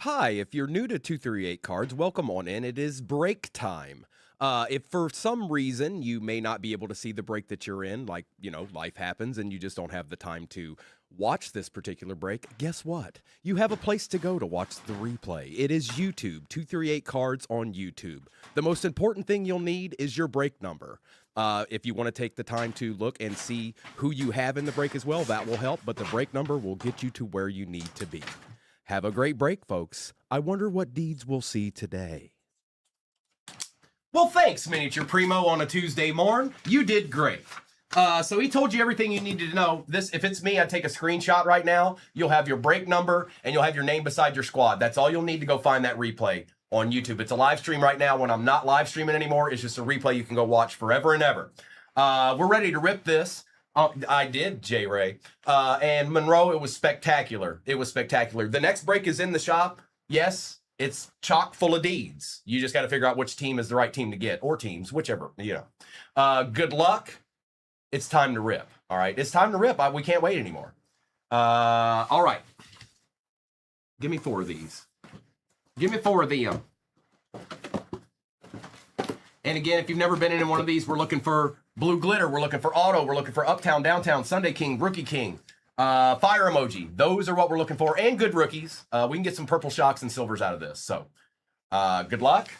Hi, if you're new to 238 Cards, welcome on in. It is break time. If for some reason you may not be able to see the break that you're in, like, life happens and you just don't have the time to watch this particular break, guess what? You have a place to go to watch the replay. It is YouTube, 238 Cards on YouTube. The most important thing you'll need is your break number. If you want to take the time to look and see who you have in the break as well, that will help, but the break number will get you to where you need to be. Have a great break, folks. I wonder what deeds we'll see today. Well, thanks, Miniature Primo, on a Tuesday morn. You did great. So he told you everything you needed to know. If it's me, I'd take a screenshot right now. You'll have your break number, and you'll have your name beside your squad. That's all you'll need to go find that replay on YouTube. It's a live stream right now. When I'm not live streaming anymore, it's just a replay you can go watch forever and ever. We're ready to rip this. I did, J. Ray. And Monroe, it was spectacular. It was spectacular. The next break is in the shop. Yes, it's chock full of deeds. You just got to figure out which team is the right team to get, or teams, whichever, Good luck. It's time to rip. All right, it's time to rip. We can't wait anymore. All right. Give me 4 of these. Give me 4 of them. And again, if you've never been in one of these, we're looking for Blue Glitter, we're looking for Auto, we're looking for Uptown, Downtown, Sunday King, Rookie King, Fire Emoji. Those are what we're looking for, and good rookies. We can get some purple shocks and silvers out of this. So good luck.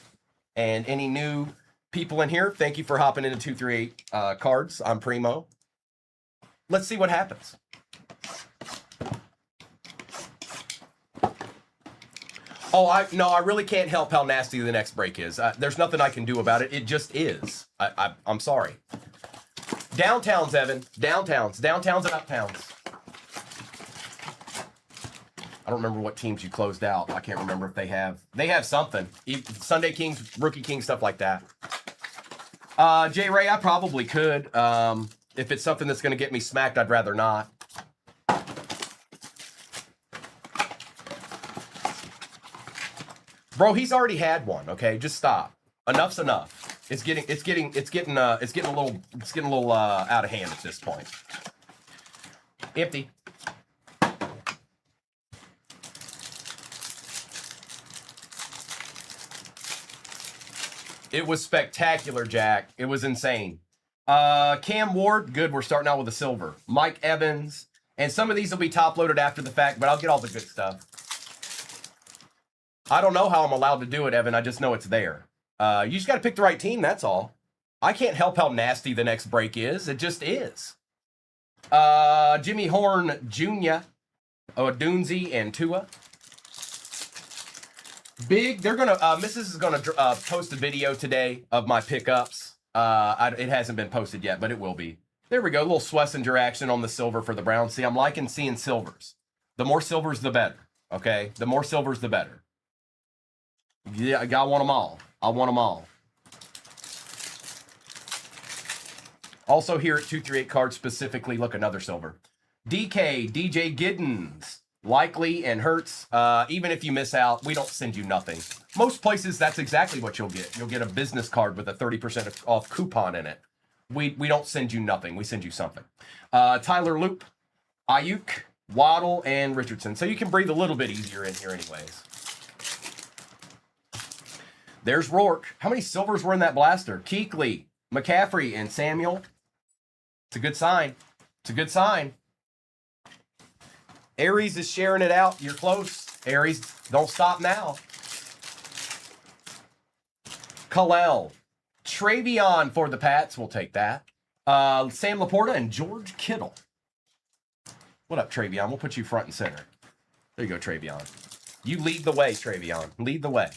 And any new people in here, thank you for hopping into 238 Cards. I'm Primo. Let's see what happens. Oh, I really can't help how nasty the next break is. There's nothing I can do about it. It just is. I'm sorry. Downtowns, Evan. Downtowns and uptowns. I don't remember what teams you closed out. I can't remember if they have something. Sunday Kings, Rookie Kings, stuff like that. J. Ray, I probably could. If it's something that's going to get me smacked, I'd rather not. Bro, he's already had one. Okay, just stop. Enough's enough. It's getting a little out of hand at this point. Empty. It was spectacular, Jack. It was insane. Cam Ward, good. We're starting out with a silver. Mike Evans, and some of these will be top loaded after the fact, but I'll get all the good stuff. I don't know how I'm allowed to do it, Evan. I just know it's there. You just got to pick the right team, that's all. I can't help how nasty the next break is. It just is. Jimmy Horn Jr., Odunzi, and Tua. Big, they're going to, Mrs. is going to post a video today of my pickups. It hasn't been posted yet, but it will be. There we go, a little Schlesinger action on the silver for the Browns. See, I'm liking seeing silvers. The more silvers, the better, okay? The more silvers, the better. Yeah, I want them all. I want them all. Also here at 238 Cards specifically, look, another silver. DK, DJ Giddens, Likely, and Hertz. Even if you miss out, we don't send you nothing. Most places, that's exactly what you'll get. You'll get a business card with a 30% off coupon in it. We don't send you nothing. We send you something. Tyler Loop, Ayuk, Waddle, and Richardson. So you can breathe a little bit easier in here anyways. There's Rourke. How many silvers were in that blaster? Keekly, McCaffrey, and Samuel. It's a good sign. It's a good sign. Aries is sharing it out. You're close. Aries, don't stop now. Kalel. Travion for the Pats. We'll take that. Sam Laporta and George Kittle. What up, Travion? We'll put you front and center. There you go, Travion. You lead the way, Travion. Lead the way.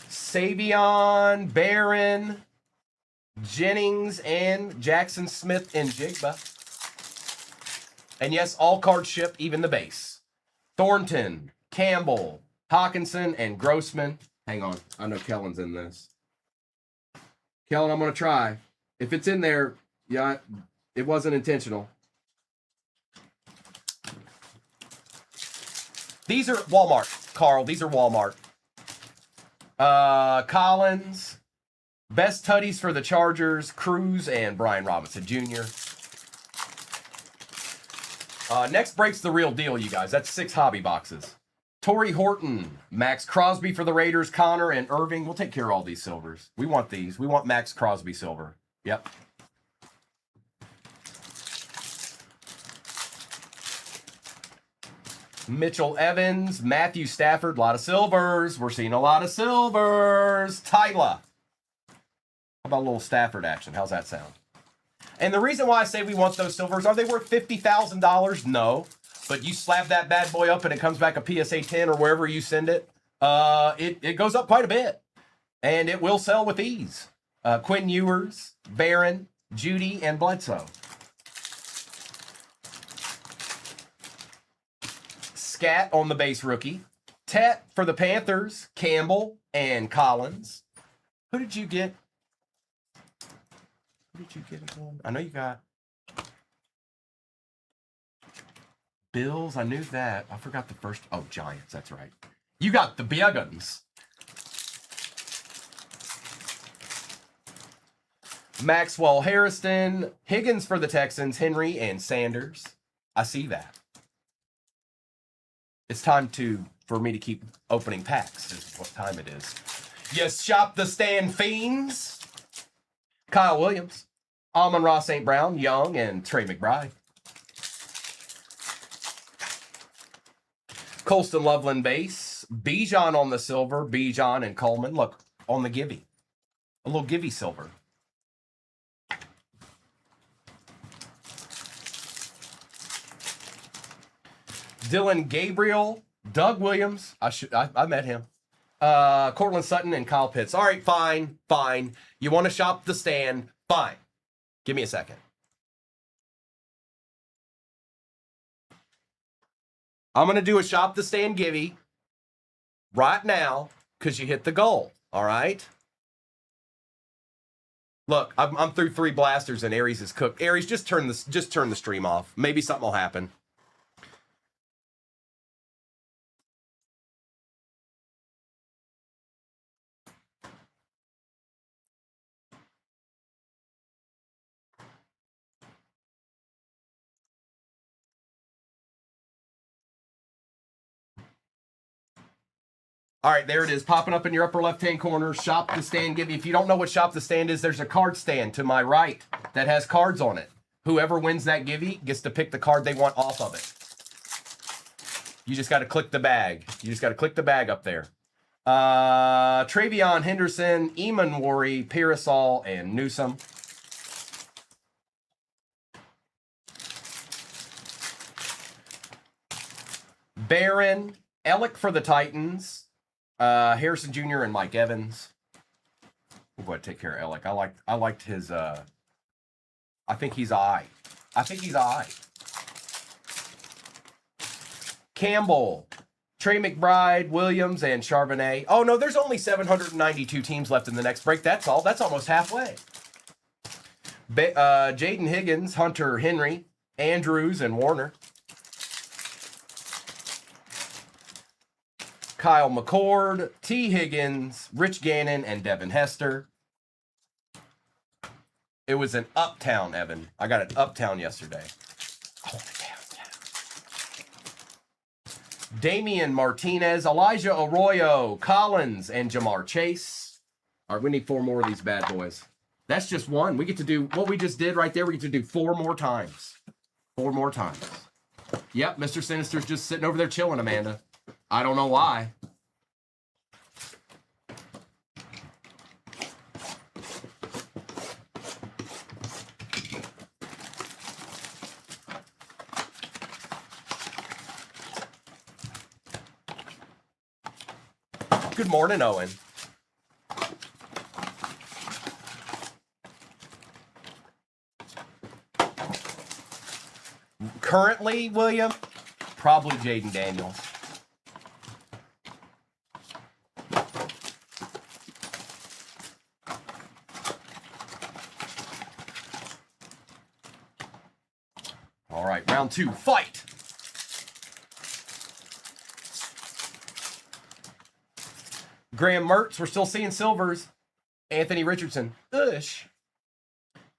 Savion, Barron, Jennings, and Jackson Smith and Jigba. And yes, all cards ship, even the base. Thornton, Campbell, Hawkinson, and Grossman. Hang on, I know Kellen's in this. Kellen, I'm going to try. If it's in there, yeah, it wasn't intentional. These are Walmart, Carl. These are Walmart. Collins, best tutties for the Chargers, Cruz, and Brian Robinson Jr. Next break's the real deal, you guys. That's 6 hobby boxes. Torrey Horton, Max Crosby for the Raiders, Connor, and Irving. We'll take care of all these silvers. We want these. We want Max Crosby silver. Yep. Mitchell Evans, Matthew Stafford, a lot of silvers. We're seeing a lot of silvers. Tyler. How about a little Stafford action? How's that sound? And the reason why I say we want those silvers, are they worth $50,000? No. But you slap that bad boy up and it comes back a PSA 10 or wherever you send it, it goes up quite a bit. And it will sell with ease. Quinn Ewers, Barron, Judy, and Bledsoe. Scat on the base rookie. Tet for the Panthers, Campbell, and Collins. Who did you get? Who did you get again? I know you got Bills. I knew that. I forgot the first. Oh, Giants. That's right. You got the Biggins. Maxwell Harrison, Higgins for the Texans, Henry, and Sanders. I see that. It's time for me to keep opening packs. This is what time it is. Yes, shop the stand fiends. Kyle Williams, Amon-Ra St. Brown, Young, and Trey McBride. Colston Loveland base. Bijan on the silver. Bijan and Coleman. Look, on the Givey. A little Givey silver. Dylan Gabriel. Doug Williams. I met him. Cortland Sutton and Kyle Pitts. All right, fine. You want to shop the stand? Fine. Give me a second. I'm going to do a shop the stand Givey right now because you hit the goal. All right? Look, I'm through 3 blasters and Aries is cooked. Aries, just turn the stream off. Maybe something will happen. All right, there it is, popping up in your upper left-hand corner. Shop the stand Givey. If you don't know what shop the stand is, there's a card stand to my right that has cards on it. Whoever wins that Givey gets to pick the card they want off of it. You just got to click the bag. You just got to click the bag up there. Travion Henderson, Eamon Worry, Parasol, and Newsom. Barron, Ellick for the Titans. Harrison Jr. and Mike Evans. We'll go ahead and take care of Ellick. I liked his I think he's I think he's I. Campbell, Trey McBride, Williams, and Charbonnet. Oh no, there's only 792 teams left in the next break. That's all. That's almost halfway. Jaden Higgins, Hunter Henry, Andrews, and Warner. Kyle McCord, T. Higgins, Rich Gannon, and Devin Hester. It was an uptown, Evan. I got an uptown yesterday. Oh, downtown. Damian Martinez, Elijah Arroyo, Collins, and Jamar Chase. All right, we need 4 more of these bad boys. That's just one. We get to do what we just did right there. We get to do 4 more times. 4 more times. Yep, Mr. Sinister's just sitting over there chilling, Amanda. I don't know why. Good morning, Owen. Currently, William, probably Jaden Daniels. All right, round 2, fight. Graham Mertz, we're still seeing silvers. Anthony Richardson, Ush.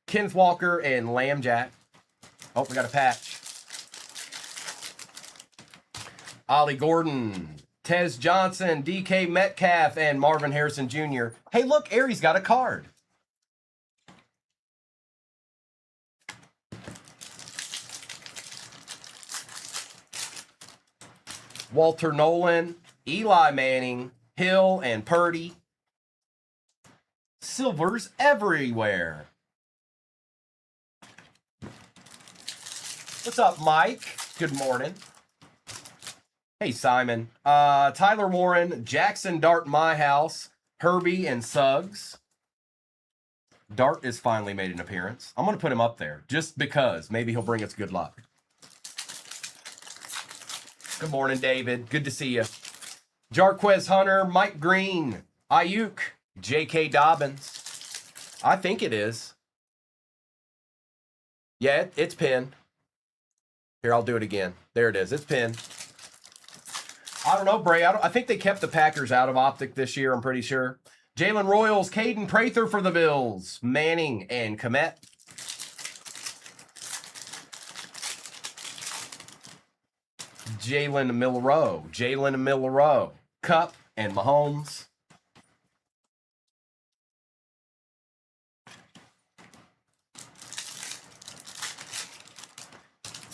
Kenneth Walker and Lamb Jack. Oh, we got a patch. Ollie Gordon, Tez Johnson, DK Metcalf, and Marvin Harrison Jr. Hey, look, Aries got a card. Walter Nolan, Eli Manning, Hill, and Purdy. Silvers everywhere. What's up, Mike? Good morning. Hey, Simon. Tyler Warren, Jackson Dart My House, Herbie, and Suggs. Dart has finally made an appearance. I'm going to put him up there just because. Maybe he'll bring us good luck. Good morning, David. Good to see you. Jarquez Hunter, Mike Green, Ayuk, J.K. Dobbins. I think it is. Yeah, it's pinned. Here, I'll do it again. There it is. It's pinned. I don't know, Bray. I think they kept the Packers out of Optic this year, I'm pretty sure. Jalen Royals, Caden Prather for the Bills, Manning, and Komet. Jalen Milroe, Cup, and Mahomes.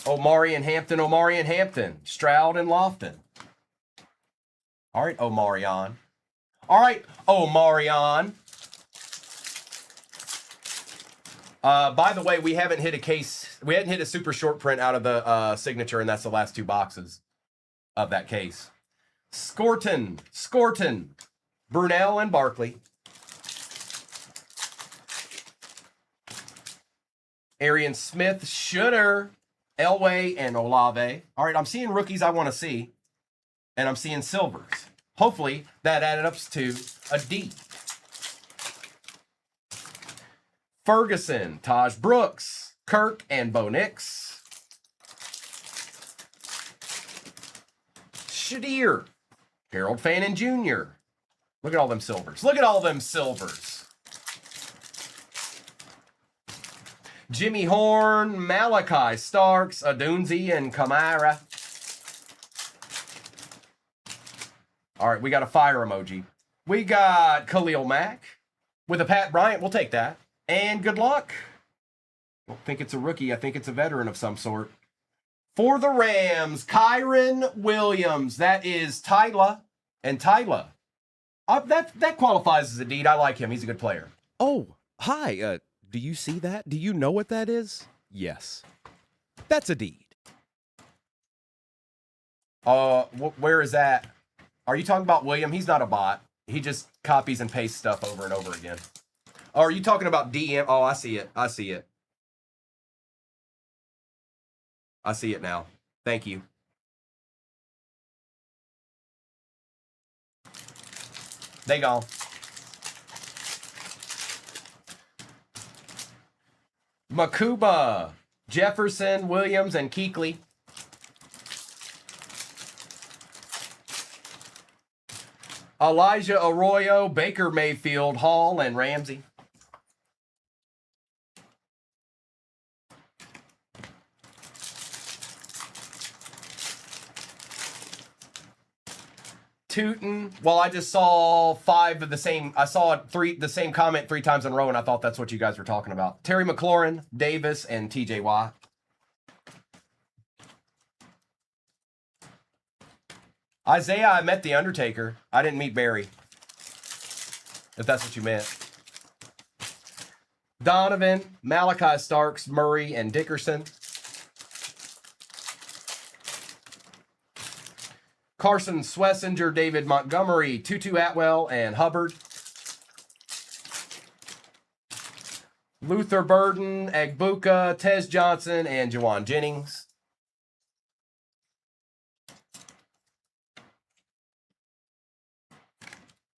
Omari and Hampton, Stroud and Lofton. All right, Omarion. By the way, we haven't hit a case. We hadn't hit a super short print out of the signature, and that's the last 2 boxes of that case. Scorton, Brunell, and Barkley. Arian Smith, Shooter, Elway, and Olave. All right, I'm seeing rookies I want to see, and I'm seeing silvers. Hopefully, that added up to a D. Ferguson, Taj Brooks, Kirk, and Bo Nix. Shadir, Harold Fannin Jr. Look at all them silvers. Jimmy Horn, Malachi Starks, Adunzi, and Kamara. All right, we got a fire emoji. We got Khalil Mack with a Pat Bryant. We'll take that. And good luck. I don't think it's a rookie. I think it's a veteran of some sort. For the Rams, Kyron Williams. That is Tyla. And Tyla. That qualifies as a deed. I like him. He's a good player. Oh, hi. Do you see that? Do you know what that is? Yes. That's a deed. Where is that? Are you talking about William? He's not a bot. He just copies and pastes stuff over and over again. Oh, are you talking about DM? Oh, I see it. I see it now. Thank you. They gone. Makuba, Jefferson, Williams, and Kuechly. Elijah Arroyo, Baker Mayfield, Hall, and Ramsey. Tootin. Well, I just saw 5 of the same. I saw the same comment 3 times in a row, and I thought that's what you guys were talking about. Terry McLaurin, Davis, and TJ Watt. Isaiah, I met The Undertaker. I didn't meet Barry. If that's what you meant. Donovan, Malachi Starks, Murray, and Dickerson. Carson Swessinger, David Montgomery, Tutu Atwell, and Hubbard. Luther Burden, Egbuka, Tez Johnson, and Jawan Jennings.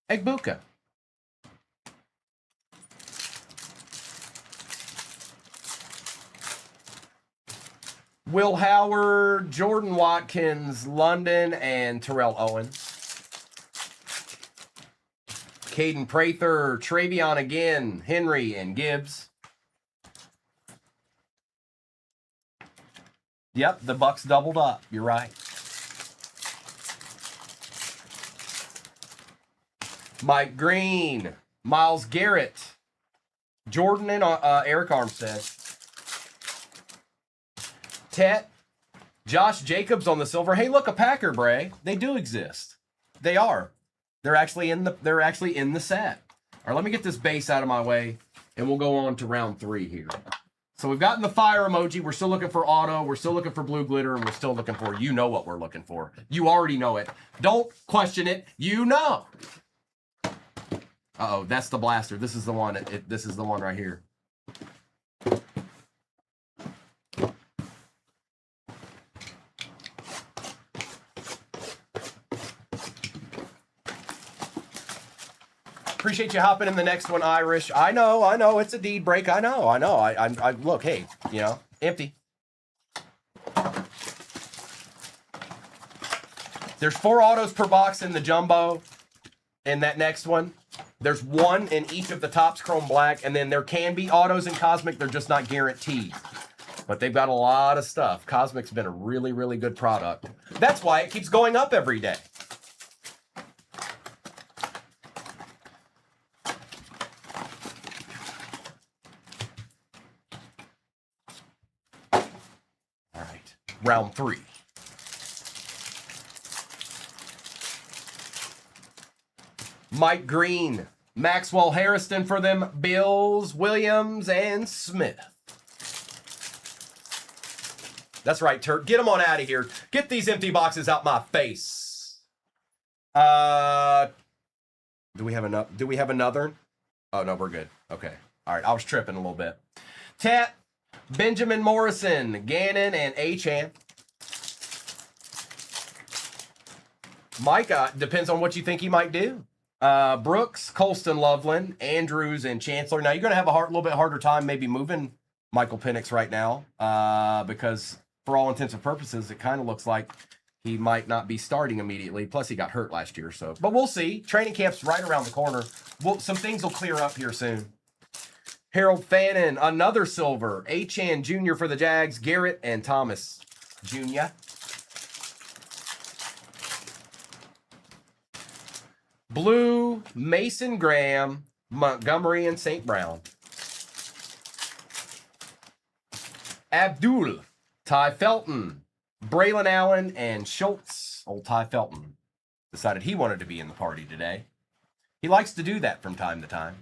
Egbuka. Will Howard, Jordan Watkins, London, and Terrell Owens. Caden Prather, Travion again, Henry, and Gibbs. Yep, the Bucks doubled up. You're right. Mike Green, Miles Garrett, Jordan and Eric Armstead. Tet, Josh Jacobs on the silver. Hey, look, a Packer, Bray. They do exist. They are. They're actually in the set. All right, let me get this base out of my way, and we'll go on to round 3 here. So we've gotten the fire emoji. We're still looking for auto. We're still looking for blue glitter, and we're still looking for, you know what we're looking for. You already know it. Don't question it. You know. Uh-oh, that's the blaster. This is the one. This is the one right here. Appreciate you hopping in the next one, Irish. I know. It's a deed break. I know. I look, hey, you know, empty. There's 4 autos per box in the jumbo. In that next one, there's 1 in each of the tops, chrome black, and then there can be autos in Cosmic. They're just not guaranteed. But they've got a lot of stuff. Cosmic's been a really, really good product. That's why it keeps going up every day. Round 3. Mike Green, Maxwell Harrison for them, Bills, Williams, and Smith. That's right, Turk. Get them on out of here. Get these empty boxes out my face. Do we have another? Oh, no, we're good. Okay. All right, I was tripping a little bit. Tat, Benjamin Morrison, Gannon, and Achan. Mike, depends on what you think he might do. Brooks, Colston Loveland, Andrews, and Chancellor. Now, you're going to have a little bit harder time maybe moving Michael Penix right now because for all intents and purposes, it kind of looks like he might not be starting immediately. Plus, he got hurt last year. But we'll see. Training camp's right around the corner. Some things will clear up here soon. Harold Fannin, another silver. Achan Jr. for the Jags. Garrett and Thomas Jr. Blue, Mason Graham, Montgomery, and St. Brown. Abdul, Ty Felton, Braylon Allen, and Schultz. Old Ty Felton decided he wanted to be in the party today. He likes to do that from time to time.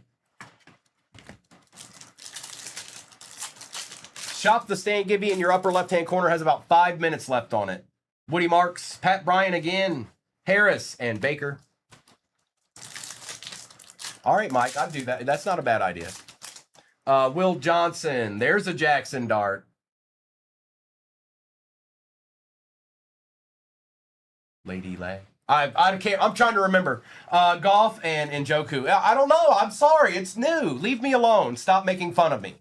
Shop the Stan Gibby in your upper left-hand corner has about 5 minutes left on it. Woody Marks, Pat Bryan again, Harris, and Baker. All right, Mike, I'd do that. That's not a bad idea. Will Johnson, there's a Jackson Dart. Lady Lay. I can't. I'm trying to remember. Goff and Njoku. I don't know. I'm sorry. It's new. Leave me alone. Stop making fun of me.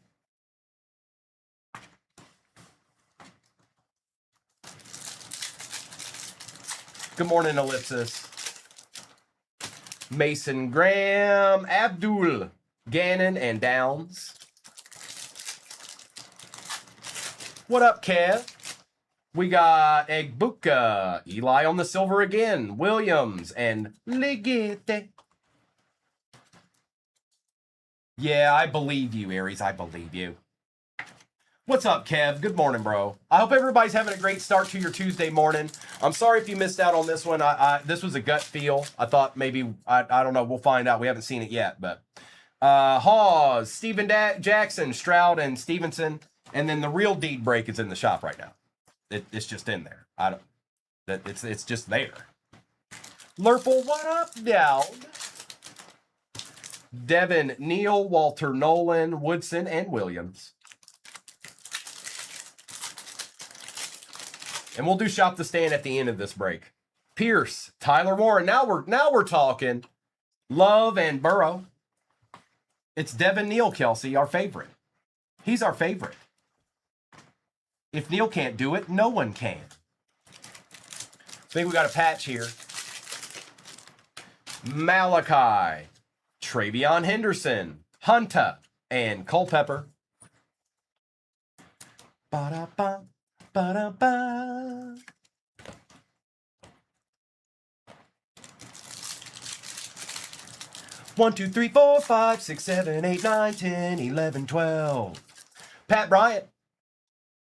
Good morning, Ellipsis. Mason Graham, Abdul, Gannon, and Downs. What up, Kev? We got Egbuka, Eli on the silver again, Williams, and Ligete. Yeah, I believe you, Aries. I believe you. What's up, Kev? Good morning, bro. I hope everybody's having a great start to your Tuesday morning. I'm sorry if you missed out on this one. This was a gut feel. I thought maybe, I don't know. We'll find out. We haven't seen it yet, but Hawes, Steven Jackson, Stroud, and Stevenson. And then the real deed break is in the shop right now. It's just in there. It's just there. Lurple, what up, Dowd? Devin, Neal, Walter Nolan, Woodson, and Williams. And we'll do Shop the Stand at the end of this break. Pierce, Tyler Warren. Now we're talking. Love and Burrow. It's Devin Neal, Kelsey, our favorite. He's our favorite. If Neal can't do it, no one can. I think we got a patch here. Malachi, Travion Henderson, Hunter, and Culpepper. Ba-da-ba, ba-da-ba. 1, 2, 3, 4, 5, 6, 7, 8, 9, 10, 11, 12. Pat Bryant,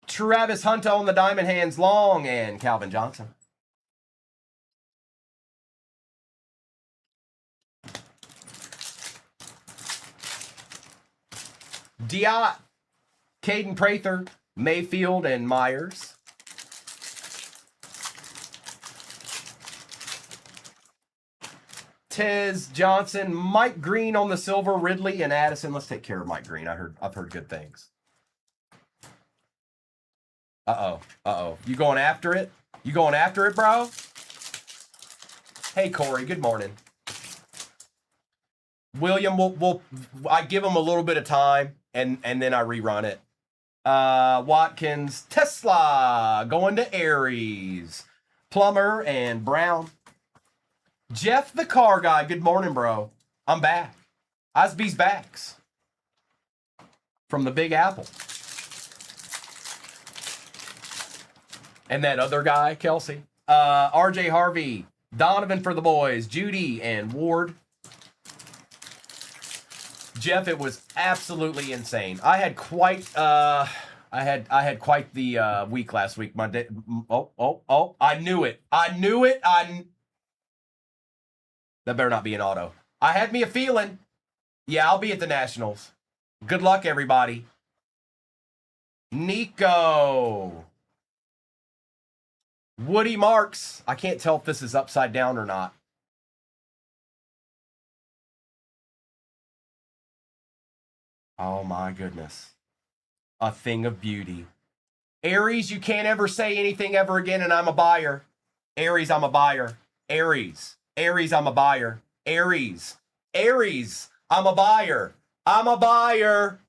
Travis Hunter on the Diamond Hands Long, and Calvin Johnson. Diot, Caden Prather, Mayfield, and Myers. Tez Johnson, Mike Green on the silver, Ridley, and Addison. Let's take care of Mike Green. I've heard good things. Uh-oh. You going after it? You going after it, bro? Hey, Corey, good morning. William, I give him a little bit of time, and then I rerun it. Watkins, Tesla, going to Aries. Plummer and Brown. Jeff the car guy, good morning, bro. I'm back. Osby's backs. From the Big Apple. And that other guy, Kelsey. RJ Harvey, Donovan for the boys, Judy and Ward. Jeff, it was absolutely insane. I had quite I had quite the week last week. My day, I knew it. That better not be an auto. I had me a feeling. Yeah, I'll be at the Nationals. Good luck, everybody. Nico. Woody Marks. I can't tell if this is upside down or not. Oh my goodness. A thing of beauty. Aries, you can't ever say anything ever again, and I'm a buyer. Aries, I'm a buyer. Aries, I'm a buyer. Aries, I'm a buyer. I'm a buyer.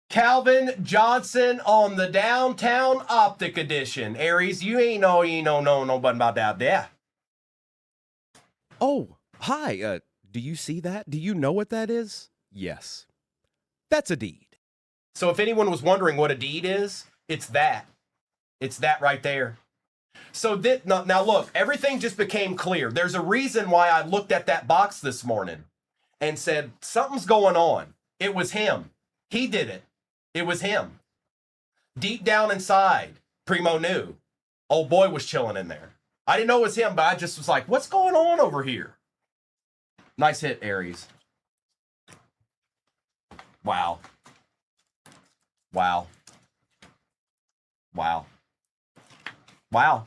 Calvin Johnson on the Downtown Optic Edition. Aries, you ain't know nobody about that there. Oh, hi. Do you see that? Do you know what that is? Yes. That's a deed. So if anyone was wondering what a deed is, it's that. It's that right there. So now look, everything just became clear. There's a reason why I looked at that box this morning and said, something's going on. It was him. He did it. It was him. Deep down inside, Primo knew. Old boy was chilling in there. I didn't know it was him, but I just was like, what's going on over here? Nice hit, Aries. Wow. Wow. Wow. Wow.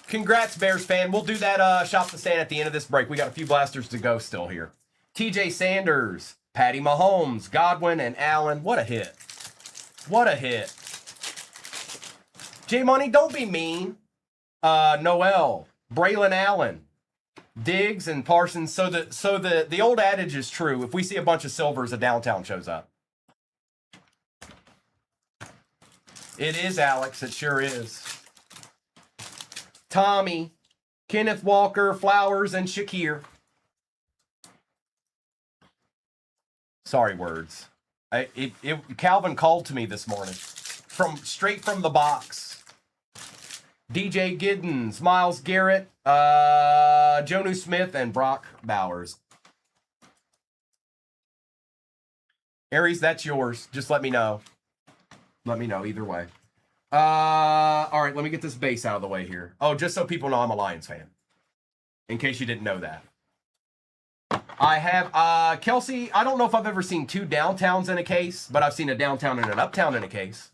Congrats, Bears fan. We'll do that shop the stand at the end of this break. We got a few blasters to go still here. TJ Sanders, Patty Mahomes, Godwin, and Allen. What a hit. What a hit. J-Money, don't be mean. Noel, Braylon Allen, Diggs, and Parsons. So the old adage is true. If we see a bunch of silvers, a downtown shows up. It is, Alex. It sure is. Tommy, Kenneth Walker, Flowers, and Shakir. Sorry, words. Calvin called to me this morning, straight from the box. DJ Giddens, Miles Garrett, Jonu Smith, and Brock Bowers. Aries, that's yours. Just let me know. Let me know either way. All right, let me get this base out of the way here. Oh, just so people know I'm a Lions fan. In case you didn't know that. I have, Kelsey, I don't know if I've ever seen two downtowns in a case, but I've seen a downtown and an uptown in a case.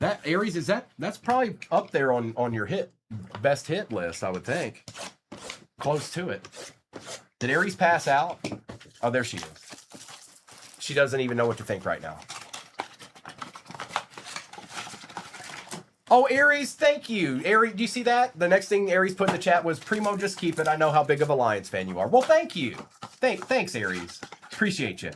That, Aries, that's probably up there on your best hit list, I would think. Close to it. Did Aries pass out? Oh, there she is. She doesn't even know what to think right now. Oh, Aries, thank you. Aries, do you see that? The next thing Aries put in the chat was, Primo, just keep it. I know how big of a Lions fan you are. Well, thank you. Thanks, Aries. Appreciate you.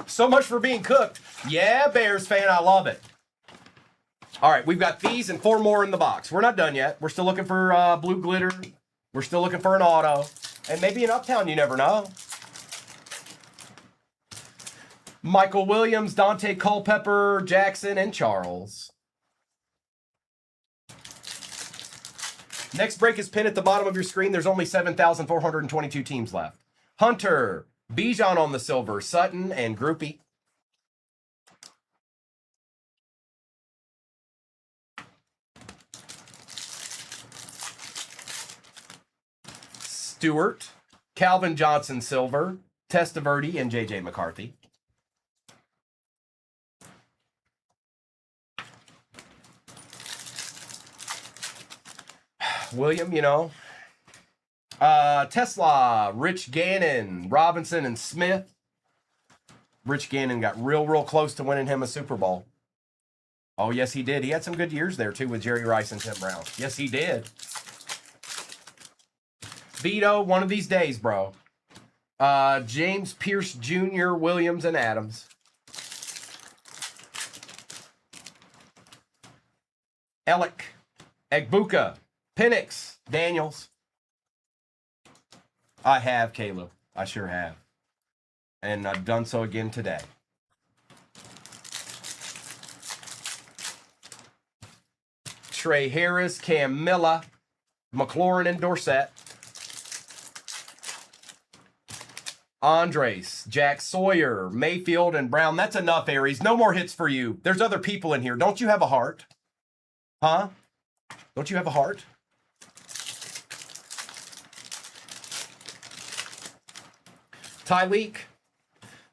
So much for being cooked. Yeah, Bears fan, I love it. All right, we've got these and 4 more in the box. We're not done yet. We're still looking for blue glitter. We're still looking for an auto. And maybe an Uptown, you never know. Michael Williams, Dante Culpepper, Jackson, and Charles. Next break is pinned at the bottom of your screen. There's only 7,422 teams left. Hunter, Bijan on the silver, Sutton, and Groupie. Stewart, Calvin Johnson silver, Testaverde, and J.J. McCarthy. William, you know. Tesla, Rich Gannon, Robinson, and Smith. Rich Gannon got real close to winning him a Super Bowl. Oh, yes, he did. He had some good years there, too, with Jerry Rice and Tim Brown. Yes, he did. Vito, one of these days, bro. James Pierce Jr., Williams, and Adams. Ellick, Egbuka, Penix, Daniels. I have, Caleb. I sure have. And I've done so again today. Trey Harris, Cam Miller, McLaurin, and Dorsett. Andres, Jack Sawyer, Mayfield, and Brown. That's enough, Aries. No more hits for you. There's other people in here. Don't you have a heart? Huh? Don't you have a heart? Tyleek,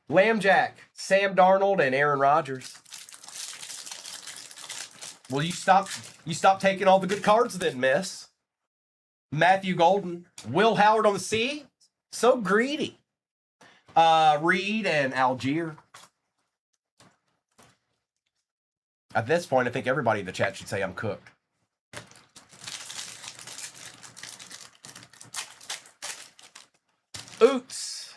Lambjack, Sam Darnold, and Aaron Rodgers. Will you stop taking all the good cards then, miss? Matthew Golden, Will Howard on the C. So greedy. Reed and Algier. At this point, I think everybody in the chat should say I'm cooked. Oots.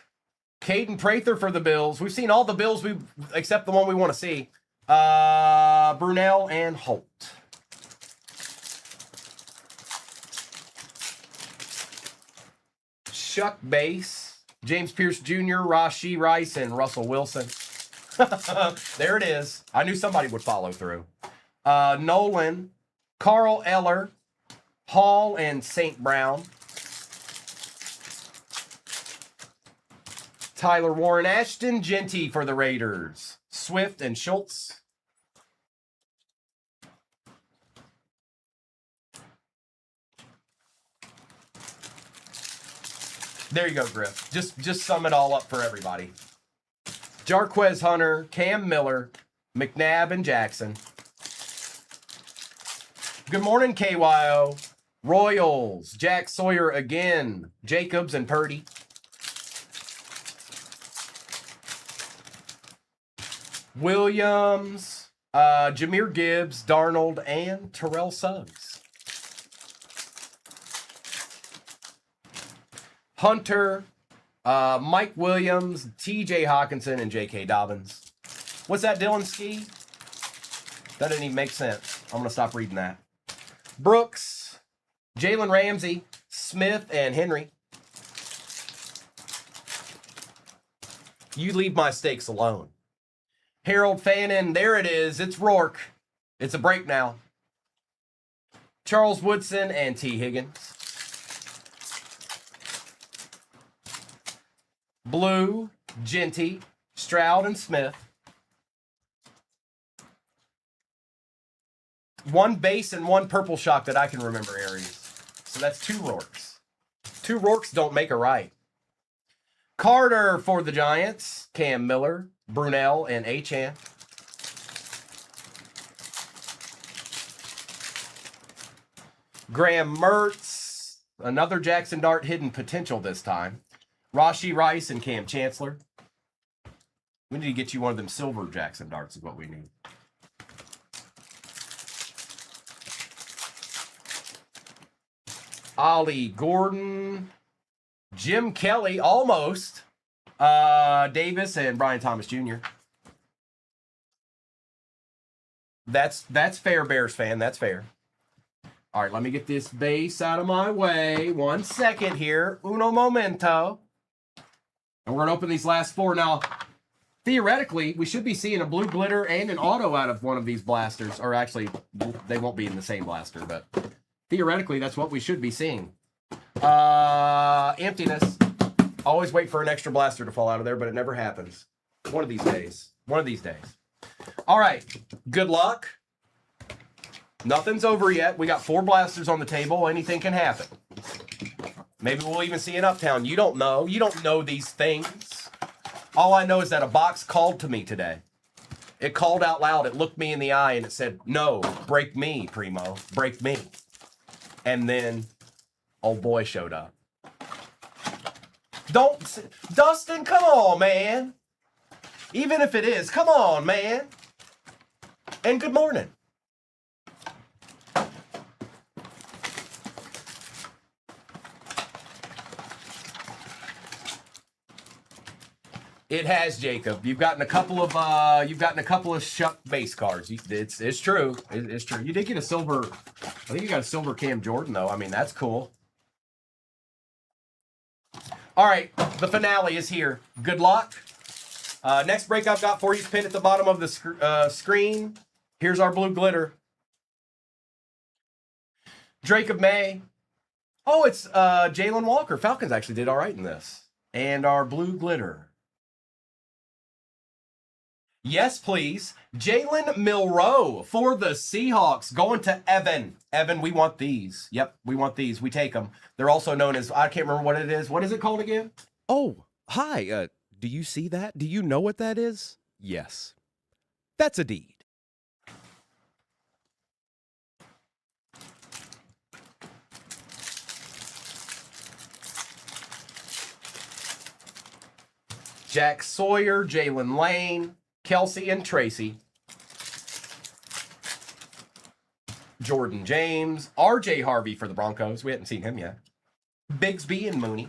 Caden Prather for the Bills. We've seen all the Bills except the one we want to see. Brunell and Holt. Chuck Base. James Pierce Jr., Rashee Rice, and Russell Wilson. There it is. I knew somebody would follow through. Nolan, Carl Eller, Hall, and St. Brown. Tyler Warren, Ashton Genty for the Raiders. Swift and Schultz. There you go, Griff. Just sum it all up for everybody. Jarquez Hunter, Cam Miller, McNabb, and Jackson. Good morning, KYO. Royals, Jack Sawyer again, Jacobs and Purdy. Williams, Jahmyr Gibbs, Darnold, and Terrell Suggs. Hunter, Mike Williams, TJ Hawkinson, and J.K. Dobbins. What's that, Dylan Ski? That didn't even make sense. I'm going to stop reading that. Brooks, Jalen Ramsey, Smith, and Henry. You leave my steaks alone. Harold Fannin, there it is. It's Rourke. It's a break now. Charles Woodson and T. Higgins. Blue, Genty, Stroud, and Smith. One base and one purple shock that I can remember, Aries. So that's 2 Rourkes. 2 Rourkes don't make a right. Carter for the Giants, Cam Miller, Brunell, and Achane. Graham Mertz, another Jackson Dart hidden potential this time. Rashee Rice and Cam Chancellor. We need to get you one of them silver Jackson Darts is what we need. Ollie Gordon, Jim Kelly, almost. Davis and Brian Thomas Jr. That's fair, Bears fan. That's fair. All right, let me get this base out of my way. 1 second here. Uno momento. And we're going to open these last 4. Now, theoretically, we should be seeing a blue glitter and an auto out of one of these blasters. Or actually, they won't be in the same blaster, but theoretically, that's what we should be seeing. Emptiness. Always wait for an extra blaster to fall out of there, but it never happens. One of these days. One of these days. All right. Good luck. Nothing's over yet. We got 4 blasters on the table. Anything can happen. Maybe we'll even see an Uptown. You don't know. You don't know these things. All I know is that a box called to me today. It called out loud. It looked me in the eye and it said, "No, break me, Primo. Break me." And then old boy showed up. Dustin, come on, man. Even if it is, come on, man. And good morning. It has, Jacob. You've gotten a couple of shuck base cards. It's true. It's true. You did get a silver. I think you got a silver Cam Jordan though. I mean, that's cool. All right, the finale is here. Good luck. Next break I've got for you is pinned at the bottom of the screen. Here's our blue glitter. Drake of May. Oh, it's Jalen Walker. Falcons actually did all right in this. And our blue glitter. Yes, please. Jalen Milroe for the Seahawks. Going to Evan. Evan, we want these. Yep, we want these. We take them. They're also known as, I can't remember what it is. What is it called again? Oh, hi. Do you see that? Do you know what that is? Yes. That's a deed. Jack Sawyer, Jalen Lane, Kelsey and Tracy. Jordan James, RJ Harvey for the Broncos. We hadn't seen him yet. Bigsby and Mooney.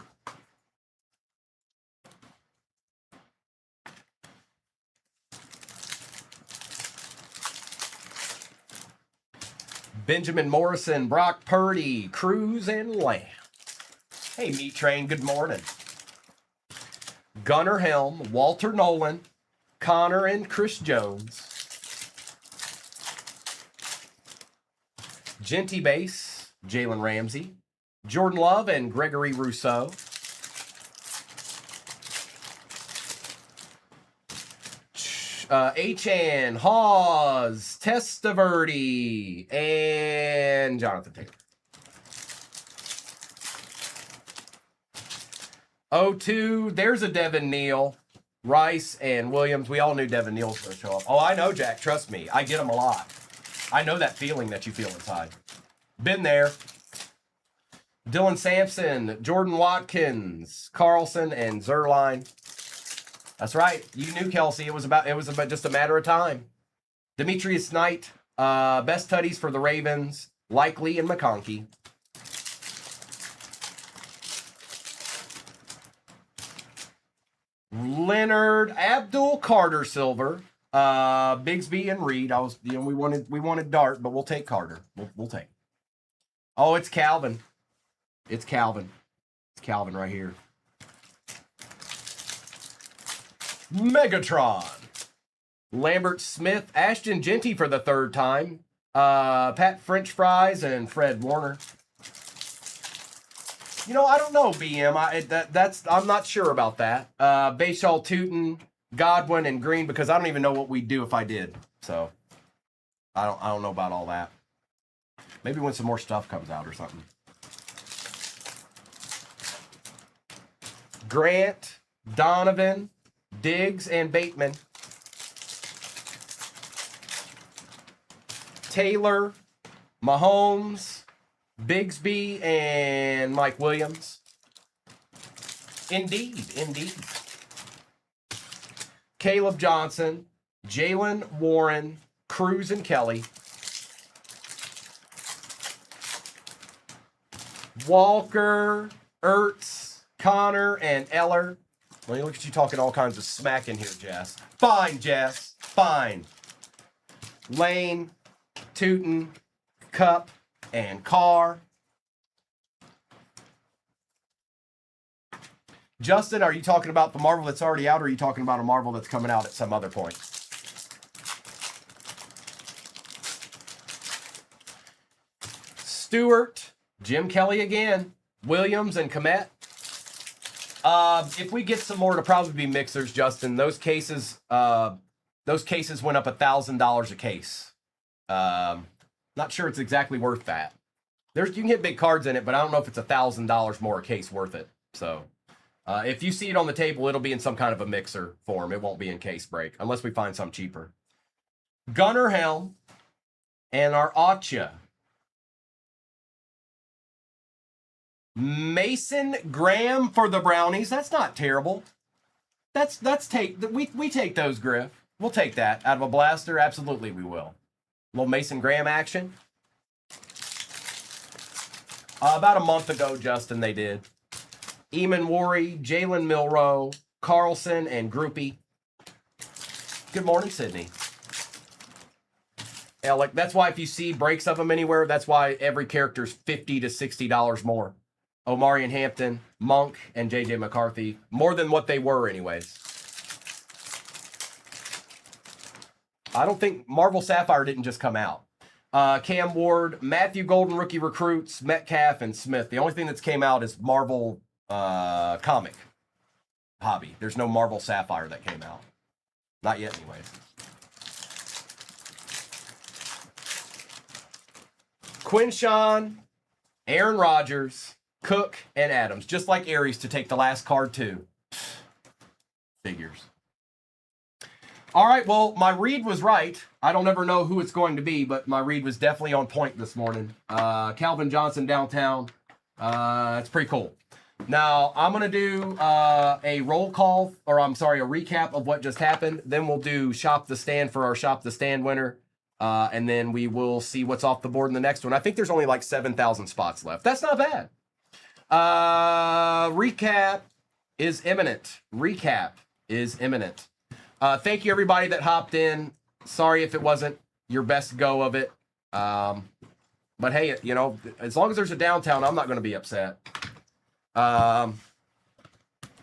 Benjamin Morrison, Brock Purdy, Cruz, and Lamb. Hey, Meat Train, good morning. Gunnar Helm, Walter Nolan, Connor and Chris Jones. Genty Base, Jalen Ramsey, Jordan Love, and Gregory Rousseau. Achan, Hawes, Testaverde, and Jonathan Taylor. 0-2, there's a Devin Neal, Rice, and Williams. We all knew Devin Neal was going to show up. Oh, I know, Jack. Trust me. I get them a lot. I know that feeling that you feel inside. Been there. Dylan Sampson, Jordan Watkins, Carlson, and Zerline. That's right. You knew Kelsey. It was about just a matter of time. Demetrius Knight, best tutties for the Ravens, Likely and McConkey. Leonard, Abdul Carter Silver, Bigsby and Reed. We wanted Dart, but we'll take Carter. We'll take. Oh, it's Calvin. It's Calvin. It's Calvin right here. Megatron. Lambert Smith, Ashton Genty for the 3rd time. Pat French Fries and Fred Warner. You know, I don't know, BM. I'm not sure about that. Bashaw Tootin, Godwin, and Green, because I don't even know what we'd do if I did. So I don't know about all that. Maybe when some more stuff comes out or something. Grant, Donovan, Diggs, and Bateman. Taylor, Mahomes, Bigsby, and Mike Williams. Indeed. Caleb Johnson, Jalen Warren, Cruz, and Kelly. Walker, Ertz, Connor, and Eller. Well, look at you talking all kinds of smack in here, Jess. Fine, Jess. Fine. Lane, Tootin, Cup, and Car. Justin, are you talking about the Marvel that's already out, or are you talking about a Marvel that's coming out at some other point? Stewart, Jim Kelly again, Williams, and Komet. If we get some more, it'll probably be mixers, Justin. Those cases went up $1,000 a case. Not sure it's exactly worth that. You can get big cards in it, but I don't know if it's $1,000 more a case worth it. So if you see it on the table, it'll be in some kind of a mixer form. It won't be in case break unless we find some cheaper. Gunnar Helm and our Acha. Mason Graham for the Brownies. That's not terrible. We take those, Griff. We'll take that out of a blaster. Absolutely, we will. A little Mason Graham action. About a month ago, Justin, they did. Eamon Worry, Jalen Milrow, Carlson, and Groupie. Good morning, Sydney. Yeah, like that's why if you see breaks of them anywhere, that's why every character's $50 to $60 more. Omarion Hampton, Monk, and JJ McCarthy. More than what they were anyways. I don't think Marvel Sapphire didn't just come out. Cam Ward, Matthew Golden rookie recruits, Metcalf, and Smith. The only thing that's came out is Marvel comic hobby. There's no Marvel Sapphire that came out. Not yet anyways. Quinshawn, Aaron Rodgers, Cook, and Adams. Just like Aries to take the last card too. Figures. All right, well, my read was right. I don't ever know who it's going to be, but my read was definitely on point this morning. Calvin Johnson downtown. It's pretty cool. Now, I'm going to do a roll call, or I'm sorry, a recap of what just happened. Then we'll do Shop the Stand for our Shop the Stand winner. And then we will see what's off the board in the next one. I think there's only like 7,000 spots left. That's not bad. Recap is imminent. Thank you, everybody that hopped in. Sorry if it wasn't your best go of it. But hey, you know, as long as there's a downtown, I'm not going to be upset.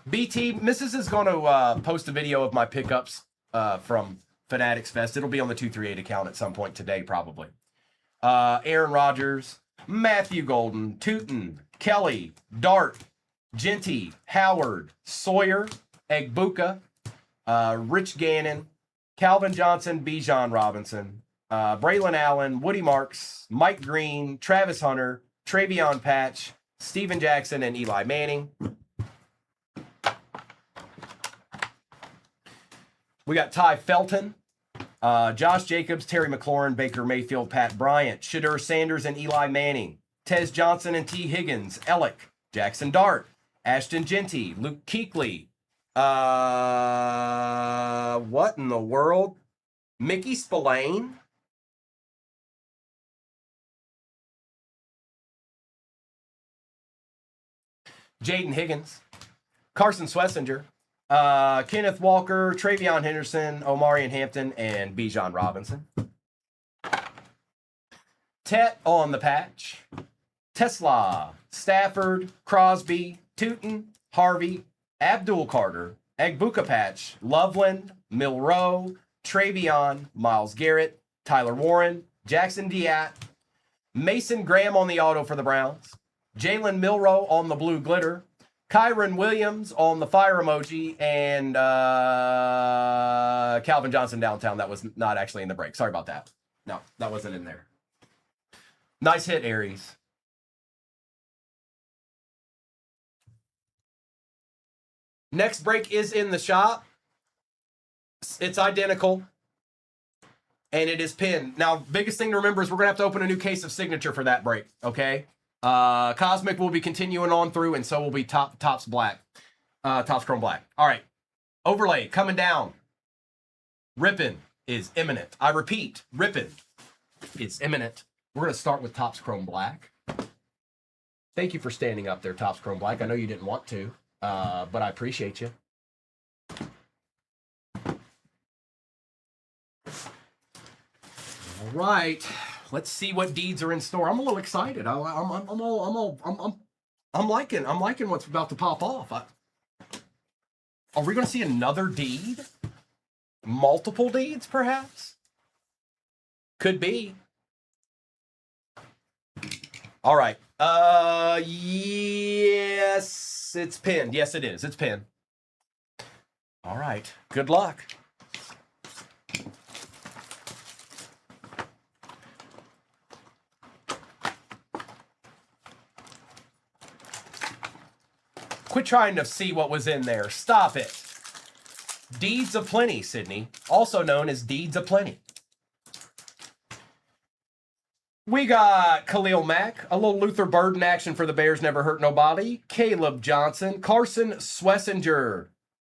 BT, Mrs. is going to post a video of my pickups from Fanatics Fest. It'll be on the 238 account at some point today, probably. Aaron Rodgers, Matthew Golden, Tootin, Kelly, Dart, Genty, Howard, Sawyer, Egbuka, Rich Gannon, Calvin Johnson, Bijan Robinson, Braylon Allen, Woody Marks, Mike Green, Travis Hunter, Travion Patch, Steven Jackson, and Eli Manning. We got Ty Felton, Josh Jacobs, Terry McLaurin, Baker Mayfield, Pat Bryant, Shadur Sanders, and Eli Manning, Tez Johnson and T. Higgins, Ellick, Jackson Dart, Ashton Genty, Luke Kuechly, what in the world? Mickey Spillane? Jaden Higgins, Carson Swessinger, Kenneth Walker, Travion Henderson, Omarion Hampton, and Bijan Robinson. Tet on the patch. Tesla, Stafford, Crosby, Tootin, Harvey, Abdul Carter, Egbuka Patch, Loveland, Milrow, Travion, Myles Garrett, Tyler Warren, Jackson Diat, Mason Graham on the auto for the Browns, Jalen Milrow on the blue glitter, Kyron Williams on the fire emoji, and Calvin Johnson downtown. That was not actually in the break. Sorry about that. No, that wasn't in there. Nice hit, Aries. Next break is in the shop. It's identical. And it is pinned. Now, biggest thing to remember is we're going to have to open a new case of signature for that break, okay? Cosmic will be continuing on through, and so will be Topps Black. Topps Chrome Black. All right. Overlay coming down. Ripping is imminent. I repeat, ripping is imminent. We're going to start with Topps Chrome Black. Thank you for standing up there, Topps Chrome Black. I know you didn't want to, but I appreciate you. All right, let's see what deeds are in store. I'm a little excited. I'm liking what's about to pop off. Are we going to see another deed? Multiple deeds, perhaps? Could be. All right. Yes, it's pinned. Yes, it is. It's pinned. All right. Good luck. Quit trying to see what was in there. Stop it. Deeds of Plenty, Sydney. Also known as Deeds of Plenty. We got Khalil Mack, a little Luther Burden action for the Bears, never hurt nobody. Caleb Johnson, Carson Swessinger,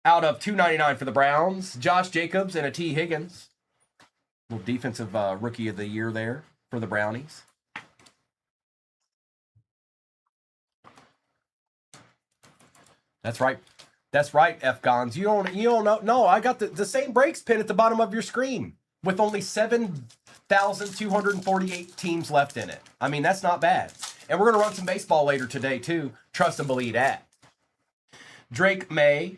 out of $2.99 for the Browns. Josh Jacobs and a T. Higgins. Little defensive rookie of the year there for the Brownies. That's right. That's right, F-Gons. You don't know. No, I got the same breaks pin at the bottom of your screen with only 7,248 teams left in it. I mean, that's not bad. And we're going to run some baseball later today, too. Trust and believe that. Drake May,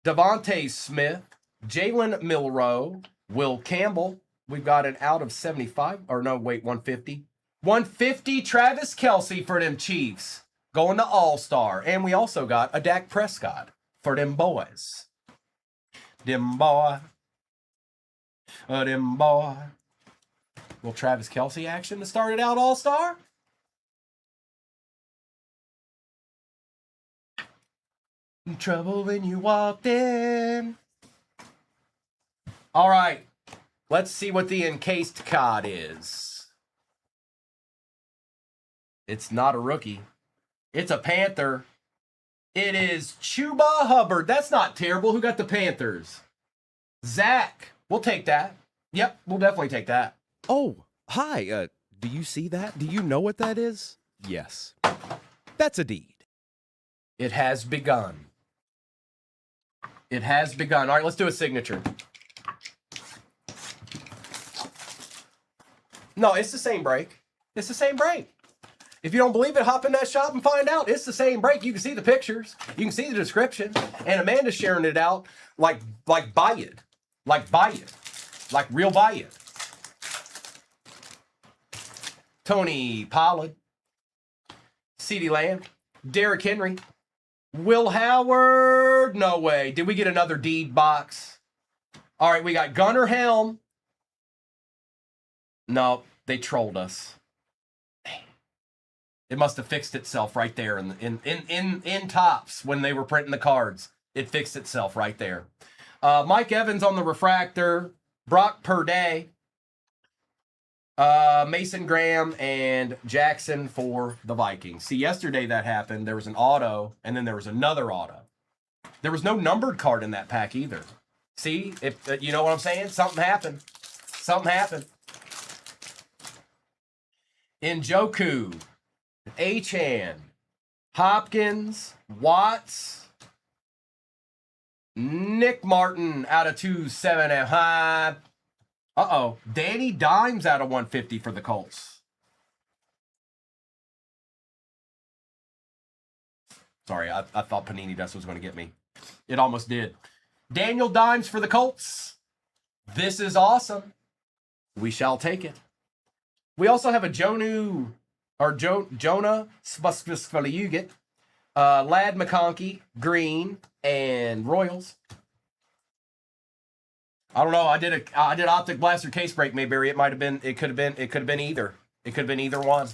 Devontae Smith, Jalen Milroe, Will Campbell. We've got an out of 75. Or no, wait, 150. 150 Travis Kelce for them Chiefs. Going to All-Star. And we also got a Dak Prescott for them boys. Them boy. Them boy. Little Travis Kelce action to start it out, All-Star. Trouble when you walked in. All right. Let's see what the encased card is. It's not a rookie. It's a Panther. It is Chuba Hubbard. That's not terrible. Who got the Panthers? Zach. We'll take that. Yep, we'll definitely take that. Oh, hi. Do you see that? Do you know what that is? Yes. That's a deed. It has begun. It has begun. All right, let's do a signature. No, it's the same break. It's the same break. If you don't believe it, hop in that shop and find out. It's the same break. You can see the pictures. You can see the description. And Amanda's sharing it out like buy it. Like buy it. Like real buy it. Tony Pollard. CeeDee Lamb. Derrick Henry. Will Howard. No way. Did we get another deed box? All right, we got Gunnar Helm. No, they trolled us. It must have fixed itself right there in Tops when they were printing the cards. It fixed itself right there. Mike Evans on the refractor. Brock Purdy. Mason Graham and Jackson for the Vikings. See, yesterday that happened. There was an auto, and then there was another auto. There was no numbered card in that pack either. See, if you know what I'm saying? Something happened. Something happened. Njoku. Achan, Hopkins, Watts, Nick Martin out of 275. Uh-oh. Danny Dimes out of 150 for the Colts. Sorry, I thought Panini Dust was going to get me. It almost did. Daniel Dimes for the Colts. This is awesome. We shall take it. We also have a Jonah Spasfaliuget, Lad McConkey, Green, and Royals. I don't know. I did Optic Blaster case break, Mayberry. It could have been either. It could have been either one.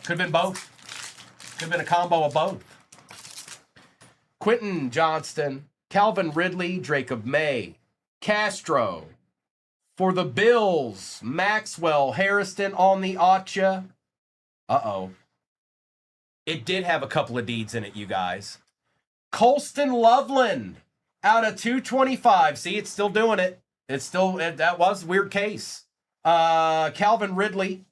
Could have been both. Could have been a combo of both. Quentin Johnston, Calvin Ridley, Jacob May, Castro. For the Bills, Maxwell Harrison on the Acha. Uh-oh. It did have a couple of deeds in it, you guys. Colston Loveland out of 225. See, it's still doing it. That was a weird case. Calvin Ridley,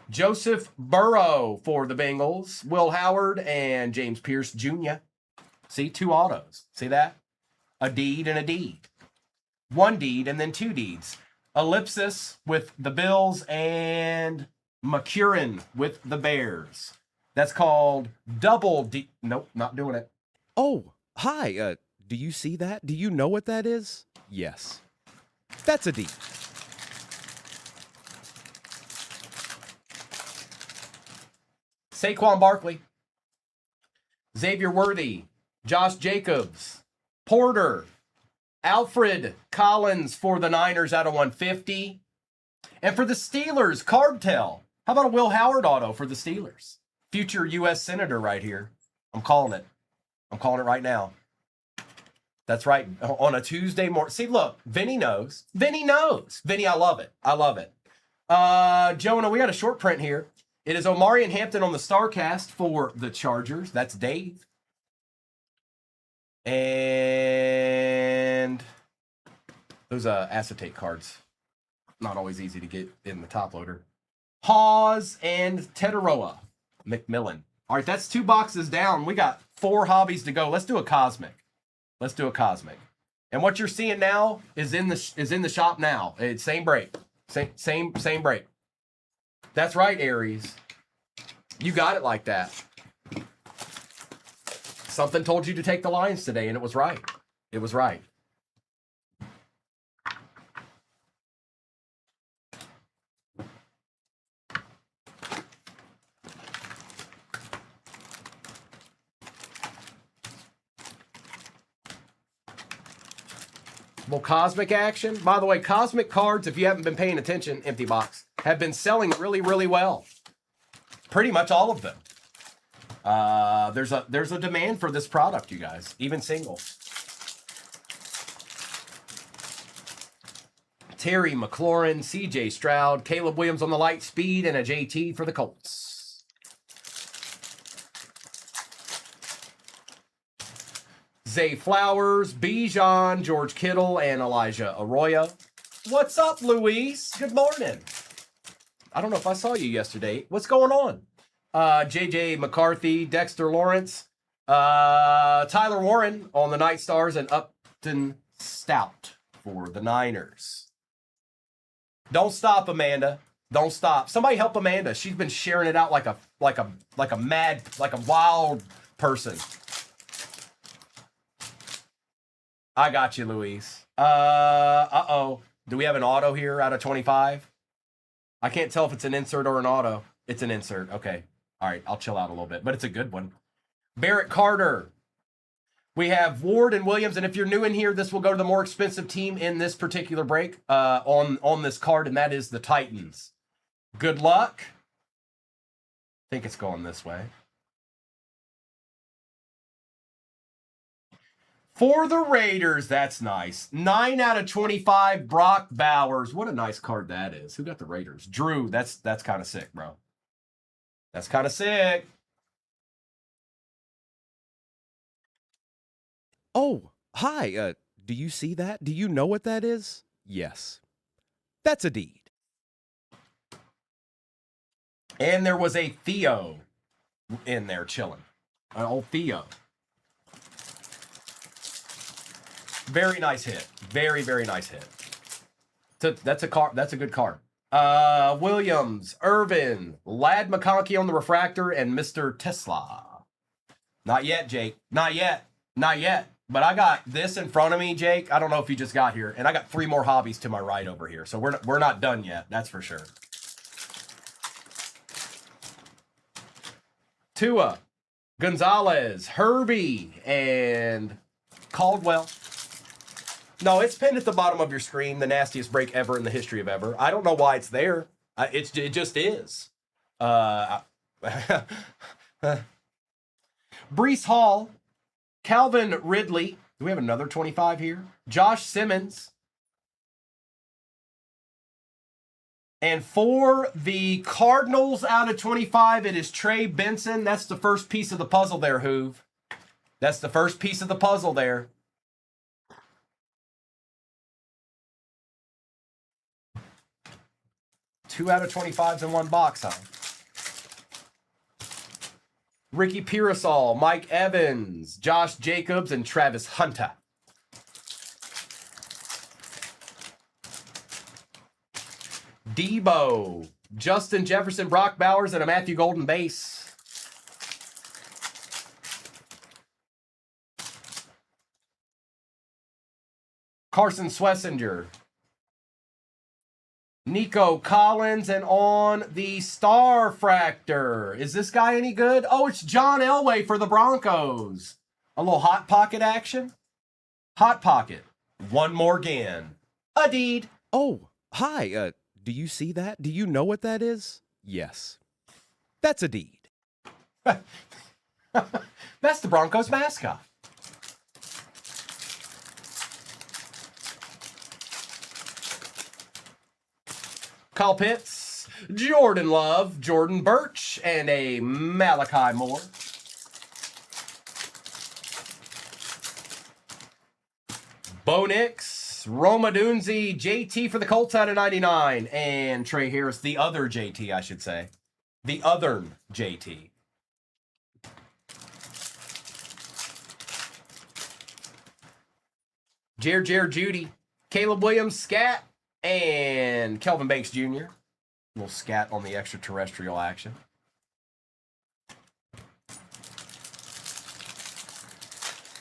Joseph Burrow for the Bengals, Will Howard, and James Pierce Jr. See, 2 autos. See that? A deed and a deed. 1 deed and then 2 deeds. Ellipsis with the Bills, and McCurran with the Bears. That's called double D. Nope, not doing it. Oh, hi. Do you see that? Do you know what that is? Yes. That's a D. Saquon Barkley, Xavier Worthy, Josh Jacobs, Porter, Alfred Collins for the Niners out of 150. And for the Steelers, Cardtell. How about a Will Howard auto for the Steelers? Future U.S. Senator right here. I'm calling it. I'm calling it right now. That's right. On a Tuesday morning. See, look, Vinny knows. Vinny knows. Vinny, I love it. I love it. Jonah, we got a short print here. It is Omari and Hampton on the StarCast for the Chargers. That's Dave. And those acetate cards. Not always easy to get in the top loader. Hawes and Tetaroa McMillan. All right, that's 2 boxes down. We got 4 hobbies to go. Let's do a cosmic. Let's do a cosmic. And what you're seeing now is in the shop now. It's same break. Same break. That's right, Aries. You got it like that. Something told you to take the Lions today, and it was right. It was right. Well, cosmic action. By the way, cosmic cards, if you haven't been paying attention, empty box, have been selling really, really well. Pretty much all of them. There's a demand for this product, you guys, even single. Terry McLaurin, CJ Stroud, Caleb Williams on the light speed, and a JT for the Colts. Zay Flowers, Bijan, George Kittle, and Elijah Arroyo. What's up, Luis? Good morning. I don't know if I saw you yesterday. What's going on? JJ McCarthy, Dexter Lawrence, Tyler Warren on the Night Stars, and Upton Stout for the Niners. Don't stop, Amanda. Don't stop. Somebody help Amanda. She's been sharing it out like a wild person. I got you, Luis. Uh-oh. Do we have an auto here out of 25? I can't tell if it's an insert or an auto. It's an insert. Okay. All right. I'll chill out a little bit, but it's a good one. Barrett Carter. We have Ward and Williams, and if you're new in here, this will go to the more expensive team in this particular break on this card, and that is the Titans. Good luck. I think it's going this way. For the Raiders, that's nice. 9 out of 25, Brock Bowers. What a nice card that is. Who got the Raiders? Drew, that's kind of sick, bro. That's kind of sick. Oh, hi. Do you see that? Do you know what that is? Yes. That's a deed. And there was a Theo in there chilling. An old Theo. Very nice hit. Very, very nice hit. That's a good card. Williams, Irvin, Lad McConkey on the refractor, and Mr. Tesla. Not yet, Jake. Not yet. Not yet. But I got this in front of me, Jake. I don't know if you just got here. And I got 3 more hobbies to my right over here. So we're not done yet. That's for sure. Tua, Gonzalez, Herbie, and Caldwell. No, it's pinned at the bottom of your screen. The nastiest break ever in the history of ever. I don't know why it's there. It just is. Breece Hall, Calvin Ridley. Do we have another 25 here? Josh Simmons. And for the Cardinals out of 25, it is Trey Benson. That's the first piece of the puzzle there, Hoove. That's the first piece of the puzzle there. Two out of 25s in one box, huh? Ricky Pearsall, Mike Evans, Josh Jacobs, and Travis Hunter. Debo, Justin Jefferson, Brock Bowers, and a Matthew Golden base. Carson Swessinger, Nico Collins, and on the Star Fractor. Is this guy any good? Oh, it's John Elway for the Broncos. A little Hot Pocket action. Hot Pocket. One more again. A deed. Oh, hi. Do you see that? Do you know what that is? Yes. That's a deed. That's the Broncos mascot. Kyle Pitts, Jordan Love, Jordan Birch, and a Malachi Moore. Bo Nix, Roma Dunzi, JT for the Colts out of 99, and Trey Harris, the other JT, I should say. The other JT. Jared Judy, Caleb Williams, Scat, and Kelvin Banks Jr. A little scat on the extraterrestrial action.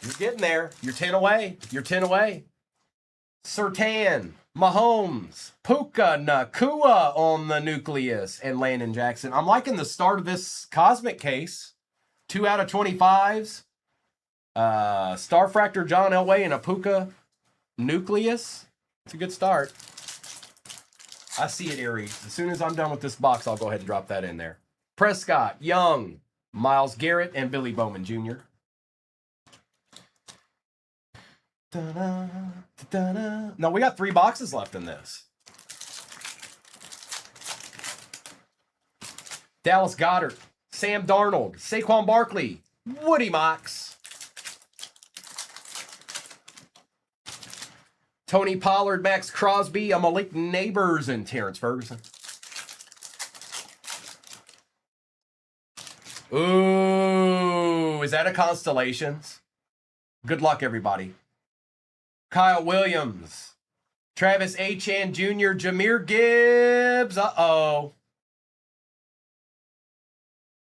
You're getting there. You're 10 away. You're 10 away. Sertan, Mahomes, Puka Nakua on the nucleus, and Landon Jackson. I'm liking the start of this Cosmic case. 2 out of 25s. Star Fractor, John Elway, and a Puka nucleus. It's a good start. I see it, Aries. As soon as I'm done with this box, I'll go ahead and drop that in there. Prescott, Young, Myles Garrett, and Billy Bowman Jr. Da-da, da-da. No, we got 3 boxes left in this. Dallas Goedert, Sam Darnold, Saquon Barkley, Woody Mox, Tony Pollard, Max Crosby, a Malik Neighbors, and Terrence Ferguson. Ooh, is that a Constellations? Good luck, everybody. Kyle Williams, Travis Achan Jr., Jahmyr Gibbs. Uh-oh.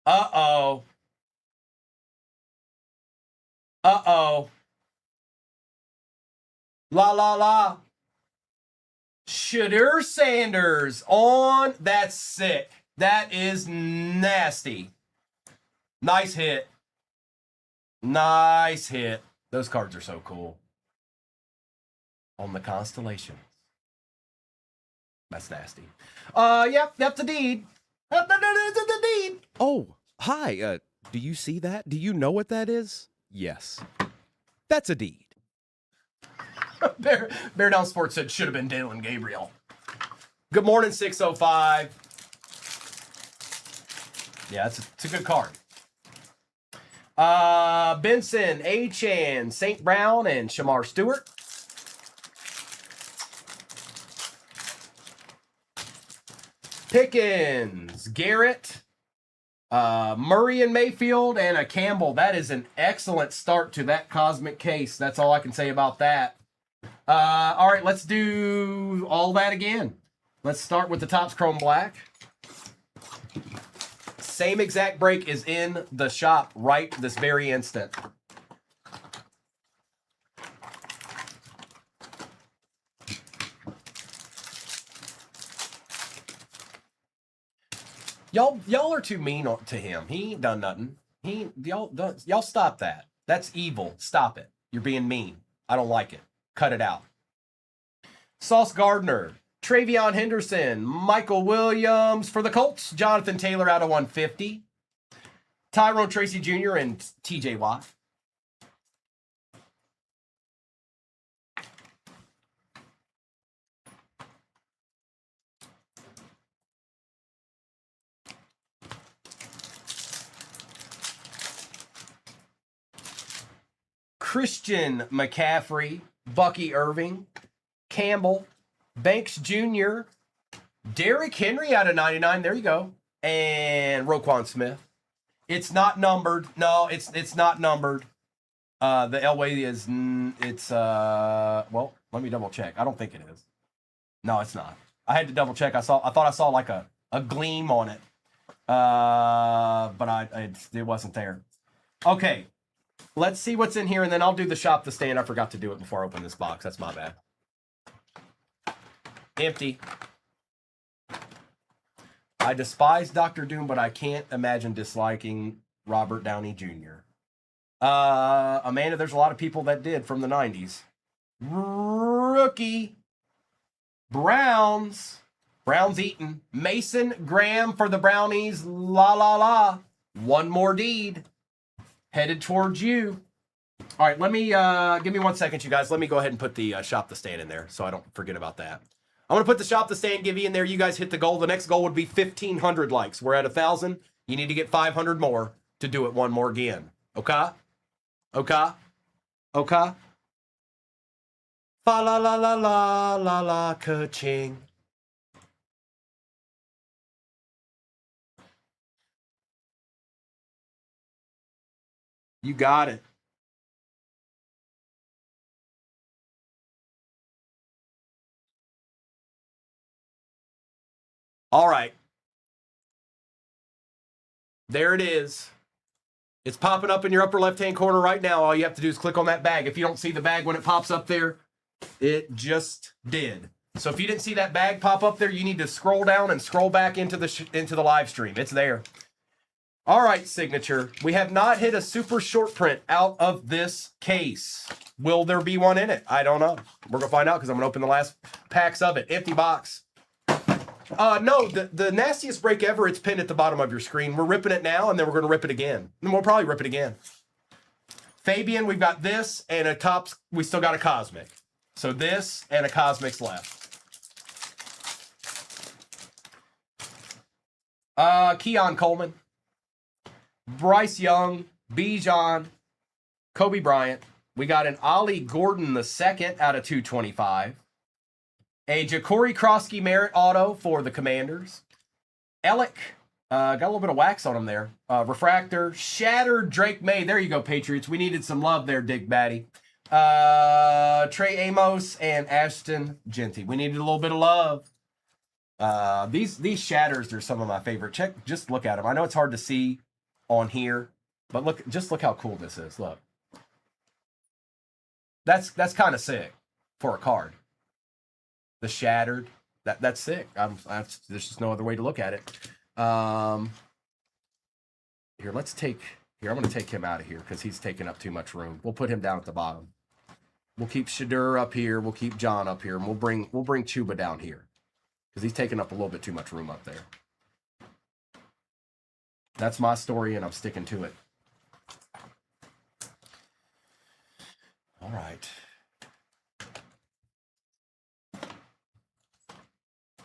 Uh-oh. Uh-oh. La, la, la. Shadur Sanders on. That's sick. That is nasty. Nice hit. Nice hit. Those cards are so cool. On the Constellations. That's nasty. Yep, that's a deed. That's a deed. Oh, hi. Do you see that? Do you know what that is? Yes. That's a deed. Bear Down Sports said should have been Dalen Gabriel. Good morning, 605. Yeah, it's a good card. Benson, Achan, St. Brown, and Shamar Stewart. Pickens, Garrett, Murray and Mayfield, and a Campbell. That is an excellent start to that Cosmic case. That's all I can say about that. All right, let's do all that again. Let's start with the Topps Chrome Black. Same exact break is in the shop right this very instant. Y'all are too mean to him. He ain't done nothing. Y'all stop that. That's evil. Stop it. You're being mean. I don't like it. Cut it out. Sauce Gardner, Travion Henderson, Michael Williams for the Colts, Jonathan Taylor out of 150, Tyrone Tracy Jr. and TJ Watt. Christian McCaffrey, Bucky Irving, Campbell, Banks Jr., Derrick Henry out of 99. There you go. And Roquan Smith. It's not numbered. No, it's not numbered. The Elway is, well, let me double check. I don't think it is. No, it's not. I had to double check. I thought I saw like a gleam on it. But it wasn't there. Okay. Let's see what's in here, and then I'll do the shop the stand. I forgot to do it before I open this box. That's my bad. Empty. I despise Dr. Doom, but I can't imagine disliking Robert Downey Jr. Amanda, there's a lot of people that did from the 90s. Rookie. Browns. Browns eaten. Mason Graham for the Brownies. La la la. One more deed. Headed towards you. All right, let me, give me 1 second, you guys. Let me go ahead and put the shop the stand in there so I don't forget about that. I'm going to put the shop the stand, give you in there. You guys hit the goal. The next goal would be 1,500 likes. We're at 1,000. You need to get 500 more to do it one more again. Okay? Okay? Okay? Fa la la la la la la ka-ching. You got it. All right. There it is. It's popping up in your upper left-hand corner right now. All you have to do is click on that bag. If you don't see the bag when it pops up there, it just did. So if you didn't see that bag pop up there, you need to scroll down and scroll back into the live stream. It's there. All right, Signature. We have not hit a super short print out of this case. Will there be one in it? I don't know. We're going to find out because I'm going to open the last packs of it. Empty box. No, the nastiest break ever, it's pinned at the bottom of your screen. We're ripping it now, and then we're going to rip it again. And we'll probably rip it again. Fabian, we've got this, and a Topps, we still got a Cosmic. So this and a Cosmic's left. Keon Coleman. Bryce Young. Bijan. Kobe Bryant. We got an Ollie Gordon II out of 225. A Ja'Cory Krosky Merit auto for the Commanders. Ellick, got a little bit of wax on him there. Refractor, shattered Drake May. There you go, Patriots. We needed some love there, Dick Batty. Trey Amos and Ashton Genty. We needed a little bit of love. These shatters are some of my favorite. Just look at them. I know it's hard to see on here, but look how cool this is. Look, that's kind of sick for a card. The shattered, that's sick. There's just no other way to look at it. Here, I'm going to take him out of here because he's taking up too much room. We'll put him down at the bottom. We'll keep Shadur up here. We'll keep John up here, and we'll bring Chuba down here because he's taking up a little bit too much room up there. That's my story, and I'm sticking to it. All right.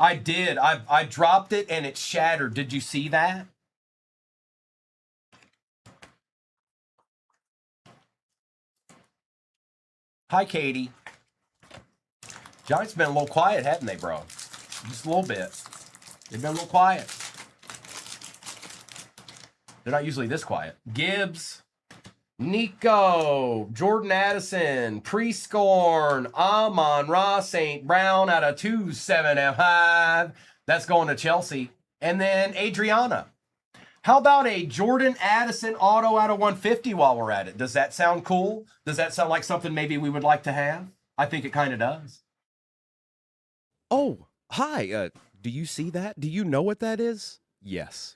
I did. I dropped it and it shattered. Did you see that? Hi, Katie. Giants been a little quiet, haven't they, bro? Just a little bit. They've been a little quiet. They're not usually this quiet. Gibbs. Nico, Jordan Addison, Prescorn, Amon-Ra St. Brown out of 275. That's going to Chelsea. And then Adriana. How about a Jordan Addison auto out of 150 while we're at it? Does that sound cool? Does that sound like something maybe we would like to have? I think it kind of does. Oh, hi. Do you see that? Do you know what that is? Yes.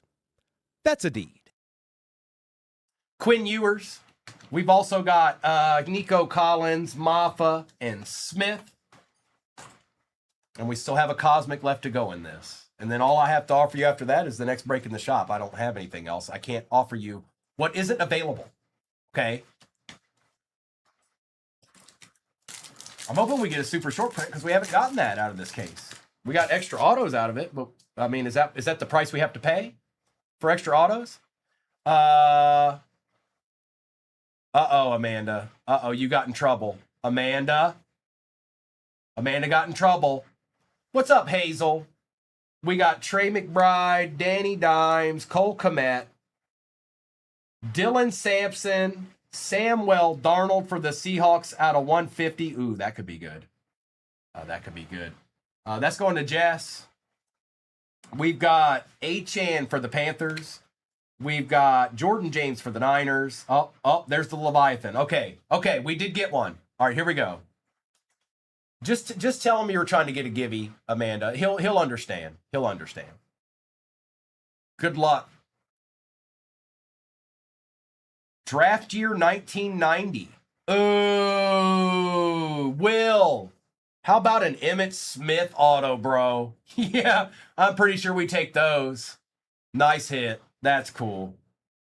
That's a deed. Quinn Ewers. We've also got Nico Collins, Maffa, and Smith. And we still have a Cosmic left to go in this. And then all I have to offer you after that is the next break in the shop. I don't have anything else. I can't offer you what isn't available. Okay? I'm hoping we get a super short print because we haven't gotten that out of this case. We got extra autos out of it, but I mean, is that the price we have to pay for extra autos? Uh-oh, Amanda. Uh-oh, you got in trouble. Amanda got in trouble. What's up, Hazel? We got Trey McBride, Danny Dimes, Cole Kmet, Dylan Sampson, Samuel Darnold for the Seahawks out of 150. Ooh, that could be good. That could be good. That's going to Jess. We've got Achan for the Panthers. We've got Jordan James for the Niners. Oh, there's the Leviathan. Okay, we did get one. All right, here we go. Just tell him you were trying to get a givey, Amanda. He'll understand. He'll understand. Good luck. Draft year 1990. Oh, Will. How about an Emmitt Smith auto, bro? Yeah, I'm pretty sure we take those. Nice hit. That's cool.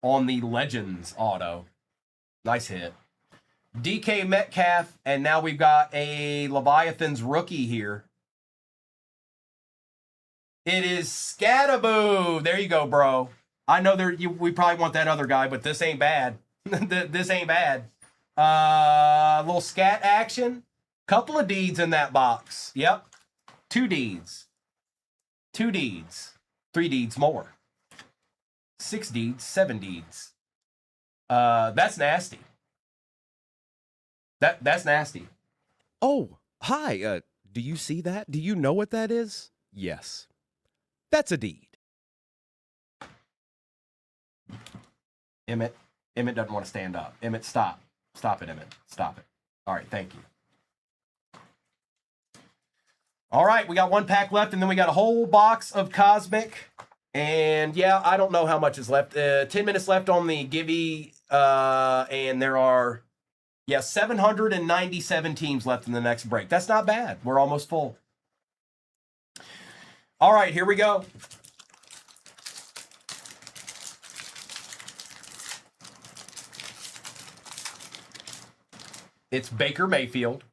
On the Legends auto. Nice hit. DK Metcalf, and now we've got a Leviathan's rookie here. It is Scattaboo. There you go, bro. I know we probably want that other guy, but this ain't bad. This ain't bad. Little scat action. Couple of deeds in that box. Yep. 2 deeds. 2 deeds. 3 deeds more. 6 deeds. 7 deeds. That's nasty. That's nasty. Oh, hi. Do you see that? Do you know what that is? Yes. That's a deed. Emmitt doesn't want to stand up. Emmitt, stop. Stop it, Emmitt. Stop it. All right, thank you. All right, we got 1 pack left, and then we got a whole box of Cosmic. And yeah, I don't know how much is left. 10 minutes left on the Givey, and there are 797 teams left in the next break. That's not bad. We're almost full. All right, here we go. It's Baker Mayfield,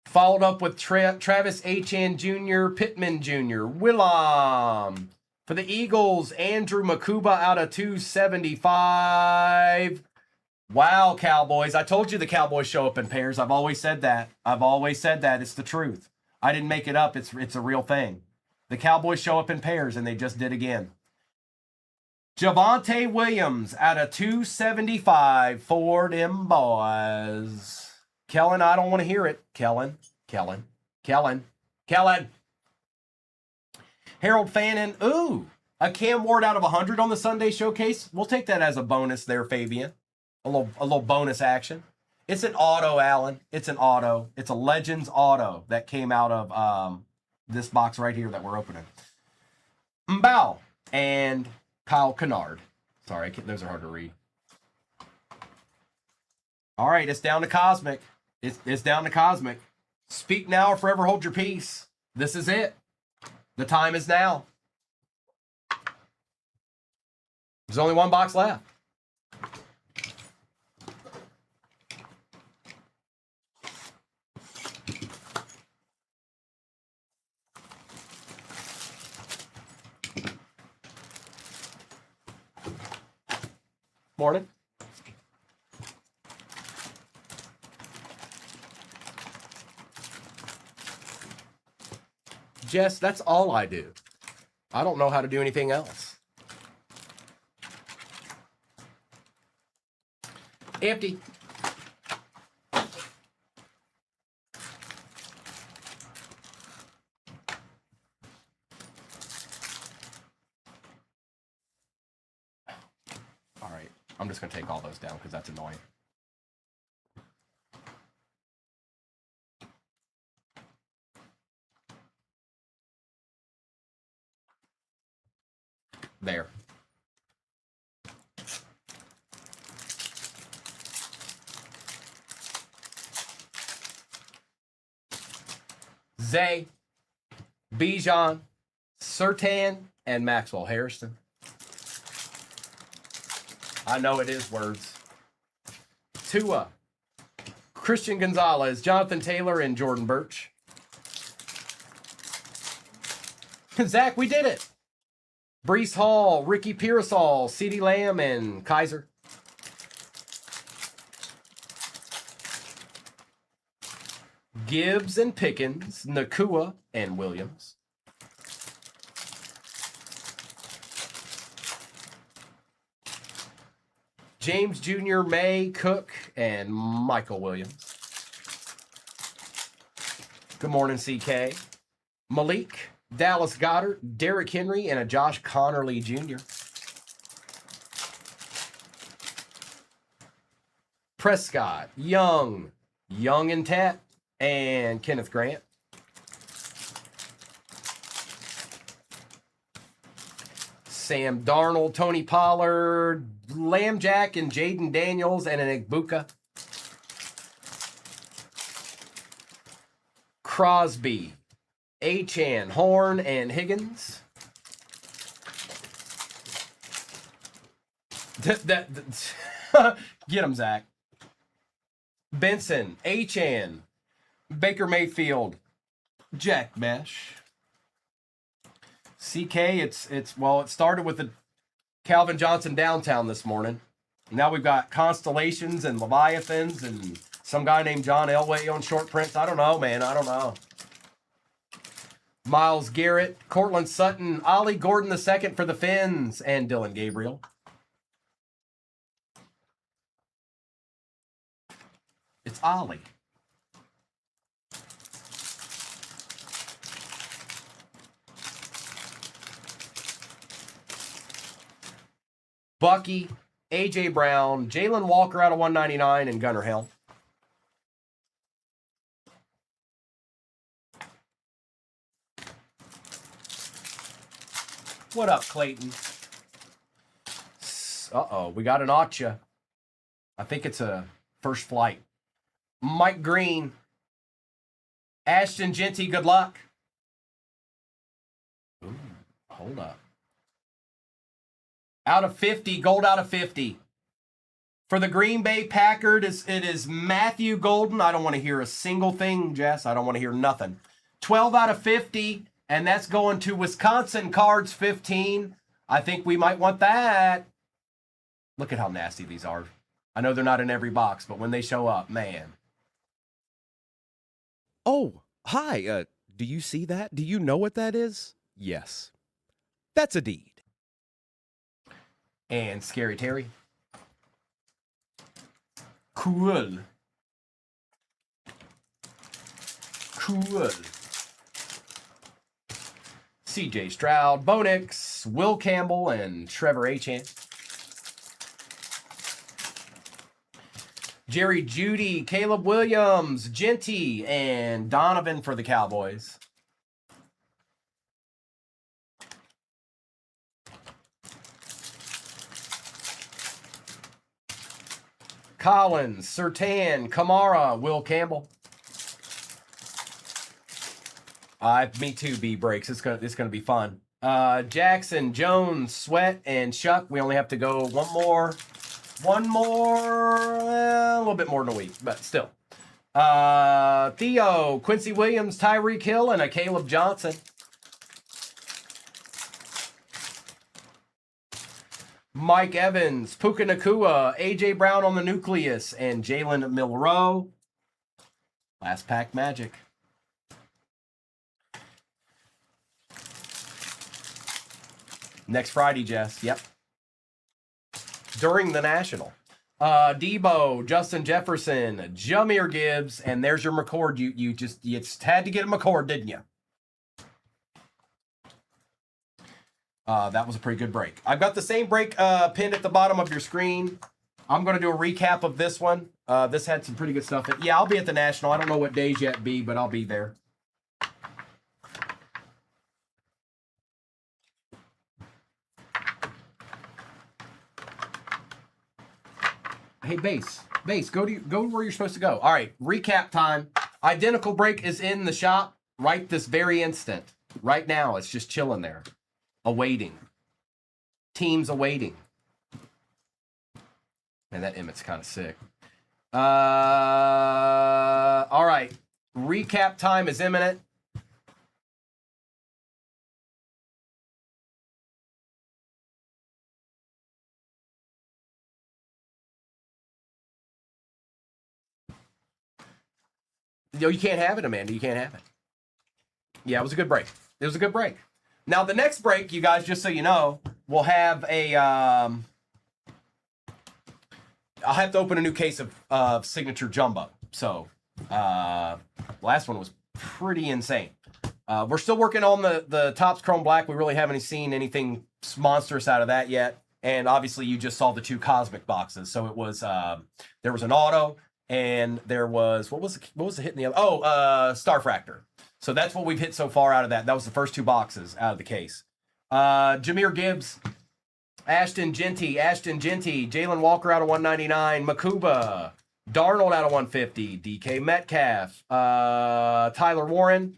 followed up with Travis Achan Jr., Pittman Jr., Willem. For the Eagles, Andrew Makuba out of 275. Wow, Cowboys. I told you the Cowboys show up in pairs. I've always said that. It's the truth. I didn't make it up. It's a real thing. The Cowboys show up in pairs, and they just did again. Javonte Williams out of 275 for them boys. Kellen, I don't want to hear it. Kellen. Harold Fannin. Ooh, a Cam Ward out of 100 on the Sunday Showcase. We'll take that as a bonus there, Fabian. A little bonus action. It's an auto, Alan. It's an auto. It's a Legends auto that came out of this box right here that we're opening. M'Bow and Kyle Kennard. Sorry, those are hard to read. All right, it's down to Cosmic. It's down to Cosmic. Speak now or forever hold your peace. This is it. The time is now. There's only 1 box left. Morning. Jess, that's all I do. I don't know how to do anything else. Empty. All right, I'm just going to take all those down because that's annoying. There. Zay, Bijan, Surtain, and Maxwell Harrison. I know it is words. Tua, Christian Gonzalez, Jonathan Taylor, and Jordan Birch. Zach, we did it. Brees Hall, Ricky Pearsall, CeeDee Lamb, and Kaiser. Gibbs and Pickens, Nakua and Williams. James Jr., May, Cook, and Michael Williams. Good morning, CK. Malik, Dallas Goddard, Derrick Henry, and a Josh Connerly Jr. Prescott, Young and Tat, and Kenneth Grant. Sam Darnold, Tony Pollard, Lamb Jack, and Jaden Daniels, and an Igbuka. Crosby, Achan, Horn, and Higgins. Get him, Zach. Benson, Achan, Baker Mayfield, Jack Mesh. CK, it started with the Calvin Johnson downtown this morning. Now we've got Constellations and Leviathans and some guy named John Elway on short prints. I don't know, man. I don't know. Myles Garrett, Cortland Sutton, Ollie Gordon II for the Finns, and Dylan Gabriel. It's Ollie. Bucky, A.J. Brown, Jalen Walker out of 199, and Gunnar Hill. What up, Clayton? Uh-oh, we got an Acha. I think it's a first flight. Mike Green. Ashton Genty, good luck. Ooh, hold up. Out of 50, gold out of 50. For the Green Bay Packers, it is Matthew Golden. I don't want to hear a single thing, Jess. I don't want to hear nothing. 12 out of 50, and that's going to Wisconsin Cards 15. I think we might want that. Look at how nasty these are. I know they're not in every box, but when they show up, man. Oh, hi. Do you see that? Do you know what that is? Yes. That's a deed. And Scary Terry. Cool. CJ Stroud, Bonix, Will Campbell, and Trevor Achan. Jerry Jeudy, Caleb Williams, Genty, and Donovan for the Cowboys. Collins, Surtain, Kamara, Will Campbell. Me too, B breaks. It's gonna be fun. Jackson, Jones, Sweat, and Shuck. We only have to go one more, a little bit more than a week, but still. Theo, Quincy Williams, Tyreek Hill, and a Caleb Johnson. Mike Evans, Puka Nakua, A.J. Brown on the nucleus, and Jalen Milroe. Last pack magic. Next Friday, Jess. Yep. During the National. Debo, Justin Jefferson, Jameer Gibbs, and there's your McCord. You just had to get a McCord, didn't you? That was a pretty good break. I've got the same break pinned at the bottom of your screen. I'm going to do a recap of this one. This had some pretty good stuff. Yeah, I'll be at the National. I don't know what days yet be, but I'll be there. Hey, Base, go where you're supposed to go. All right, recap time. Identical break is in the shop right this very instant. Right now, it's just chilling there. Awaiting. Teams awaiting. Man, that Emmett's kind of sick. All right. Recap time is imminent. Yo, you can't have it, Amanda. You can't have it. Yeah, it was a good break. It was a good break. Now, the next break, you guys, just so you know, we'll have a... I'll have to open a new case of Signature Jumbo. So, last one was pretty insane. We're still working on the Topps Chrome Black. We really haven't seen anything monstrous out of that yet. And obviously, you just saw the 2 Cosmic boxes. So it was there was an auto, and there was what was the hit in the other? Oh, Starfractor. So that's what we've hit so far out of that. That was the first 2 boxes out of the case. Jameer Gibbs, Ashton Genty, Jalen Walker out of 199, Makuba, Darnold out of 150, DK Metcalf, Tyler Warren,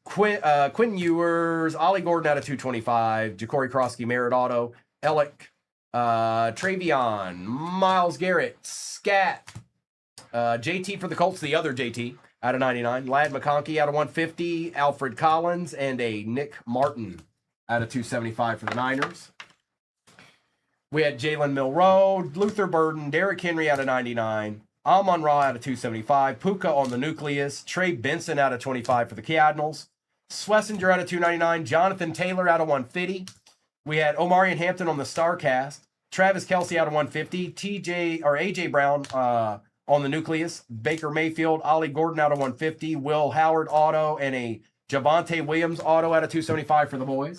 Quinn Ewers, Ollie Gordon out of 225, Ja'Cory Krosky Merit Auto, Alec, Travion, Myles Garrett, Scat, JT for the Colts, the other JT out of 99, Lad McConkey out of 150, Alfred Collins, and a Nick Martin out of 275 for the Niners. We had Jalen Milroe, Luther Burden, Derrick Henry out of 99, Amon Ra out of 275, Puka on the Nucleus, Trey Benson out of 25 for the Cardinals, Schlesinger out of 299, Jonathan Taylor out of 150. We had Omarion Hampton on the StarCast, Travis Kelce out of 150, AJ Brown on the Nucleus, Baker Mayfield, Ollie Gordon out of 150, Will Howard auto, and a Javonte Williams auto out of 275 for the boys.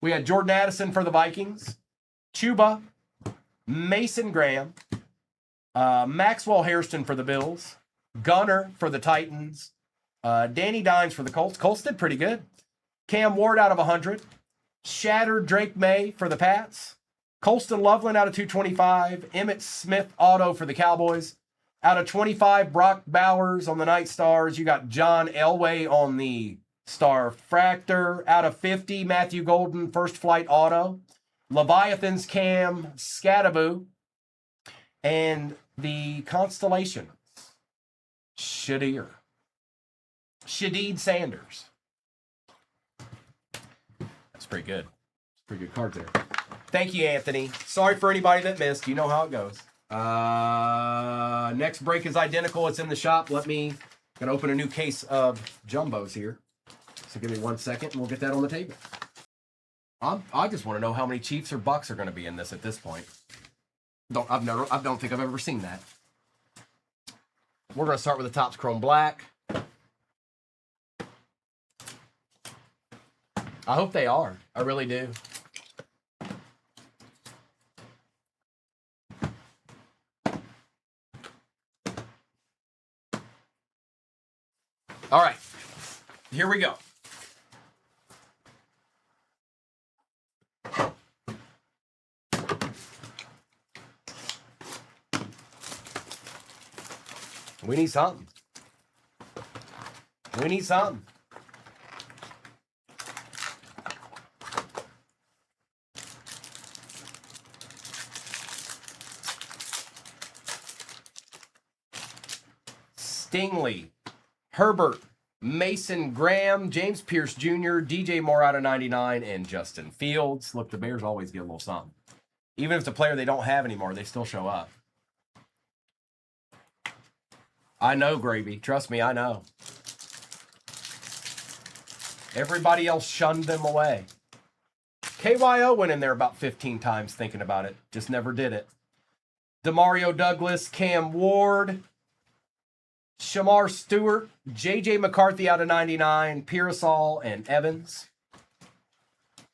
We had Jordan Addison for the Vikings, Chuba, Mason Graham, Maxwell Hairston for the Bills, Gunner for the Titans, Danny Dimes for the Colts. Colts did pretty good. Cam Ward out of 100, Shattered Drake May for the Pats, Colston Loveland out of 225, Emmitt Smith auto for the Cowboys. Out of 25, Brock Bowers on the Night Stars. You got John Elway on the Starfractor. Out of 50, Matthew Golden, First Flight Auto. Leviathan's Cam Scattaboo. And the Constellation, Shadid Sanders. That's pretty good. Pretty good card there. Thank you, Anthony. Sorry for anybody that missed. You know how it goes. Next break is identical. It's in the shop. Gonna open a new case of jumbos here. So give me 1 second and we'll get that on the table. I just want to know how many Chiefs or Bucks are going to be in this at this point. I don't think I've ever seen that. We're going to start with the Topps Chrome Black. I hope they are. I really do. All right, here we go. We need something. We need something. Stingley, Herbert, Mason Graham, James Pierce Jr., DJ Moore out of 99, and Justin Fields. Look, the Bears always get a little something. Even if it's a player they don't have anymore, they still show up. I know, Gravy. Trust me, I know. Everybody else shunned them away. KYO went in there about 15 times thinking about it. Just never did it. Demario Douglas, Cam Ward, Shamar Stewart, J.J. McCarthy out of 99, Pearsall, and Evans.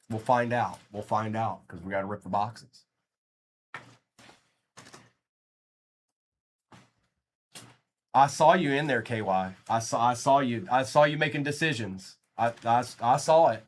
We'll find out. We'll find out because we got to rip the boxes. I saw you in there, KY. I saw you. I saw you making decisions. I saw it.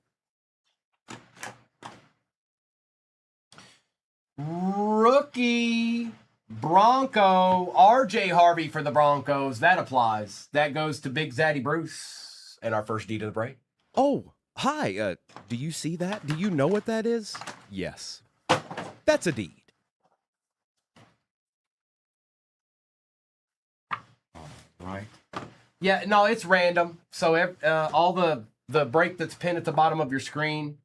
Rookie Bronco RJ Harvey for the Broncos. That applies. That goes to Big Zaddy Bruce and our first deed of the break. Oh, hi. Do you see that? Do you know what that is? Yes. That's a deed. Right. Yeah, no, it's random. So all the break that's pinned at the bottom of your screen,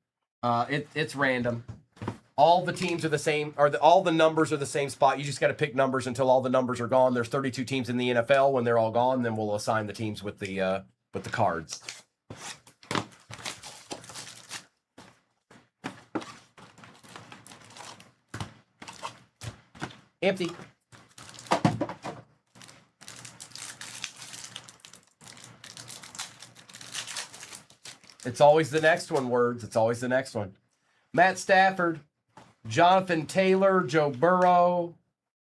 it's random. All the teams are the same, or all the numbers are the same spot. You just got to pick numbers until all the numbers are gone. There's 32 teams in the NFL. When they're all gone, then we'll assign the teams with the cards. Empty. It's always the next one, words. It's always the next one. Matt Stafford, Jonathan Taylor, Joe Burrow,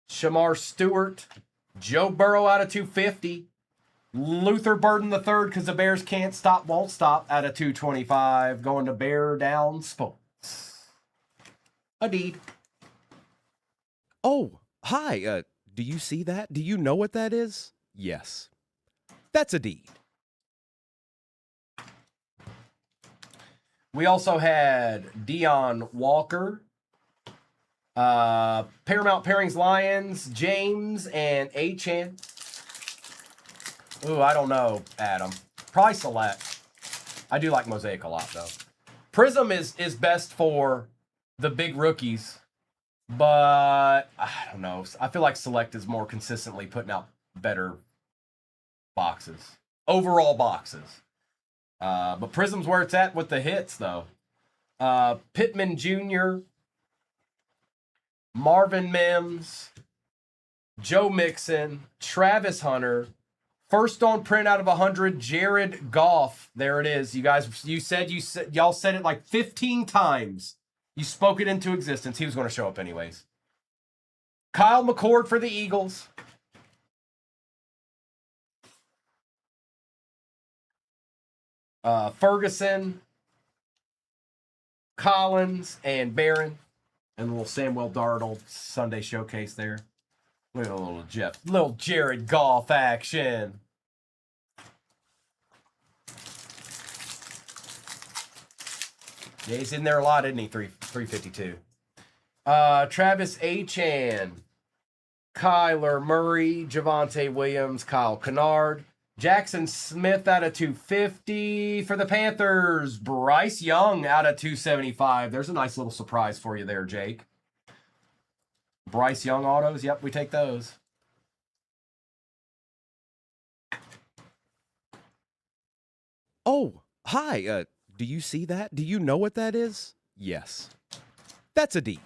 Shamar Stewart, Joe Burrow out of 250. Luther Burden III, because the Bears can't stop, won't stop, out of 225. Going to Bear Down Sports. Adeed. Oh, hi. Do you see that? Do you know what that is? Yes. That's a deed. We also had Dion Walker, Paramount Pairings Lions, James, and Achan. Ooh, I don't know, Adam. Probably Select. I do like Mosaic a lot, though. Prism is best for the big rookies, but I don't know. I feel like Select is more consistently putting out better boxes. Overall boxes. But Prism's where it's at with the hits, though. Pittman Jr., Marvin Mims, Joe Mixon, Travis Hunter, first on print out of 100, Jared Goff. There it is. You guys, y'all said it like 15 times. You spoke it into existence. He was going to show up anyways. Kyle McCord for the Eagles. Ferguson, Collins, and Barron. And a little Samuel Darnold Sunday showcase there. Look at a little Jared Goff action. Yeah, he's in there a lot, isn't he? 352. Travis Achan, Kyler Murray, Javonte Williams, Kyle Kennard, Jackson Smith out of 250 for the Panthers. Bryce Young out of 275. There's a nice little surprise for you there, Jake. Bryce Young autos. Yep, we take those. Oh, hi. Do you see that? Do you know what that is? Yes. That's a deed.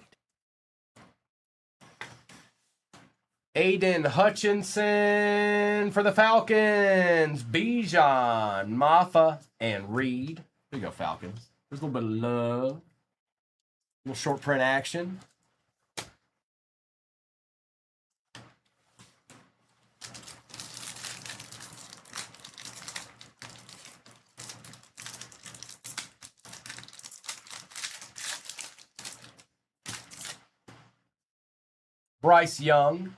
Aiden Hutchinson for the Falcons. Bijan, Maffa, and Reed. There you go, Falcons. There's a little bit of love. A little short print action. Bryce Young,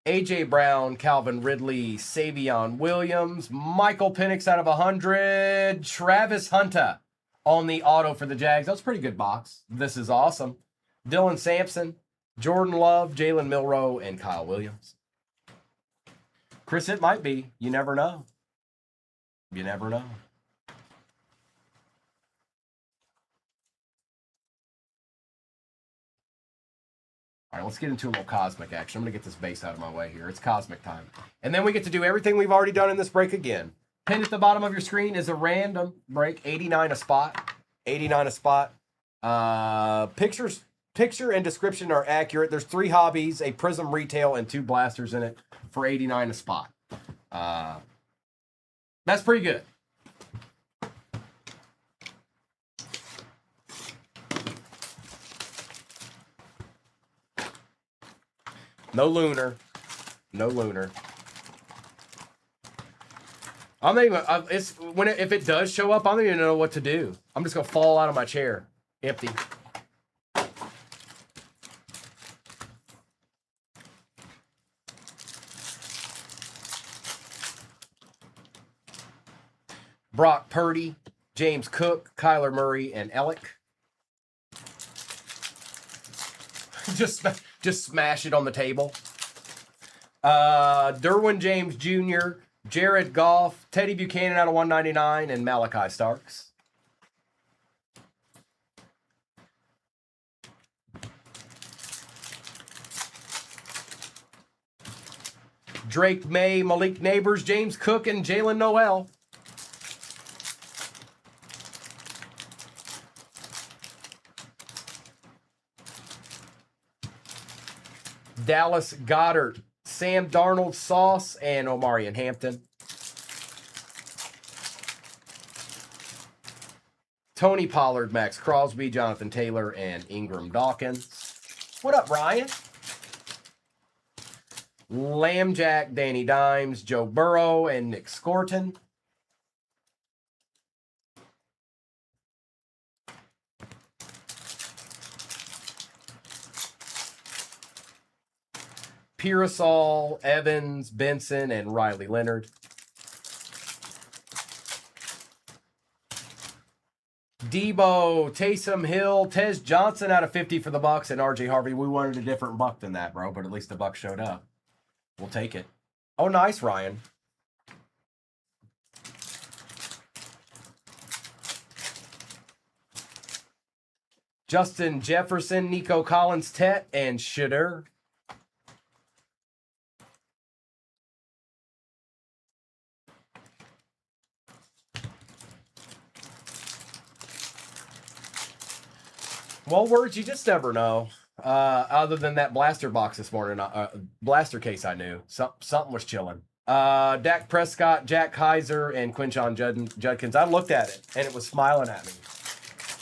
A.J. Brown, Calvin Ridley, Savion Williams, Michael Penix out of 100, Travis Hunter on the auto for the Jags. That was a pretty good box. This is awesome. Dylan Sampson, Jordan Love, Jalen Milroe, and Kyle Williams. Chris, it might be. You never know. You never know. All right, let's get into a little cosmic action. I'm going to get this base out of my way here. It's cosmic time. And then we get to do everything we've already done in this break again. Pinned at the bottom of your screen is a random break, 89 a spot. 89 a spot. Picture and description are accurate. There's 3 hobbies, a Prism retail, and 2 blasters in it for 89 a spot. That's pretty good. No lunar. No lunar. I'm not even. If it does show up, I don't even know what to do. I'm just gonna fall out of my chair, empty. Brock Purdy, James Cook, Kyler Murray, and Ellick. Just smash it on the table. Derwin James Jr., Jared Goff, Teddy Buchanan out of 199, and Malachi Starks. Drake May, Malik Neighbors, James Cook, and Jalen Noel. Dallas Goddard, Sam Darnold, Sauce, and Omarion Hampton. Tony Pollard, Max Crosby, Jonathan Taylor, and Ingram Dawkins. What up, Ryan? Lambjack, Danny Dimes, Joe Burrow, and Nick Scorton. Pearsall, Evans, Benson, and Riley Leonard. Debo, Taysom Hill, Tez Johnson out of 50 for the Bucks, and RJ Harvey. We wanted a different Buck than that, bro, but at least the Buck showed up. We'll take it. Oh, nice, Ryan. Justin Jefferson, Nico Collins, Tet, and Shedeur. Well, words, you just never know. Other than that blaster box this morning, blaster case, I knew. Something was chilling. Dak Prescott, Jack Heiser, and Quinshon Judkins. I looked at it, and it was smiling at me.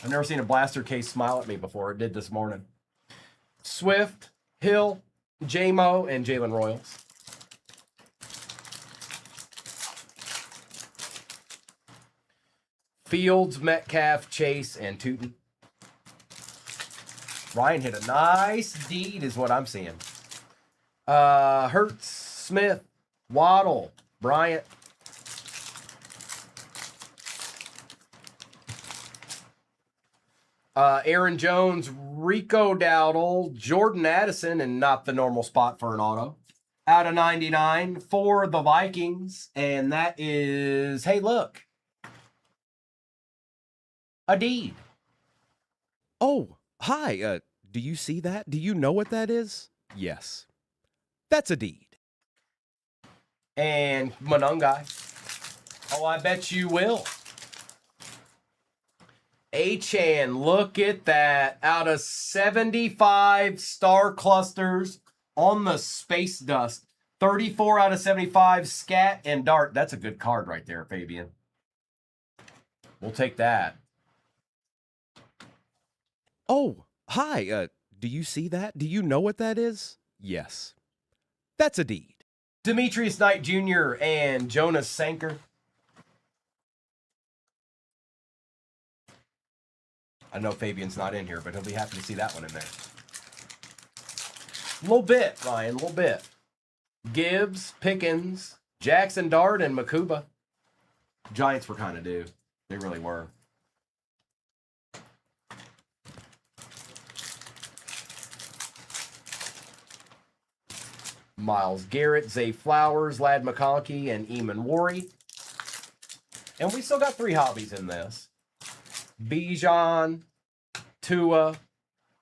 I've never seen a blaster case smile at me before. It did this morning. Swift, Hill, J-Mo, and Jalen Royals. Fields, Metcalf, Chase, and Tootin. Ryan hit a nice deed is what I'm seeing. Hurts, Smith, Waddle, Bryant. Aaron Jones, Rico Dowdle, Jordan Addison, and not the normal spot for an auto. Out of 99 for the Vikings. And that is, hey, look. A deed. Oh, hi. Do you see that? Do you know what that is? Yes. That's a deed. And Monungai. Oh, I bet you will. Achan, look at that. Out of 75 star clusters on the space dust. 34 out of 75 scat and dart. That's a good card right there, Fabian. We'll take that. Oh, hi. Do you see that? Do you know what that is? Yes. That's a deed. Demetrius Knight Jr. and Jonas Sanker. I know Fabian's not in here, but he'll be happy to see that one in there. A little bit, Ryan, a little bit. Gibbs, Pickens, Jackson Dart, and Makuba. Giants were kind of due. They really were. Myles Garrett, Zay Flowers, Lad McConkey, and Eamon Worry. And we still got 3 hobbies in this. Bijan, Tua,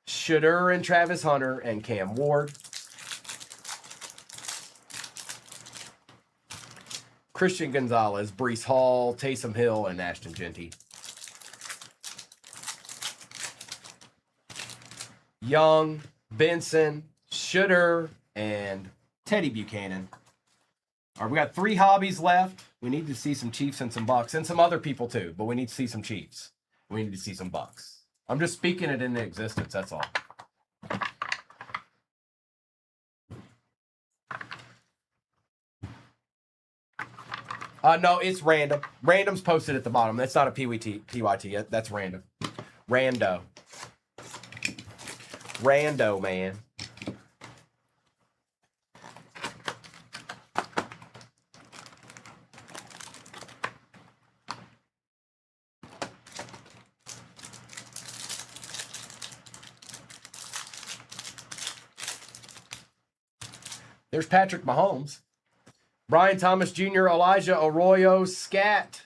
Shedeur and Travis Hunter, and Cam Ward. Christian Gonzalez, Breece Hall, Taysom Hill, and Ashton Genty. Young, Benson, Shedeur, and Teddy Buchanan. All right, we got 3 hobbies left. We need to see some Chiefs and some Bucks, and some other people too, but we need to see some Chiefs. We need to see some Bucks. I'm just speaking it into existence, that's all. No, it's random. Random's posted at the bottom. That's not a PYT. That's random. Rando, man. There's Patrick Mahomes. Brian Thomas Jr., Elijah Arroyo, Scat.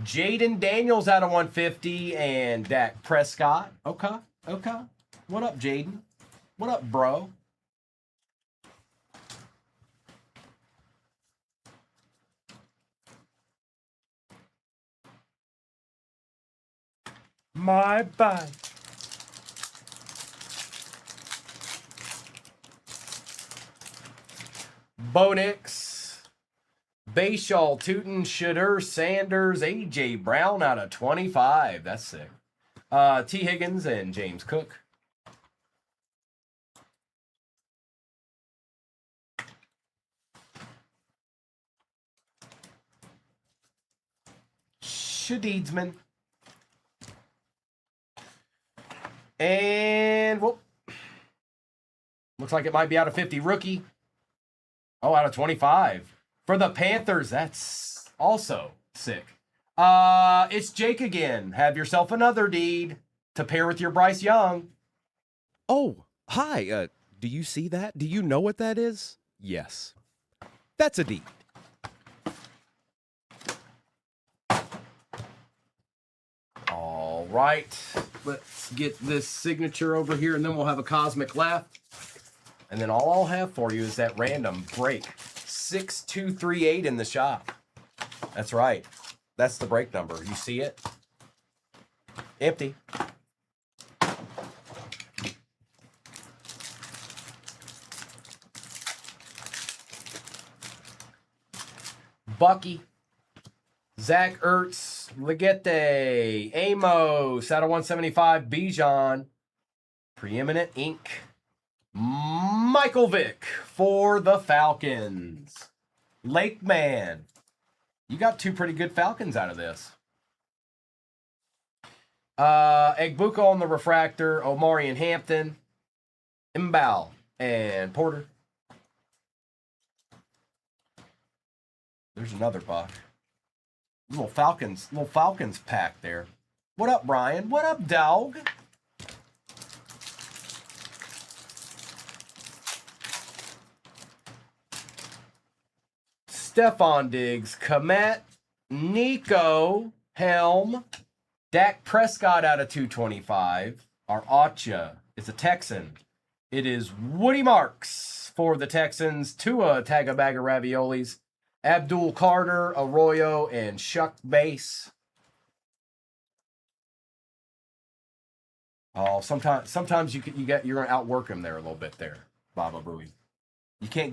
Jaden Daniels out of 150, and Dak Prescott. Okay. What up, Jaden? What up, bro? My bye. Bo Nix, Bayshaw, Tootin, Shedeur, Sanders, A.J. Brown out of 25. That's sick. T. Higgins and James Cook. Shadeedsman. And, whoop. Looks like it might be out of 50. Rookie. Oh, out of 25. For the Panthers, that's also sick. It's Jake again. Have yourself another deed to pair with your Bryce Young. Oh, hi. Do you see that? Do you know what that is? Yes. That's a deed. All right. Let's get this signature over here, and then we'll have a Cosmic left. And then all I'll have for you is that random break. 6238 in the shop. That's right. That's the break number. You see it? Empty. Bucky. Zach Ertz. Ligette. Amos. Out of 175. Bijan. Preeminent Ink. Michael Vick for the Falcons. Lakeman. You got two pretty good Falcons out of this. Egbuka on the refractor. Omari and Hampton. Mbal and Porter. There's another buck. Little Falcons pack there. What up, Brian? What up, dog? Stephon Diggs, Komet, Nico, Helm, Dak Prescott out of 225. Our Acha is a Texan. It is Woody Marks for the Texans. Tua, tag a bag of raviolis. Abdul Carter, Arroyo, and Shuck Base. Oh, sometimes you're gonna outwork him there a little bit there, Baba Booey. You can't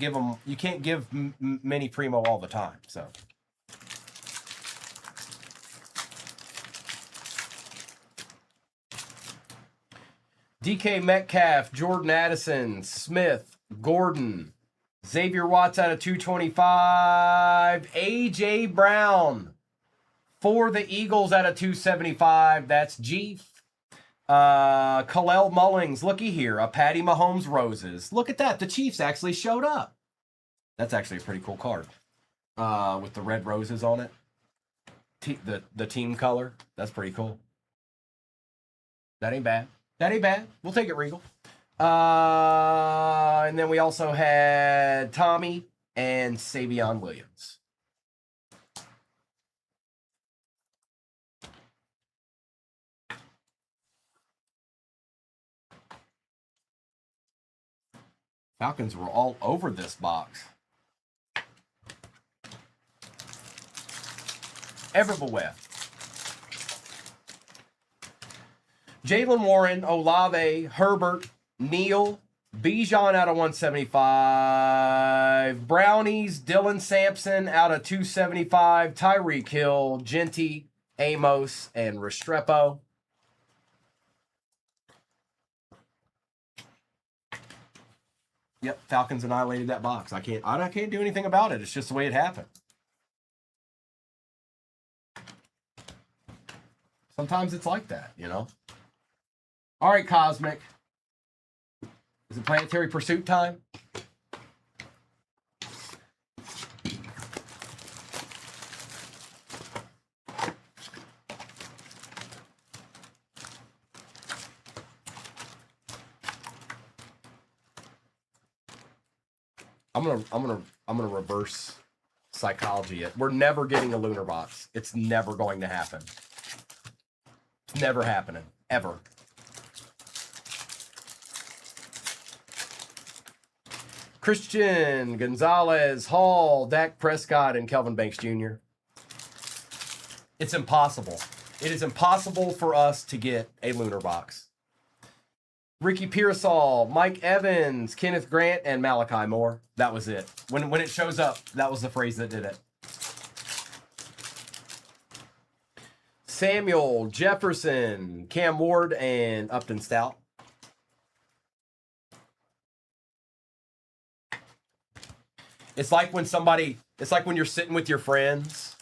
give many Primo all the time, so. DK Metcalf, Jordan Addison, Smith, Gordon, Xavier Watts out of 225, A.J. Brown for the Eagles out of 275. That's Jeef. Kalel Mullings, looky here, a Patty Mahomes Roses. Look at that, the Chiefs actually showed up. That's actually a pretty cool card. With the red roses on it. The team color, that's pretty cool. That ain't bad. That ain't bad. We'll take it, Regal. And then we also had Tommy and Savion Williams. Falcons were all over this box. Everywhere. Jalen Warren, Olave, Herbert, Neal, Bijan out of 175. Brownies, Dylan Sampson out of 275. Tyreek Hill, Genty, Amos, and Restrepo. Yep, Falcons annihilated that box. I can't do anything about it. It's just the way it happened. Sometimes it's like that, you know. All right, Cosmic. Is it Planetary Pursuit time? I'm gonna reverse psychology it. We're never getting a lunar box. It's never going to happen. It's never happening. Ever. Christian, Gonzalez, Hall, Dak Prescott, and Kelvin Banks Jr. It's impossible. It is impossible for us to get a lunar box. Ricky Pearsall, Mike Evans, Kenneth Grant, and Malachi Moore. That was it. When it shows up, that was the phrase that did it. Samuel, Jefferson, Cam Ward, and Upton Stout. It's like when you're sitting with your friends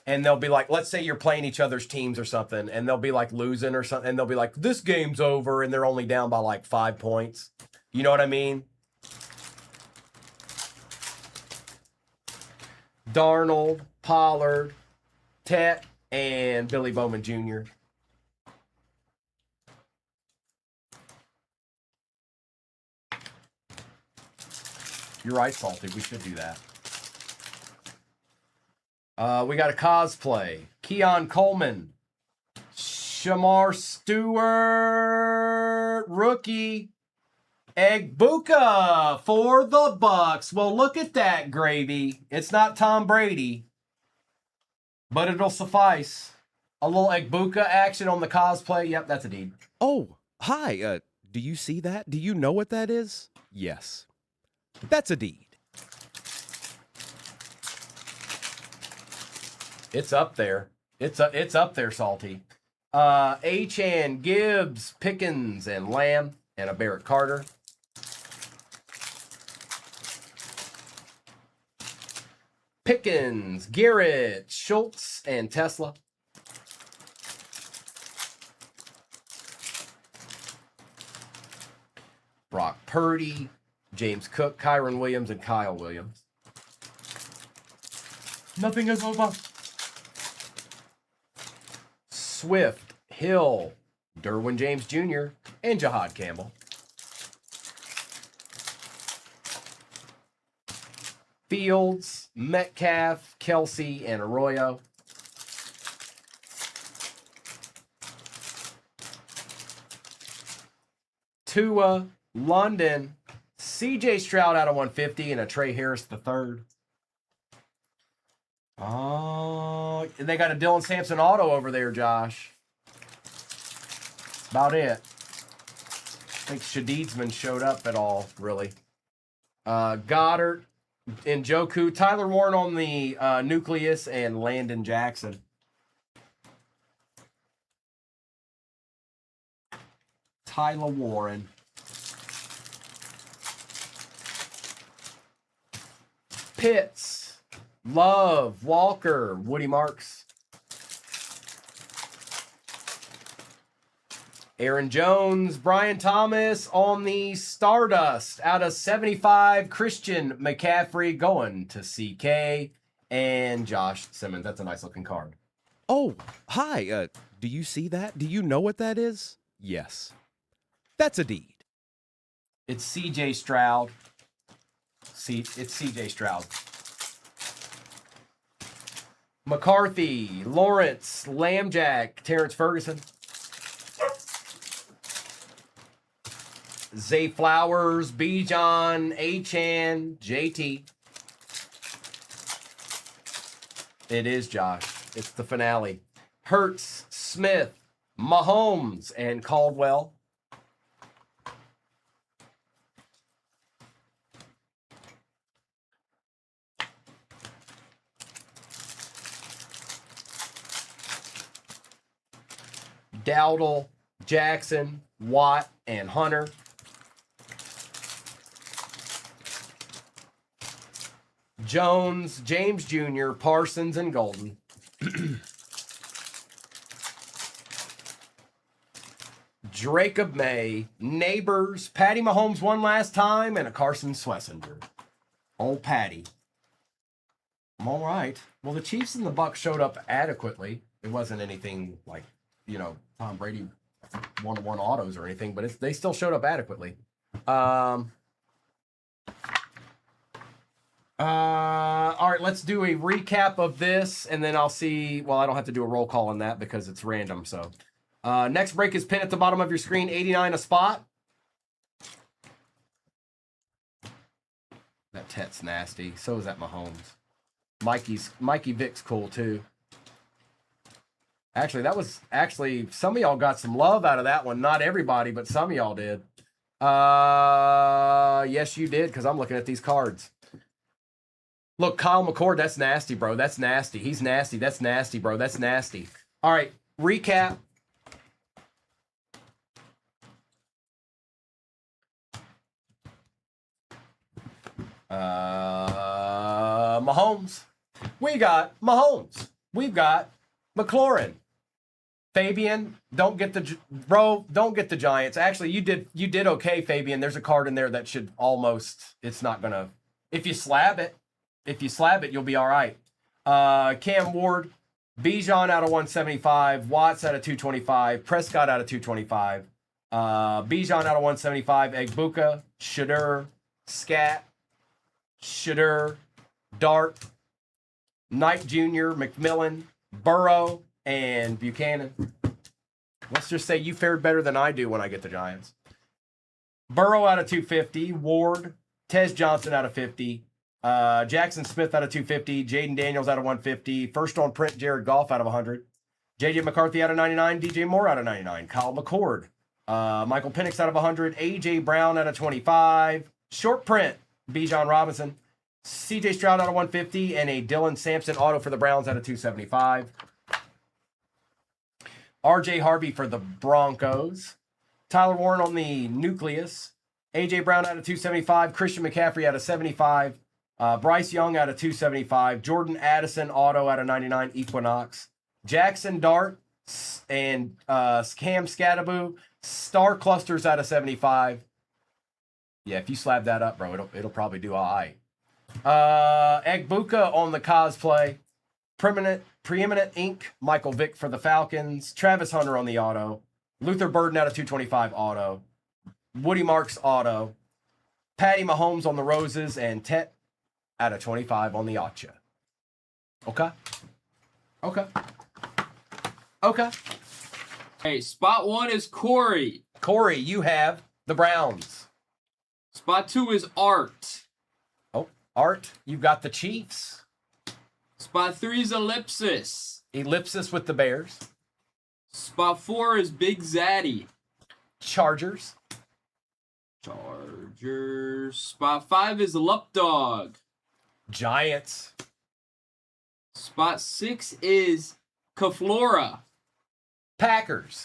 and they'll be like, let's say you're playing each other's teams or something, and they'll be like losing or something, and they'll be like, this game's over, and they're only down by like 5 points. You know what I mean? Darnold, Pollard, Tet, and Billy Bowman Jr. You're right, Salty. We should do that. We got a cosplay. Keon Coleman. Shamar Stewart. Rookie. Egbuka for the Bucks. Well, look at that, Gravy. It's not Tom Brady, but it'll suffice. A little Egbuka action on the cosplay. Yep, that's a deed. Oh, hi. Do you see that? Do you know what that is? Yes. That's a deed. It's up there. It's up there, Salty. Achan, Gibbs, Pickens, and Lamb, and a Barrett Carter. Pickens, Garrett, Schultz, and Tesla. Brock Purdy, James Cook, Kyron Williams, and Kyle Williams. Nothing is over. Swift, Hill, Derwin James Jr., and Jahad Campbell. Fields, Metcalf, Kelsey, and Arroyo. Tua, London, CJ Stroud out of 150, and a Trey Harris III. Oh, they got a Dylan Sampson auto over there, Josh. That's about it. I think Shadid's showed up at all, really. Goddard, Njoku, Tyler Warren on the nucleus, and Landon Jackson. Tyler Warren. Pitts, Love, Walker, Woody Marks. Aaron Jones, Brian Thomas on the Stardust out of 75. Christian McCaffrey going to CK and Josh Simmons. That's a nice looking card. Oh, hi. Do you see that? Do you know what that is? Yes. That's a deed. It's CJ Stroud. It's CJ Stroud. McCarthy, Lawrence, Lambjack, Terrence Ferguson. Zay Flowers, Bijan, Achan, JT. It is, Josh. It's the finale. Hurts, Smith, Mahomes, and Caldwell. Dowdle, Jackson, Watt, and Hunter. Jones, James Jr., Parsons, and Golden. Jacob May, Neighbors, Patty Mahomes one last time, and a Carson Swessinger. Old Patty. All right. Well, the Chiefs and the Bucs showed up adequately. It wasn't anything like, you know, Tom Brady one-to-one autos or anything, but they still showed up adequately. All right, let's do a recap of this, and then I'll see. Well, I don't have to do a roll call on that because it's random. So, next break is pinned at the bottom of your screen. 89 a spot. That Tet's nasty. So is that Mahomes. Mikey Vick's cool too. Actually, some of y'all got some love out of that one. Not everybody, but some of y'all did. Yes, you did, because I'm looking at these cards. Look, Kyle McCord, that's nasty, bro. That's nasty. He's nasty. That's nasty, bro. That's nasty. All right, recap. Mahomes. We got Mahomes. We've got McLaurin. Fabian, don't get the Giants. Actually, you did okay, Fabian. There's a card in there that should almost. It's not gonna. If you slab it, you'll be all right. Cam Ward, Bijan out of 175, Watts out of 225, Prescott out of 225, Bijan out of 175, Egbuka, Shadur, Scat, Shadur, Dart, Knight Jr., McMillan, Burrow, and Buchanan. Let's just say you fared better than I do when I get the Giants. Burrow out of 250, Ward, Tez Johnson out of 50, Jackson Smith out of 250, Jaden Daniels out of 150, first on print Jared Goff out of 100, JJ McCarthy out of 99, DJ Moore out of 99, Kyle McCord, Michael Penix out of 100, AJ Brown out of 25, short print Bijan Robinson, CJ Stroud out of 150, and a Dylan Sampson auto for the Browns out of 275. RJ Harvey for the Broncos. Tyler Warren on the Nucleus. AJ Brown out of 275. Christian McCaffrey out of 75. Bryce Young out of 275. Jordan Addison auto out of 99. Equinox. Jackson Dart and Cam Scattaboo. Star Clusters out of 75. Yeah, if you slab that up, bro, it'll probably do all right. Egbuka on the cosplay. Preeminent Inc. Michael Vick for the Falcons. Travis Hunter on the auto. Luther Burden out of 225 auto. Woody Marks auto. Patty Mahomes on the roses. And Tet out of 25 on the Acha. Okay. Hey, spot 1 is Corey. Corey, you have the Browns. Spot 2 is Art. Oh, Art, you've got the Chiefs. Spot 3 is Ellipsis. Ellipsis with the Bears. Spot 4 is Big Zaddy. Chargers. Spot 5 is Lupdog. Giants. Spot 6 is Kaflora. Packers.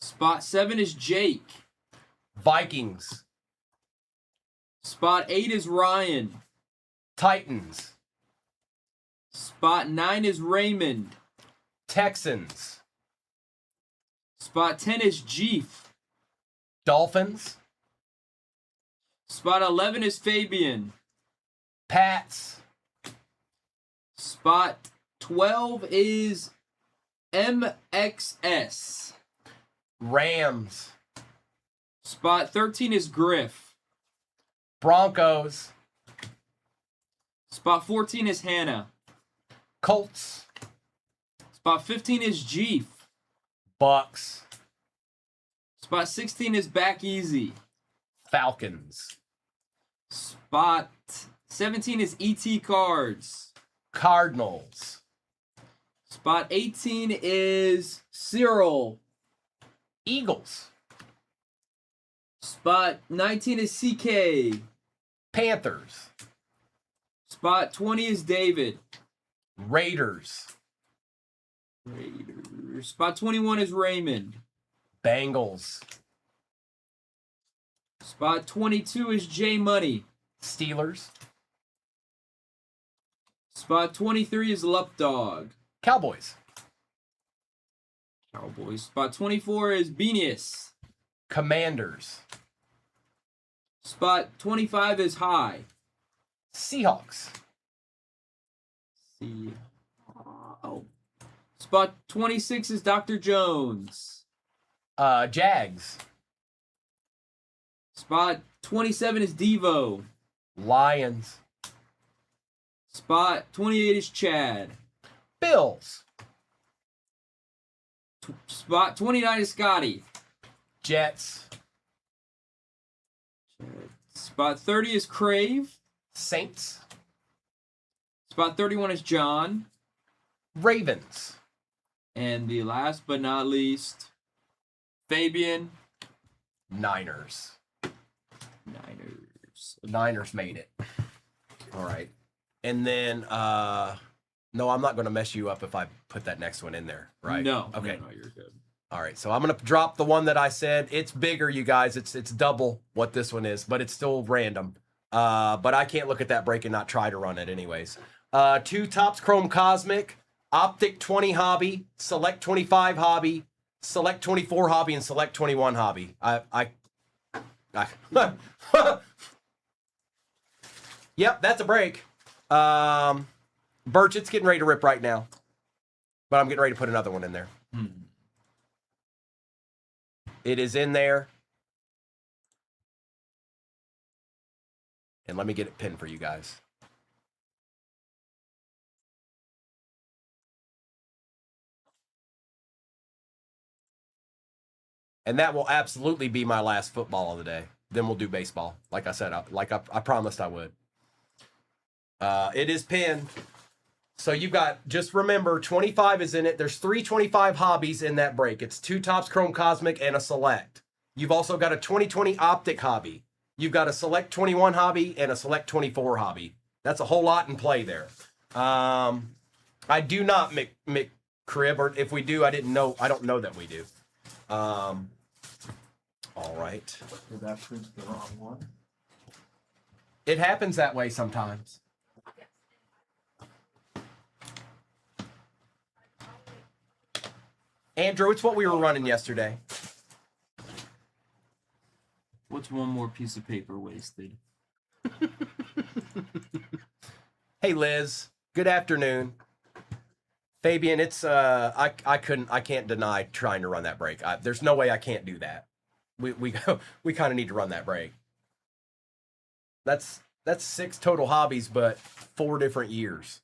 Spot 7 is Jake. Vikings. Spot 8 is Ryan. Titans. Spot 9 is Raymond. Texans. Spot 10 is Jeef. Dolphins. Spot 11 is Fabian. Pats. Spot 12 is MXS. Rams. Spot 13 is Griff. Broncos. Spot 14 is Hannah. Colts. Spot 15 is Jeef. Bucks. Spot 16 is Back Easy. Falcons. Spot 17 is ET Cards. Cardinals. Spot 18 is Cyril. Eagles. Spot 19 is CK. Panthers. Spot 20 is David. Raiders. Spot 21 is Raymond. Bengals. Spot 22 is J Money. Steelers. Spot 23 is Lupdog. Cowboys. Cowboys. Spot 24 is Beanius. Commanders. Spot 25 is High. Seahawks. Spot 26 is Dr. Jones. Jags. Spot 27 is Devo. Lions. Spot 28 is Chad. Bills. Spot 29 is Scotty. Jets. Spot 30 is Crave. Saints. Spot 31 is John. Ravens. And the last but not least, Fabian. Niners. Niners. Niners made it. All right. And then No, I'm not going to mess you up if I put that next one in there, right? No. Okay. No, you're good. All right, so I'm going to drop the one that I said. It's bigger, you guys. It's double what this one is, but it's still random. But I can't look at that break and not try to run it anyways. 2 Topps Chrome Cosmic, Optic 20 Hobby, Select 25 Hobby, Select 24 Hobby, and Select 21 Hobby. Yep, that's a break. Birch, it's getting ready to rip right now. But I'm getting ready to put another one in there. It is in there. And let me get it pinned for you guys. And that will absolutely be my last football of the day. Then we'll do baseball. Like I said, I promised I would. It is pinned. So you've got, just remember, 25 is in it. There's 3 25 hobbies in that break. It's 2 Topps Chrome Cosmic and a Select. You've also got a 2020 Optic hobby. You've got a Select 21 hobby and a Select 24 hobby. That's a whole lot in play there. I do not make crib, or if we do, I don't know that we do. All right. Did that print the wrong one? It happens that way sometimes. Andrew, it's what we were running yesterday. What's one more piece of paper wasted? Hey, Liz. Good afternoon. Fabian, it's I can't deny trying to run that break. There's no way I can't do that. We kind of need to run that break. That's 6 total hobbies, but 4 different years.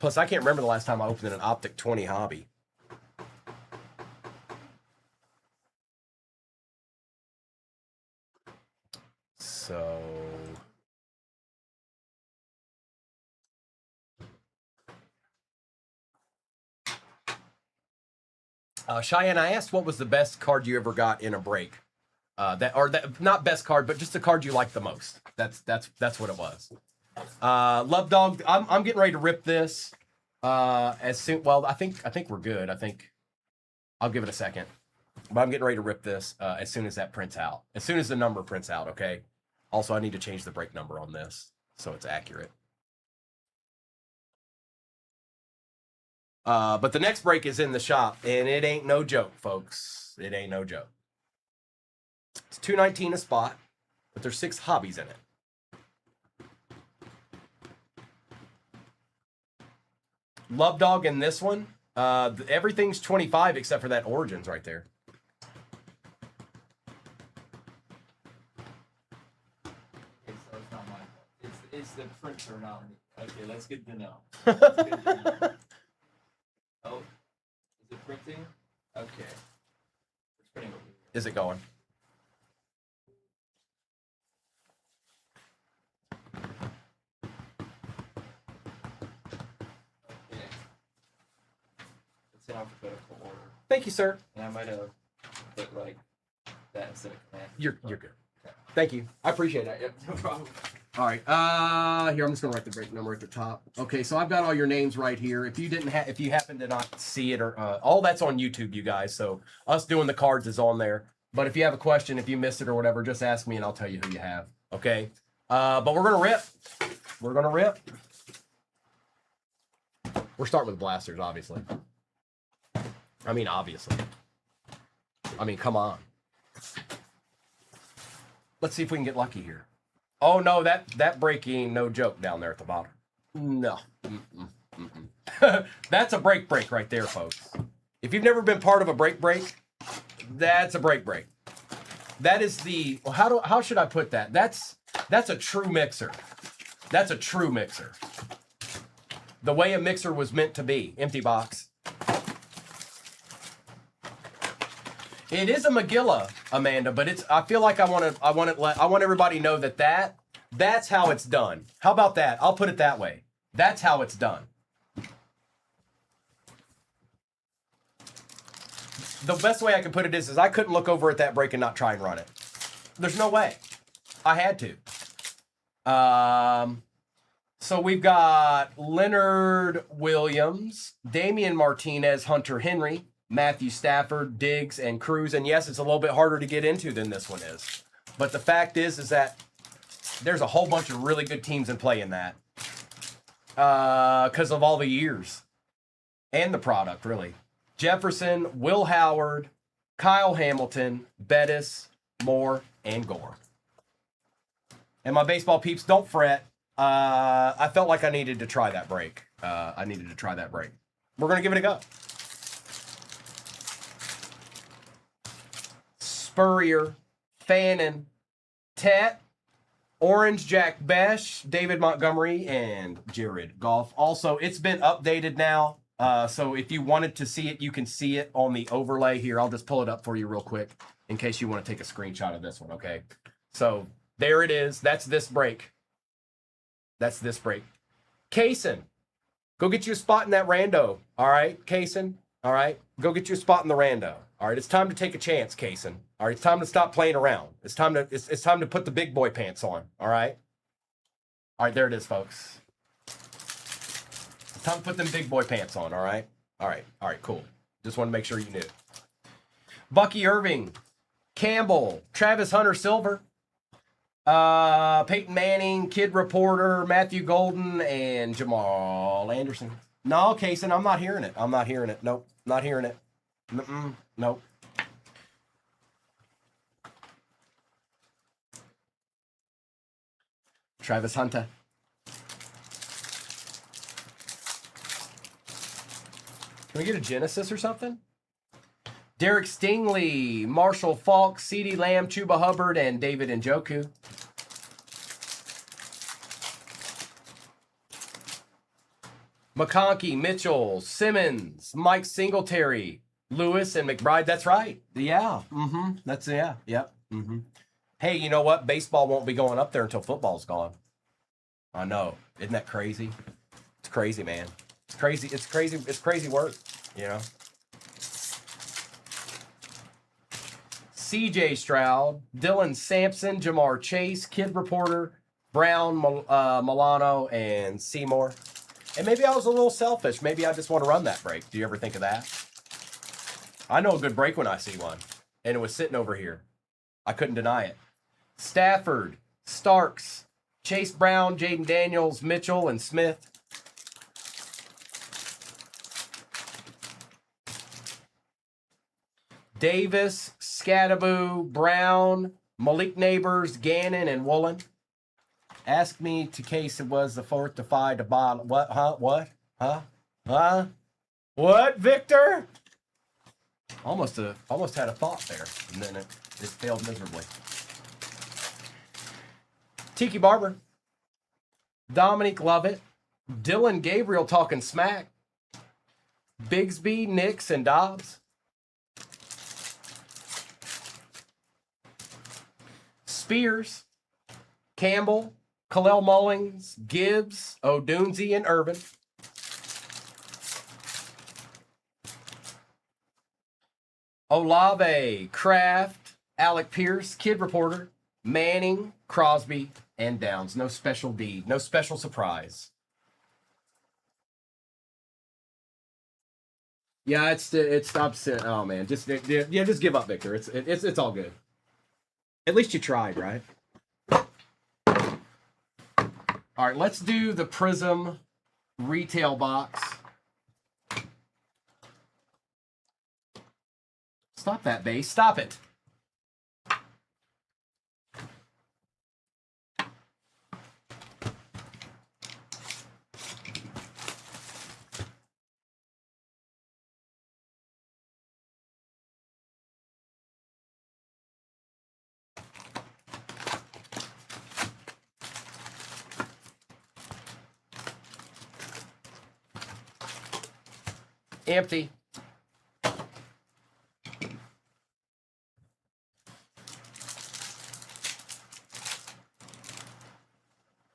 Plus, I can't remember the last time I opened an Optic 20 hobby. So... Cheyenne, I asked what was the best card you ever got in a break. Not best card, but just the card you liked the most. That's what it was. Love Dog, I'm getting ready to rip this as soon. Well, I think we're good. I think I'll give it a second, but I'm getting ready to rip this as soon as that prints out. As soon as the number prints out. Okay. Also, I need to change the break number on this so it's accurate. But the next break is in the shop, and it ain't no joke, folks. It ain't no joke. It's $2.19 a spot, but there's 6 hobbies in it. Love Dog in this one, everything's 25 except for that Origins right there. Okay, so it's not my fault. It's the printer, not me. Okay, that's good to know. That's good to know. Oh, is it printing? Okay. It's printing over here. Is it going? Okay. It's in alphabetical order. Thank you, sir. And I might have put like that instead of command. You're good. Thank you. I appreciate it. Yep, no problem. All right. Here, I'm just gonna write the break number at the top. Okay, so I've got all your names right here. If you if you happen to not see it, or all that's on YouTube, you guys. So us doing the cards is on there. But if you have a question, if you missed it or whatever, just ask me and I'll tell you who you have. Okay. But we're gonna rip. We're gonna rip. We're starting with blasters, obviously. I mean, obviously. I mean, come on. Let's see if we can get lucky here. Oh no, that breaking, no joke down there at the bottom. No. That's a break right there, folks. If you've never been part of a break, that's a break. That is the, how should I put that? That's a true mixer. That's a true mixer. The way a mixer was meant to be. Empty box. It is a Magilla, Amanda, but it's. I feel like I want everybody to know that's how it's done. How about that? I'll put it that way. That's how it's done. The best way I can put it is I couldn't look over at that break and not try and run it. There's no way. I had to. So we've got Leonard Williams, Damian Martinez, Hunter Henry, Matthew Stafford, Diggs, and Cruz. And yes, it's a little bit harder to get into than this one is. But the fact is that there's a whole bunch of really good teams in play in that. Because of all the years. And the product, really. Jefferson, Will Howard, Kyle Hamilton, Bettis, Moore, and Gore. And my baseball peeps, don't fret. I felt like I needed to try that break. We're going to give it a go. Spurrier, Fannin, Tet, Orange Jack Besh, David Montgomery, and Jared Goff. Also, it's been updated now. So if you wanted to see it, you can see it on the overlay here. I'll just pull it up for you real quick in case you want to take a screenshot of this one, okay? So there it is. That's this break. Kaysen, go get you a spot in that rando. All right, Kaysen. All right, go get you a spot in the rando. All right, it's time to take a chance, Kaysen. All right, it's time to stop playing around. It's time to put the big boy pants on. All right. All right, there it is, folks. It's time to put them big boy pants on. All right. All right, cool. Just want to make sure you knew. Bucky Irving, Campbell, Travis Hunter Silver, Peyton Manning, Kid Reporter, Matthew Golden, and Jamal Anderson. No, Kaysen, I'm not hearing it. Nope, not hearing it. Nope. Travis Hunter. Can we get a Genesis or something? Derek Stingley, Marshall Falk, CeeDee Lamb, Chuba Hubbard, and David Njoku. McConkey, Mitchell, Simmons, Mike Singletary, Lewis, and McBride. That's right. Yeah. Yep. Hey, you know what? Baseball won't be going up there until football's gone. I know. Isn't that crazy? It's crazy, man. It's crazy. It's crazy work, you know? CJ Stroud, Dylan Sampson, Jamar Chase, Kid Reporter, Brown, Milano, and Seymour. And maybe I was a little selfish. Maybe I just want to run that break. Do you ever think of that? I know a good break when I see one. And it was sitting over here. I couldn't deny it. Stafford, Starks, Chase Brown, Jaden Daniels, Mitchell, and Smith. Davis, Scadaboo, Brown, Malik Neighbors, Gannon, and Woolen. Ask me to case it was the fourth to five to bottom. What? Huh? What? Huh? What, Victor? Almost had a thought there, and then it failed miserably. Tiki Barber, Dominique Lovett, Dylan Gabriel talking smack, Bigsby, Nix, and Dobbs. Spears, Campbell, Khalil Mullings, Gibbs, Odunzi, and Irvin. Olave, Kraft, Alec Pierce, Kid Reporter, Manning, Crosby, and Downs. No special D, no special surprise. Yeah, it's upset. Oh man, just give up, Victor. It's all good. At least you tried, right? All right, let's do the Prism retail box. Stop that, base. Stop it. Empty.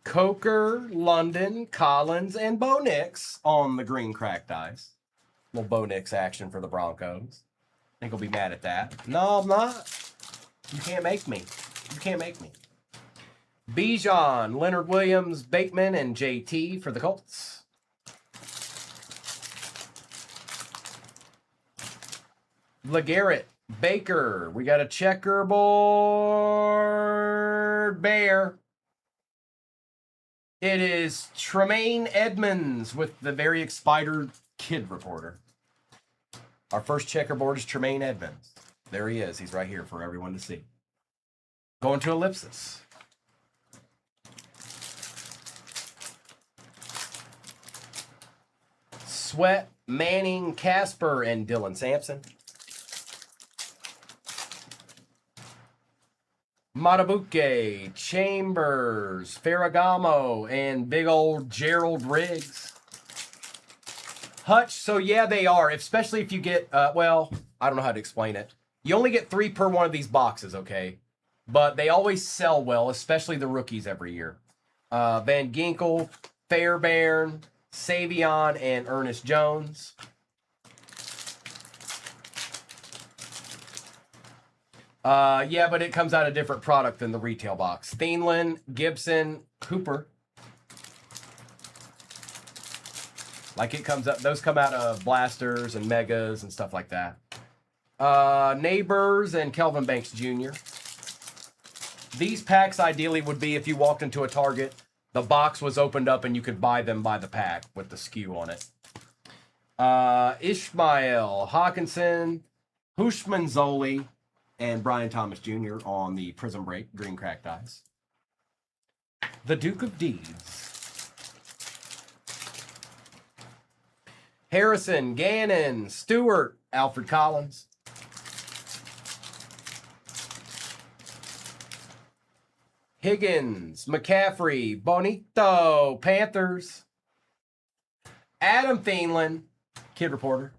Coker, London, Collins, and Bo Nix on the green cracked ice. Little Bo Nix action for the Broncos. I think he'll be mad at that. No, I'm not. You can't make me. You can't make me. Bijan, Leonard Williams, Bateman, and JT for the Colts. LeGarrette, Baker. We got a checkerboard bear. It is Tremaine Edmonds with the very expired kid reporter. Our first checkerboard is Tremaine Edmonds. There he is. He's right here for everyone to see. Going to ellipsis. Sweat, Manning, Casper, and Dylan Sampson. Matabuke, Chambers, Ferragamo, and big old Gerald Riggs. Hutch, so yeah, they are, especially if you get, well, I don't know how to explain it. You only get 3 per one of these boxes, okay? But they always sell well, especially the rookies every year. Van Ginkel, Fairbairn, Savion, and Ernest Jones. Yeah, but it comes out a different product than the retail box. Thielen, Gibson, Cooper. Like it comes up, those come out of blasters and megas and stuff like that. Neighbors and Kelvin Banks Jr. These packs ideally would be if you walked into a Target, the box was opened up and you could buy them by the pack with the SKU on it. Ishmael, Hawkinson, Hushman Zoli, and Brian Thomas Jr. on the Prism Break green cracked ice. The Duke of Deeds. Harrison, Gannon, Stewart, Alfred Collins. Higgins, McCaffrey, Bonito, Panthers. Adam Thielen, kid reporter.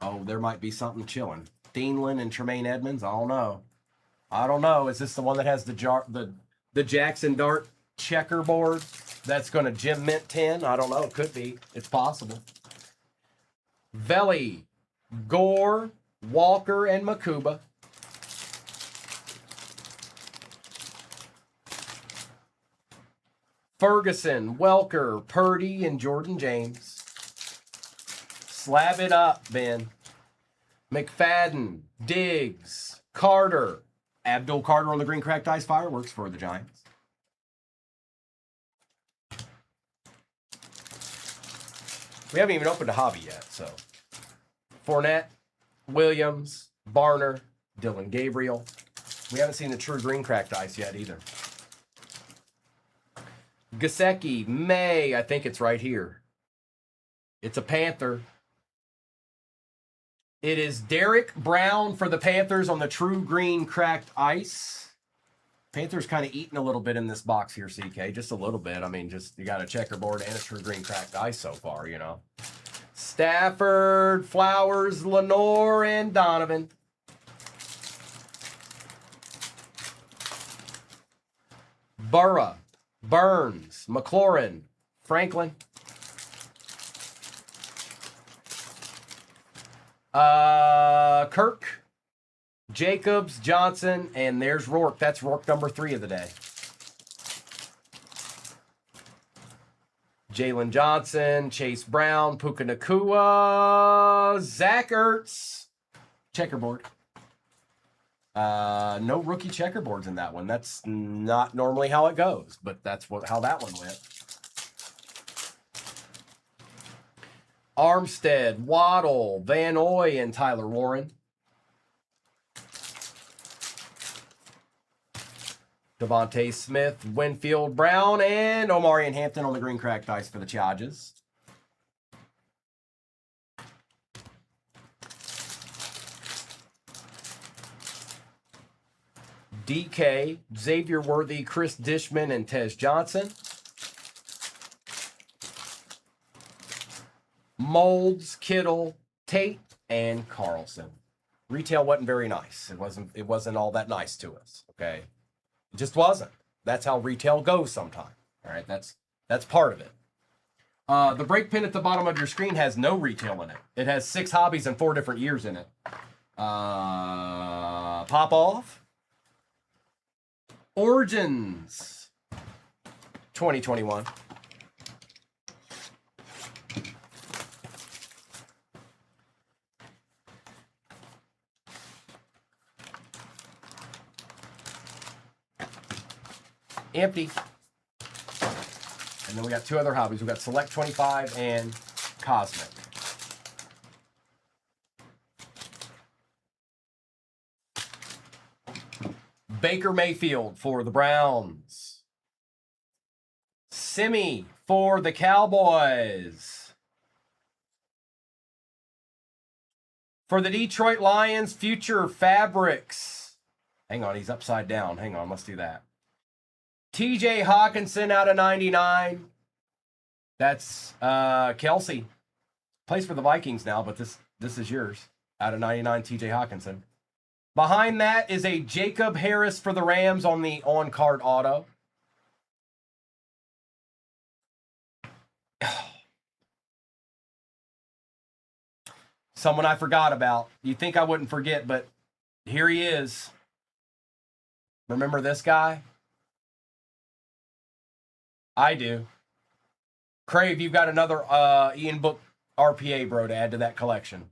Oh, there might be something chilling. Thielen and Tremaine Edmonds. I don't know. I don't know. Is this the one that has the Jackson Dart checkerboard that's going to Jim Mint 10? I don't know. It could be. It's possible. Veli, Gore, Walker, and Makuba. Ferguson, Welker, Purdy, and Jordan James. Slab it up, Ben. McFadden, Diggs, Carter, Abdul Carter on the green cracked ice fireworks for the Giants. We haven't even opened a hobby yet, so. Fournette, Williams, Barner, Dylan Gabriel. We haven't seen the true green cracked ice yet either. Gasecki, May, I think it's right here. It's a Panther. It is Derek Brown for the Panthers on the true green cracked ice. Panthers kind of eating a little bit in this box here, CK. Just a little bit. I mean, just you got a checkerboard and a true green cracked ice so far, you know. Stafford, Flowers, Lenore, and Donovan. Burra, Burns, McLaurin, Franklin. Kirk, Jacobs, Johnson, and there's Rourke. That's Rourke number 3 of the day. Jalen Johnson, Chase Brown, Puka Nacua, Zach Ertz, checkerboard. No rookie checkerboards in that one. That's not normally how it goes, but that's how that one went. Armstead, Waddle, Van Oy, and Tyler Warren. Devontae Smith, Winfield Brown, and Omarion Hampton on the green cracked ice for the Chargers. DK, Xavier Worthy, Chris Dishman, and Tez Johnson. Molds, Kittle, Tate, and Carlson. Retail wasn't very nice. It wasn't all that nice to us. Okay, it just wasn't. That's how retail goes sometimes. All right, that's part of it. The break pin at the bottom of your screen has no retail in it. It has 6 hobbies and 4 different years in it. Pop off. Origins. 2021. Empty. And then we got two other hobbies. We got Select 25 and Cosmic. Baker Mayfield for the Browns. Simi for the Cowboys. For the Detroit Lions, Future Fabrics. Hang on, he's upside down. Hang on, let's do that. TJ Hawkinson out of 99. That's Kelsey. Plays for the Vikings now, but this is yours. Out of 99, TJ Hawkinson. Behind that is a Jacob Harris for the Rams on the on-card auto. Someone I forgot about. You'd think I wouldn't forget, but here he is. Remember this guy? I do. Crave, you've got another Ian Book RPA, bro, to add to that collection.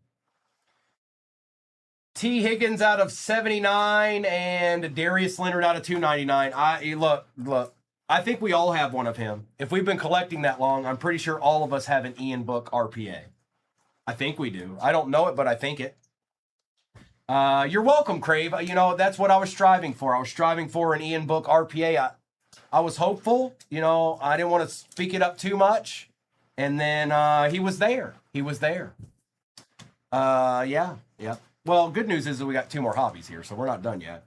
T. Higgins out of 79 and Darius Leonard out of 299. Look. I think we all have one of him. If we've been collecting that long, I'm pretty sure all of us have an Ian Book RPA. I think we do. I don't know it, but I think it. You're welcome, Crave. You know, that's what I was striving for. I was striving for an Ian Book RPA. I was hopeful. You know, I didn't want to speak it up too much. And then he was there. He was there. Yeah. Well, good news is that we got two more hobbies here, so we're not done yet.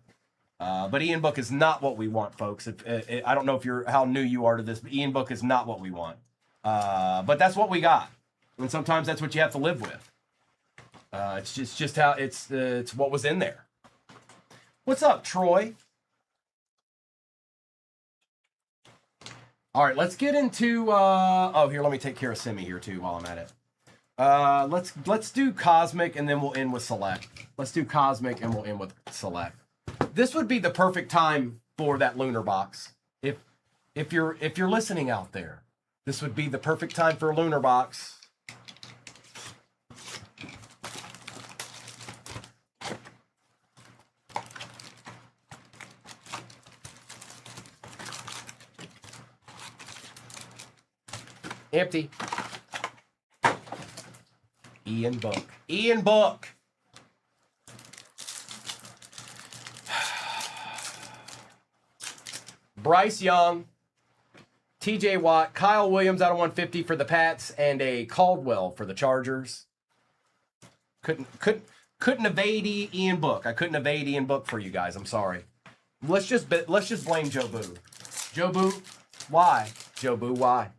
But Ian Book is not what we want, folks. I don't know how new you are to this, but Ian Book is not what we want. But that's what we got. And sometimes that's what you have to live with. It's just how it's what was in there. What's up, Troy? All right, let's get into here, let me take care of Simi here too while I'm at it. Let's do Cosmic and then we'll end with Select. Let's do Cosmic and we'll end with Select. This would be the perfect time for that lunar box. If you're listening out there, this would be the perfect time for a lunar box. Empty. Ian Book. Ian Book. Bryce Young, TJ Watt, Kyle Williams out of 150 for the Pats, and a Caldwell for the Chargers. Couldn't evade Ian Book. I couldn't evade Ian Book for you guys. I'm sorry. Let's just blame Joe Boo. Joe Boo, why? Joe Boo, why?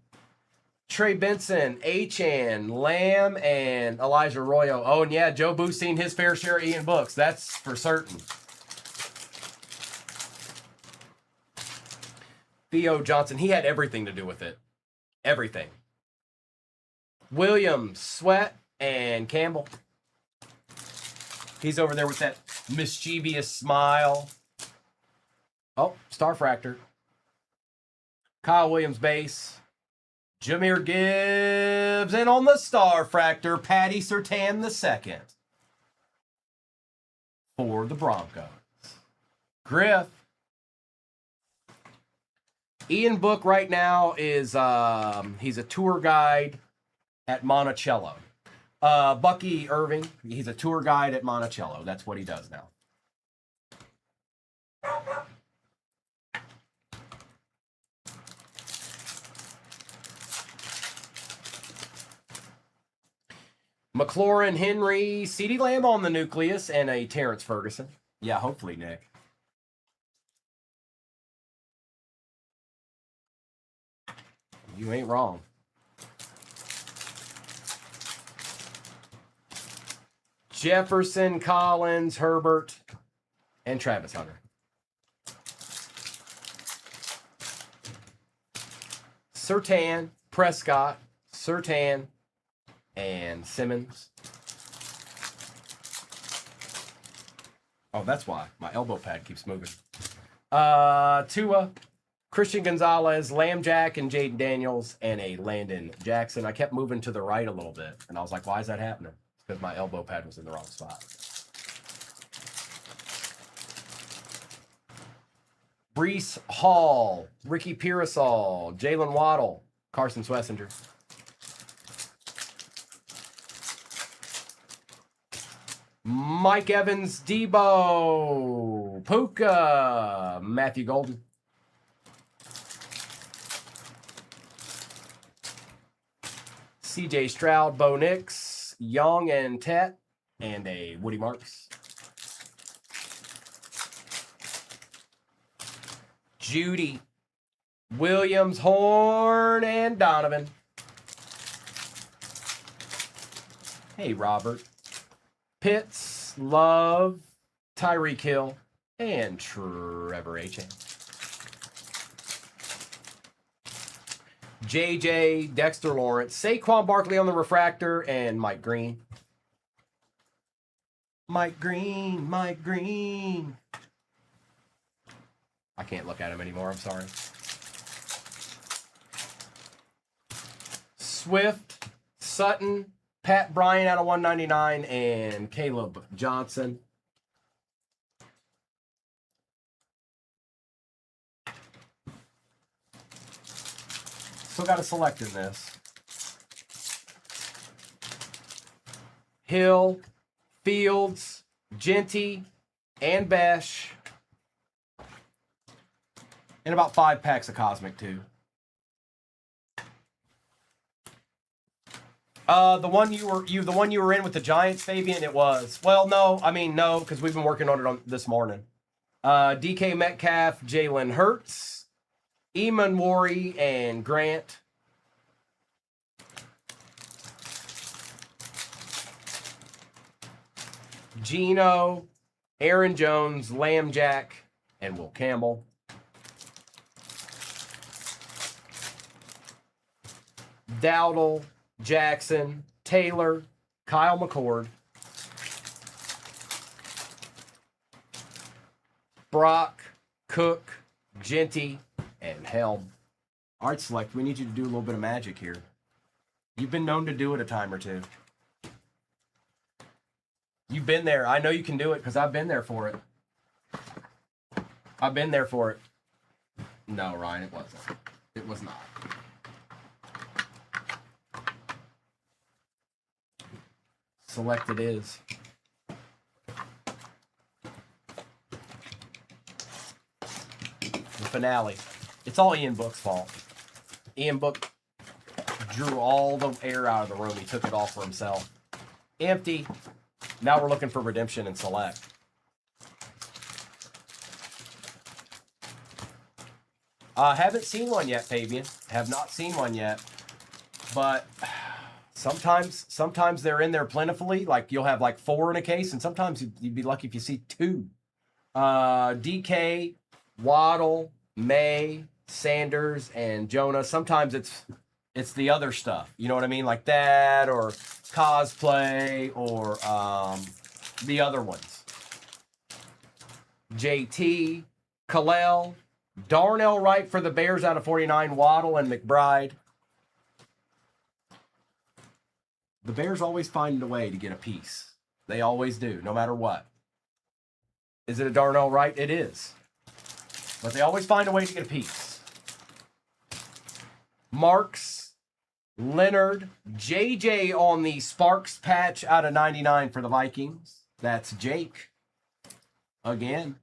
Trey Benson, Achan, Lamb, and Elijah Arroyo. Oh, and yeah, Joe Boo's seen his fair share of Ian Books. That's for certain. Theo Johnson, he had everything to do with it. Everything. Williams, Sweat, and Campbell. He's over there with that mischievous smile. Oh, Starfractor. Kyle Williams base. Jameer Gibbs, and on the Starfractor, Patty Surtain II for the Broncos. Griff. Ian Book right now is he's a tour guide at Monticello. Bucky Irving, he's a tour guide at Monticello. That's what he does now. McLaurin, Henry, CeeDee Lamb on the nucleus, and a Terrence Ferguson. Yeah, hopefully, Nick. You ain't wrong. Jefferson, Collins, Herbert, and Travis Hunter. Surtain, Prescott, Surtain, and Simmons. Oh, that's why my elbow pad keeps moving. Tua, Christian Gonzalez, Lamb Jack, and Jaden Daniels, and a Landon Jackson. I kept moving to the right a little bit, and I was like, why is that happening? It's because my elbow pad was in the wrong spot. Brees Hall, Ricky Pearsall, Jalen Waddle, Carson Swessinger. Mike Evans, Debo, Puka, Matthew Golden. CJ Stroud, Bo Nix, Young and Tet, and a Woody Marks. Judy, Williams, Horn, and Donovan. Hey, Robert. Pitts, Love, Tyreek Hill, and Trevor Etienne. JJ, Dexter Lawrence, Saquon Barkley on the refractor, and Mike Green. Mike Green, Mike Green. I can't look at him anymore, I'm sorry. Swift, Sutton, Pat Bryant out of 199, and Caleb Johnson. Still got to select in this. Hill, Fields, Genty, and Besh. And about 5 packs of Cosmic, too. The one you were in with the Giants, Fabian, it was. Well, no, because we've been working on it this morning. DK Metcalf, Jalen Hurts, Eamon Worry, and Grant. Gino, Aaron Jones, Lamb Jack, and Will Campbell. Dowdle, Jackson, Taylor, Kyle McCord, Brock, Cook, Genty, and Helm. All right, Select, we need you to do a little bit of magic here. You've been known to do it a time or two. You've been there. I know you can do it because I've been there for it. I've been there for it. No, Ryan, it wasn't. It was not. Select it is. The finale. It's all Ian Book's fault. Ian Book drew all the air out of the room. He took it all for himself. Empty. Now we're looking for redemption and select. Haven't seen one yet, Fabian. Have not seen one yet. But sometimes they're in there plentifully. Like you'll have like 4 in a case, and sometimes you'd be lucky if you see 2. DK, Waddle, May, Sanders, and Jonah. Sometimes it's the other stuff. You know what I mean? Like that, or cosplay, or the other ones. JT, Kalel, Darnell Wright for the Bears out of 49, Waddle, and McBride. The Bears always find a way to get a piece. They always do, no matter what. Is it a Darnell Wright? It is. But they always find a way to get a piece. Marks, Leonard, JJ on the Sparks patch out of 99 for the Vikings. That's Jake. Again.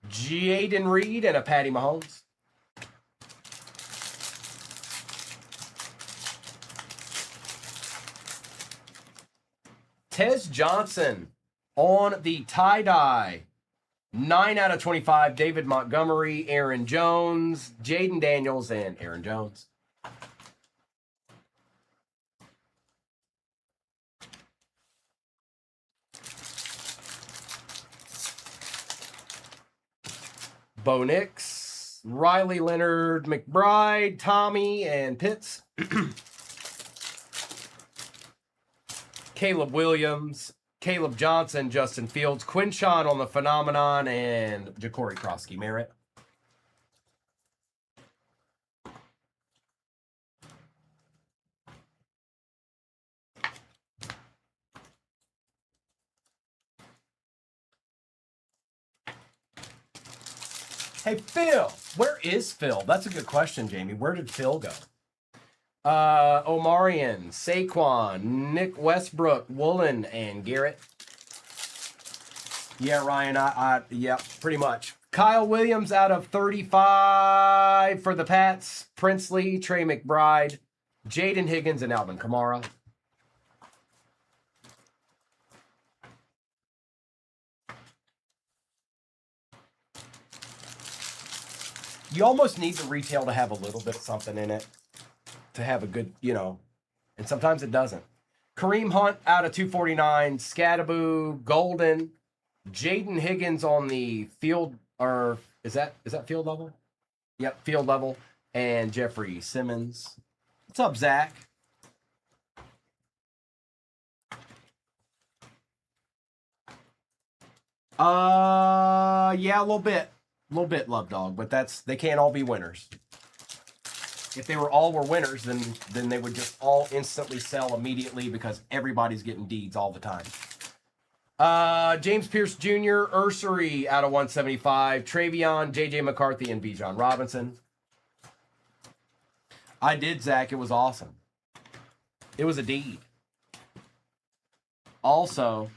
Jaden Reed and a Patty Mahomes. Tez Johnson on the tie-dye. 9 out of 25. David Montgomery, Aaron Jones, Jaden Daniels, and Aaron Jones. Bo Nix, Riley Leonard, McBride, Tommy, and Pitts. Caleb Williams, Caleb Johnson, Justin Fields, Quinshawn on the Phenomenon, and Ja'Cory Krosky Merritt. Hey, Phil. Where is Phil? That's a good question, Jamie. Where did Phil go? Omarion, Saquon, Nick Westbrook, Woolen, and Garrett. Yeah, Ryan, yeah, pretty much. Kyle Williams out of 35 for the Pats. Princely, Trey McBride, Jaden Higgins, and Alvin Kamara. You almost need the retail to have a little bit of something in it to have a good, and sometimes it doesn't. Kareem Hunt out of 249, Scattaboo, Golden, Jaden Higgins on the field, or is that field level? Yep, field level, and Jeffrey Simmons. What's up, Zach? Yeah, a little bit, Love Dog, but they can't all be winners. If they all were winners, then they would just all instantly sell immediately because everybody's getting deeds all the time. James Pierce Jr., Ursery out of 175, Travion, J.J. McCarthy, and Bijan Robinson. I did, Zach. It was awesome. It was a deed. Also,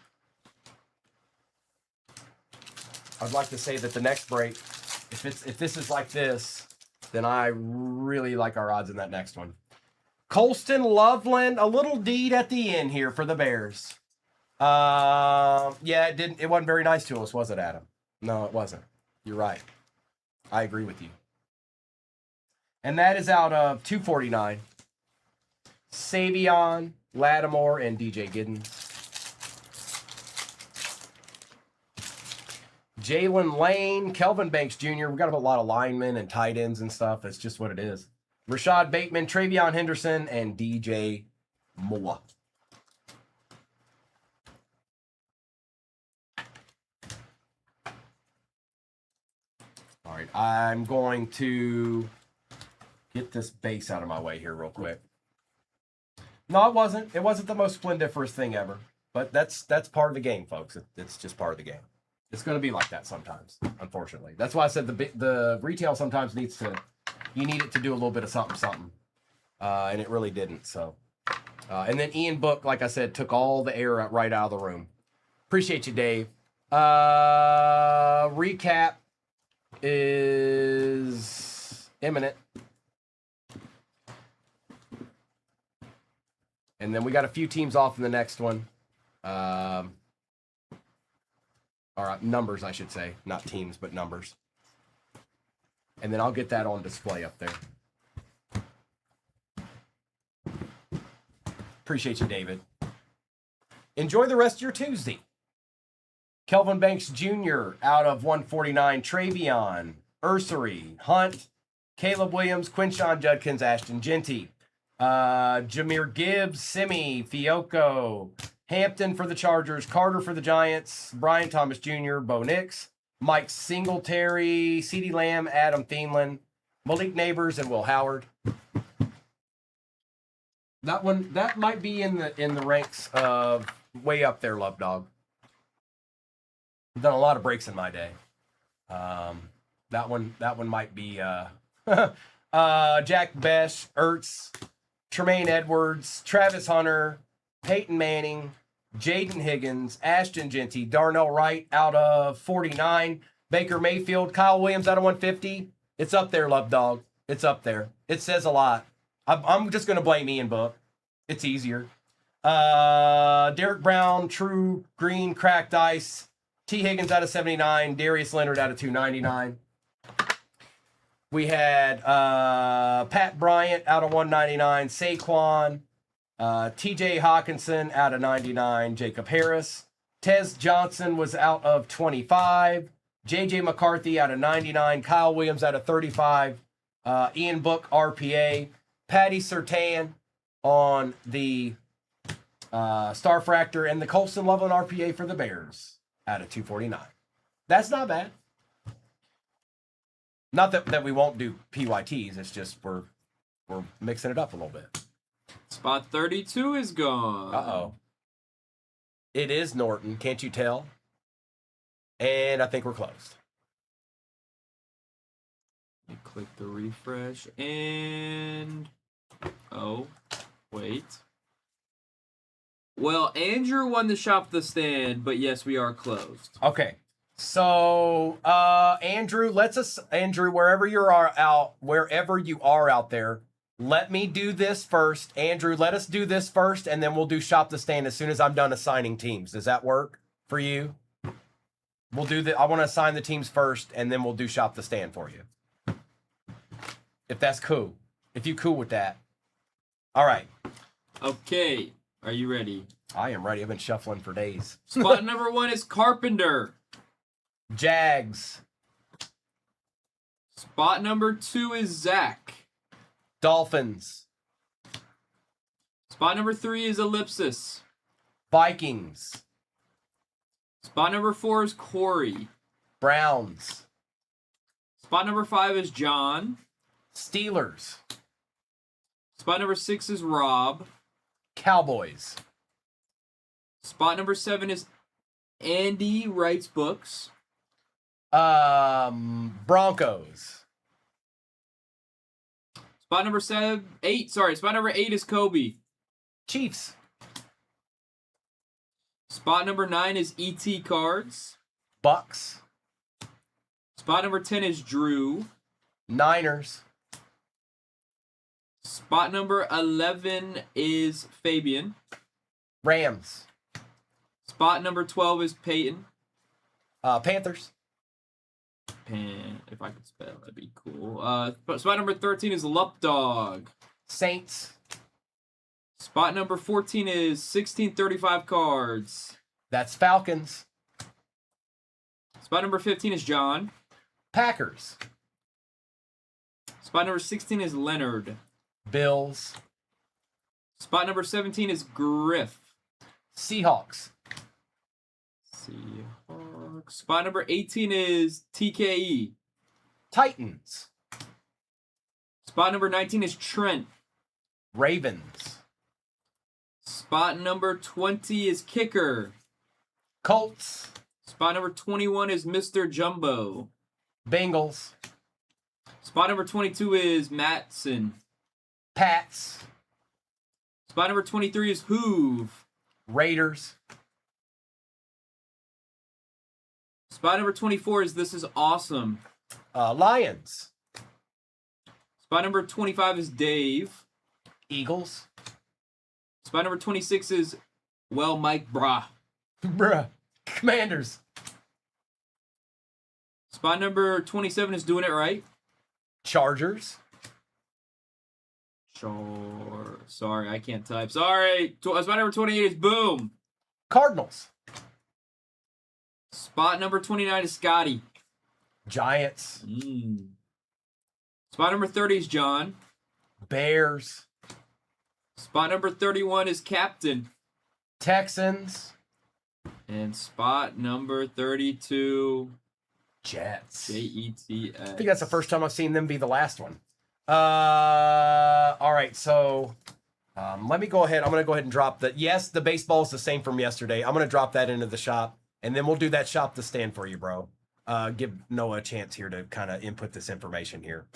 I'd like to say that the next break, if this is like this, then I really like our odds in that next one. Colston Loveland, a little deed at the end here for the Bears. Yeah, it wasn't very nice to us, was it, Adam? No, it wasn't. You're right. I agree with you. And that is out of 249. Savion, Lattimore, and DJ Giddens. Jalen Lane, Kelvin Banks Jr. We've got a lot of linemen and tight ends and stuff. That's just what it is. Rashad Bateman, Travion Henderson, and DJ Moore. All right, I'm going to get this base out of my way here real quick. No, it wasn't. It wasn't the most splendiferous thing ever. But that's part of the game, folks. It's just part of the game. It's going to be like that sometimes, unfortunately. That's why I said the retail sometimes you need it to do a little bit of something. And it really didn't. So, and then Ian Book, like I said, took all the air right out of the room. Appreciate you, Dave. Recap is imminent. And then we got a few teams off in the next one. All right, numbers, I should say. Not teams, but numbers. And then I'll get that on display up there. Appreciate you, David. Enjoy the rest of your Tuesday. Kelvin Banks Jr. out of 149. Travion, Ursery, Hunt, Caleb Williams, Quinshawn Judkins, Ashton Genty. Jahmyr Gibbs, Simi, Fiocco, Hampton for the Chargers, Carter for the Giants, Brian Thomas Jr., Bo Nix, Mike Singletary, CeeDee Lamb, Adam Thielen, Malik Neighbors, and Will Howard. That might be in the ranks of way up there, Love Dog. I've done a lot of breaks in my day. That one might be Jack Besh, Ertz, Tremaine Edwards, Travis Hunter, Peyton Manning, Jaden Higgins, Ashton Genty, Darnell Wright out of 49, Baker Mayfield, Kyle Williams out of 150. It's up there, Love Dog. It's up there. It says a lot. I'm just going to blame Ian Book. It's easier. Derek Brown, True Green, Cracked Ice, T. Higgins out of 79, Darius Leonard out of 299. We had Pat Bryant out of 199, Saquon, TJ Hawkinson out of 99, Jacob Harris, Tez Johnson was out of 25, JJ McCarthy out of 99, Kyle Williams out of 35, Ian Book RPA, Patty Surtain on the Starfractor, and the Colson Loveland RPA for the Bears out of 249. That's not bad. Not that we won't do PYTs. It's just we're mixing it up a little bit. Spot 32 is gone. Uh-oh. It is Norton. Can't you tell? And I think we're closed. You click the refresh and... Oh, wait. Well, Andrew won the shop the stand, but yes, we are closed. Okay. So, Andrew, Andrew, wherever you are out there, let me do this first. Andrew, let us do this first, and then we'll do shop the stand as soon as I'm done assigning teams. Does that work for you? We'll do I want to assign the teams first, and then we'll do shop the stand for you. If that's cool. If you cool with that. All right. Okay. Are you ready? I am ready. I've been shuffling for days. Spot number 1 is Carpenter. Jags. Spot number 2 is Zach. Dolphins. Spot number 3 is Ellipsis. Vikings. Spot number 4 is Corey. Browns. Spot number 5 is John. Steelers. Spot number 6 is Rob. Cowboys. Spot number 7 is Andy writes books. Broncos. Spot number 8 is Kobe. Chiefs. Spot number 9 is ET Cards. Bucks. Spot number 10 is Drew. Niners. Spot number 11 is Fabian. Rams. Spot number 12 is Peyton. Panthers. If I could spell, that'd be cool. Spot number 13 is Lupdog. Saints. Spot number 14 is 1635 Cards. That's Falcons. Spot number 15 is John. Packers. Spot number 16 is Leonard. Bills. Spot number 17 is Griff. Seahawks. Seahawks. Spot number 18 is TKE. Titans. Spot number 19 is Trent. Ravens. Spot number 20 is Kicker. Colts. Spot number 21 is Mr. Jumbo. Bengals. Spot number 22 is Matson. Pats. Spot number 23 is Hoove. Raiders. Spot number 24 is This Is Awesome. Lions. Spot number 25 is Dave. Eagles. Spot number 26 is Mike Brah. Bruh. Commanders. Spot number 27 is Doing It Right. Chargers. Sorry, I can't type. Sorry. Spot number 28 is Boom. Cardinals. Spot number 29 is Scotty. Giants. Spot number 30 is John. Bears. Spot number 31 is Captain. Texans. And spot number 32, Jets. Jets. I think that's the first time I've seen them be the last one. All right, so let me go ahead. I'm going to go ahead and drop that. Yes, the baseball is the same from yesterday. I'm going to drop that into the shop, and then we'll do that shop to stand for you, bro. Give Noah a chance here to kind of input this information here.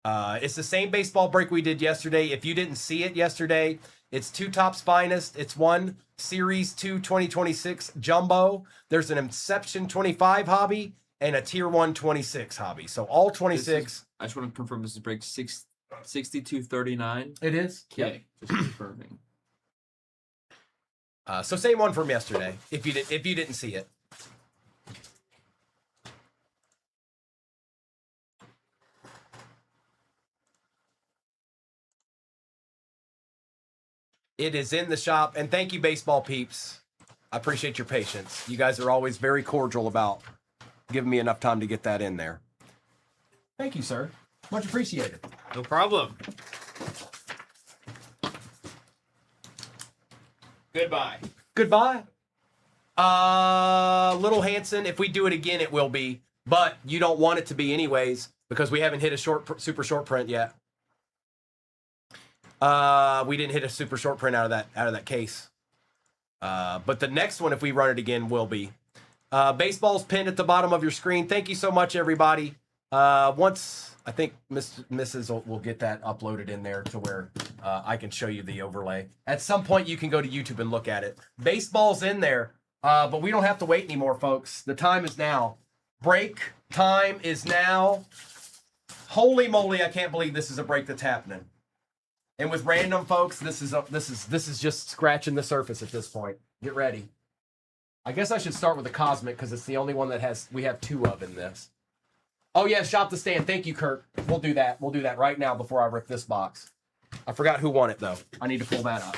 It's the same baseball break we did yesterday. If you didn't see it yesterday, it's two Topps Finest. It's one Series 2 2026 Jumbo. There's an Inception 25 hobby and a Tier 1 26 hobby. So all 26. I just want to confirm this is break 6239. It is? Okay, just confirming. So same one from yesterday, if you didn't see it. It is in the shop, and thank you, baseball peeps. I appreciate your patience. You guys are always very cordial about giving me enough time to get that in there. Thank you, sir. Much appreciated. No problem. Goodbye. Goodbye. Little Hanson, if we do it again, it will be. But you don't want it to be anyways because we haven't hit a super short print yet. We didn't hit a super short print out of that case. But the next one, if we run it again, will be. Baseball's pinned at the bottom of your screen. Thank you so much, everybody. Once I think Mrs. will get that uploaded in there to where I can show you the overlay. At some point, you can go to YouTube and look at it. Baseball's in there, but we don't have to wait anymore, folks. The time is now. Break time is now. Holy moly! I can't believe this is a break that's happening. And with random folks, this is just scratching the surface at this point. Get ready. I guess I should start with the Cosmic because it's the only one that we have 2 of in this. Oh yeah, shop the stand. Thank you, Kurt. We'll do that. We'll do that right now before I rip this box. I forgot who won it though. I need to pull that up.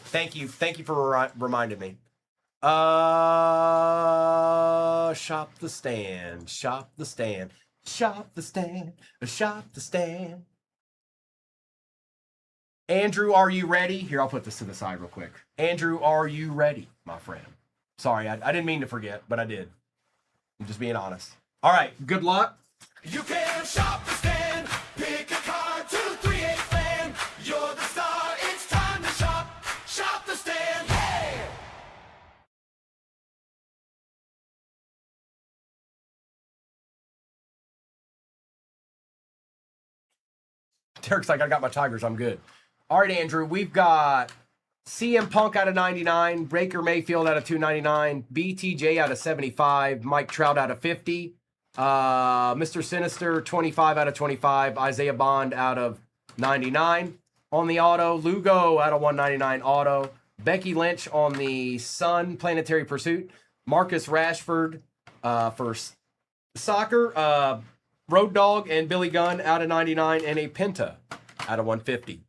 Thank you. Thank you for reminding me. Shop the stand. Shop the stand. Shop the stand. Shop the stand. Andrew, are you ready? Here, I'll put this to the side real quick. Andrew, are you ready, my friend? Sorry, I didn't mean to forget, but I did. I'm just being honest. All right, good luck. You can shop the stand, pick a card, 2, 3, 8 plan. You're the star, it's time to shop. Shop the stand, hey! Derek's like, I got my Tigers, I'm good. All right, Andrew, we've got CM Punk out of 99, Baker Mayfield out of 299, BTJ out of 75, Mike Trout out of 50, Mr. Sinister 25 out of 25, Isaiah Bond out of 99 on the auto, Lugo out of 199 auto, Becky Lynch on the Sun Planetary Pursuit, Marcus Rashford for soccer, Road Dog and Billy Gunn out of 99, and a Penta out of 150.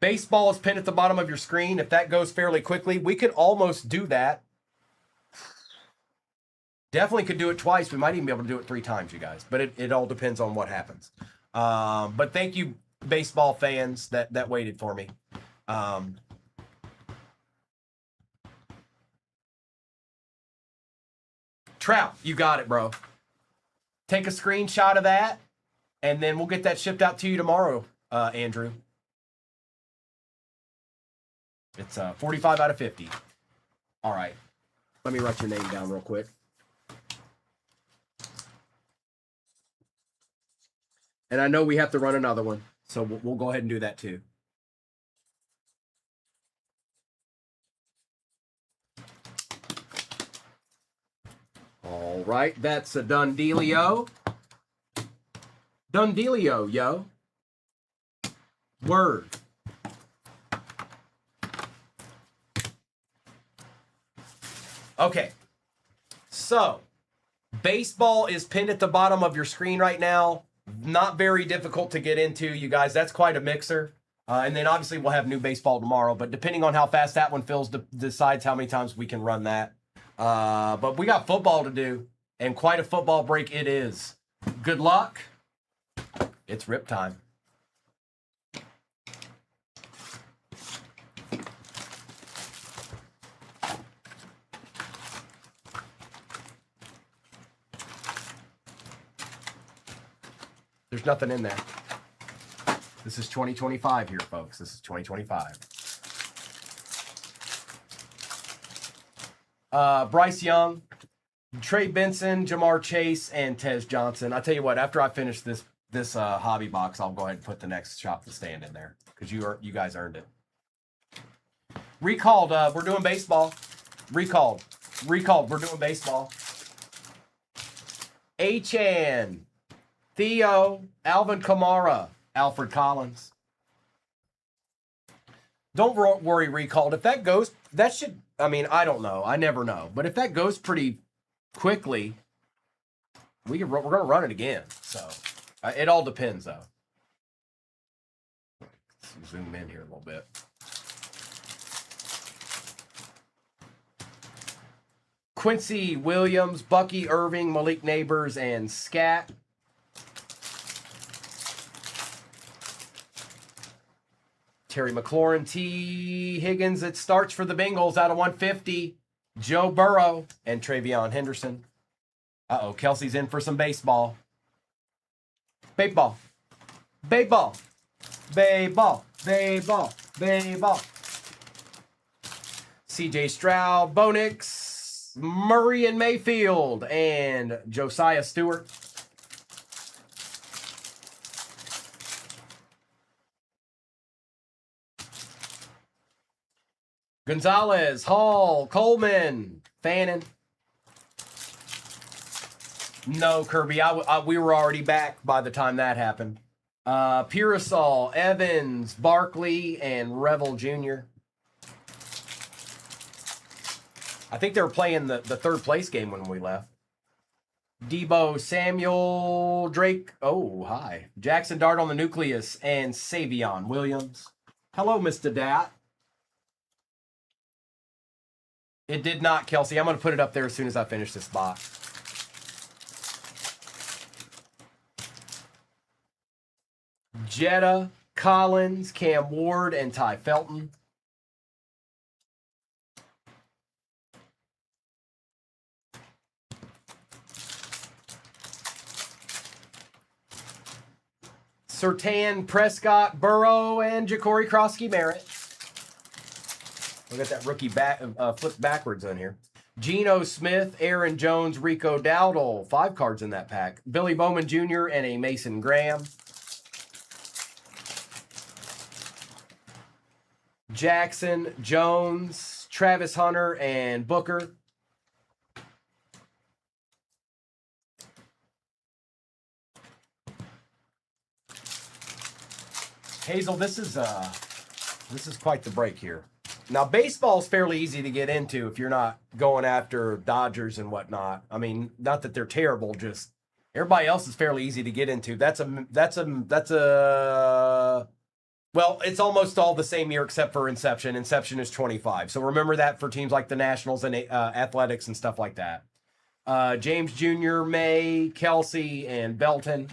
Baseball is pinned at the bottom of your screen. If that goes fairly quickly, we could almost do that. Definitely could do it twice. We might even be able to do it 3 times, you guys. But it all depends on what happens. But thank you, baseball fans, that waited for me. Trout, you got it, bro. Take a screenshot of that, and then we'll get that shipped out to you tomorrow, Andrew. It's 45 out of 50. All right. Let me write your name down real quick. And I know we have to run another one, so we'll go ahead and do that too. All right, that's a done dealio. Done dealio, yo. Word. Okay, so baseball is pinned at the bottom of your screen right now. Not very difficult to get into, you guys. That's quite a mixer. And then obviously we'll have new baseball tomorrow, but depending on how fast that one fills decides how many times we can run that. But we got football to do, and quite a football break it is. Good luck. It's rip time. There's nothing in there. This is 2025 here, folks. This is 2025. Bryce Young, Trey Benson, Jamar Chase, and Tez Johnson. I tell you what, after I finish this hobby box, I'll go ahead and put the next shop to stand in there because you guys earned it. Recalled. We're doing baseball. Recalled. We're doing baseball. Achan. Theo, Alvin Kamara, Alfred Collins. Don't worry, recalled. If that goes, that should, I mean, I don't know. I never know. But if that goes pretty quickly, we're going to run it again. So it all depends, though. Let's zoom in here a little bit. Quincy Williams, Bucky Irving, Malik Neighbors, and Scat. Terry McLaurin, T. Higgins. It starts for the Bengals out of 150. Joe Burrow and Travion Henderson. Uh-oh, Kelsey's in for some baseball. Baseball. Baseball. Baseball. Baseball. Baseball. CJ Stroud, Bo Nix, Murray and Mayfield, and Josiah Stewart. Gonzalez, Hall, Coleman, Fannin. No, Kirby. We were already back by the time that happened. Pearsall, Evans, Barkley, and Revel Jr. I think they were playing the third place game when we left. Debo, Samuel, Drake. Oh, hi. Jackson Dart on the nucleus, and Savion Williams. Hello, Mr. Dat. It did not, Kelsey. I'm going to put it up there as soon as I finish this box. Jetta, Collins, Cam Ward, and Ty Felton. Surtain, Prescott, Burrow, and Ja'Cory Krosky-Merritt. Look at that rookie flipped backwards on here. Geno Smith, Aaron Jones, Rico Dowdle. 5 cards in that pack. Billy Bowman Jr. and a Mason Graham. Jackson, Jones, Travis Hunter, and Booker. Hazel, this is quite the break here. Now, baseball's fairly easy to get into if you're not going after Dodgers and whatnot. I mean, not that they're terrible, just everybody else is fairly easy to get into. Well, it's almost all the same year except for Inception. Inception is 25. So remember that for teams like the Nationals and Athletics and stuff like that. James Jr., May, Kelsey, and Belton.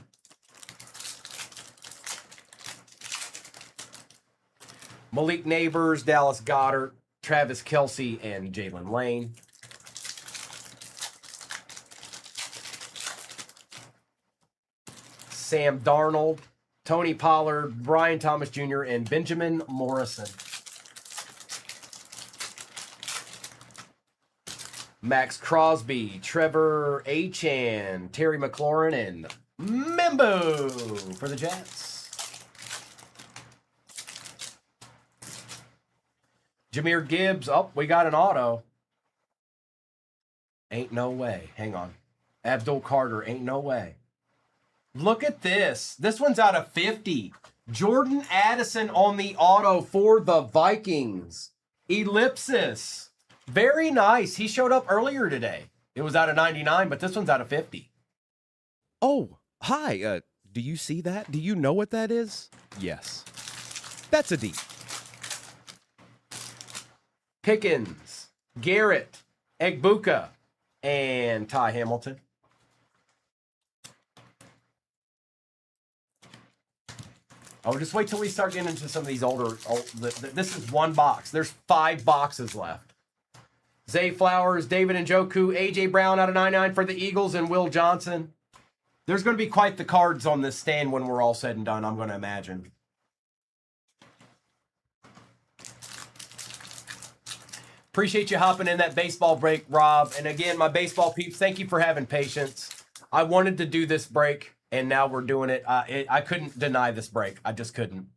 Malik Neighbors, Dallas Goddard, Travis Kelsey, and Jalen Lane. Sam Darnold, Tony Pollard, Brian Thomas Jr., and Benjamin Morrison. Max Crosby, Trevor Achan, Terry McLaurin, and Mimbo for the Jets. Jahmyr Gibbs. Oh, we got an auto. Ain't no way. Hang on. Abdul Carter. Ain't no way. Look at this. This one's out of 50. Jordan Addison on the auto for the Vikings. Ellipsis. Very nice. He showed up earlier today. It was out of 99, but this one's out of 50. Oh, hi. Do you see that? Do you know what that is? Yes. That's a D. Pickens, Garrett, Egbuka, and Ty Hamilton. Oh, just wait till we start getting into some of these older. This is one box. There's 5 boxes left. Zay Flowers, David Njoku, A.J. Brown out of 99 for the Eagles, and Will Johnson. There's going to be quite the cards on this stand when we're all said and done, I'm going to imagine. Appreciate you hopping in that baseball break, Rob. And again, my baseball peeps, thank you for having patience. I wanted to do this break, and now we're doing it. I couldn't deny this break. I just couldn't.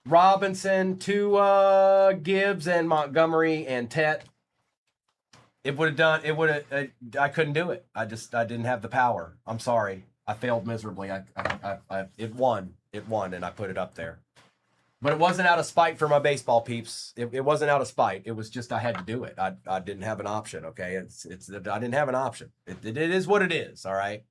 Robinson, Tua, Gibbs, and Montgomery, and Tet. It would have done. It would have. I couldn't do it. I didn't have the power. I'm sorry. I failed miserably. It won. It won, and I put it up there. But it wasn't out of spite for my baseball peeps. It wasn't out of spite. It was just I had to do it. I didn't have an option. Okay, I didn't have an option. It is what it is. All right.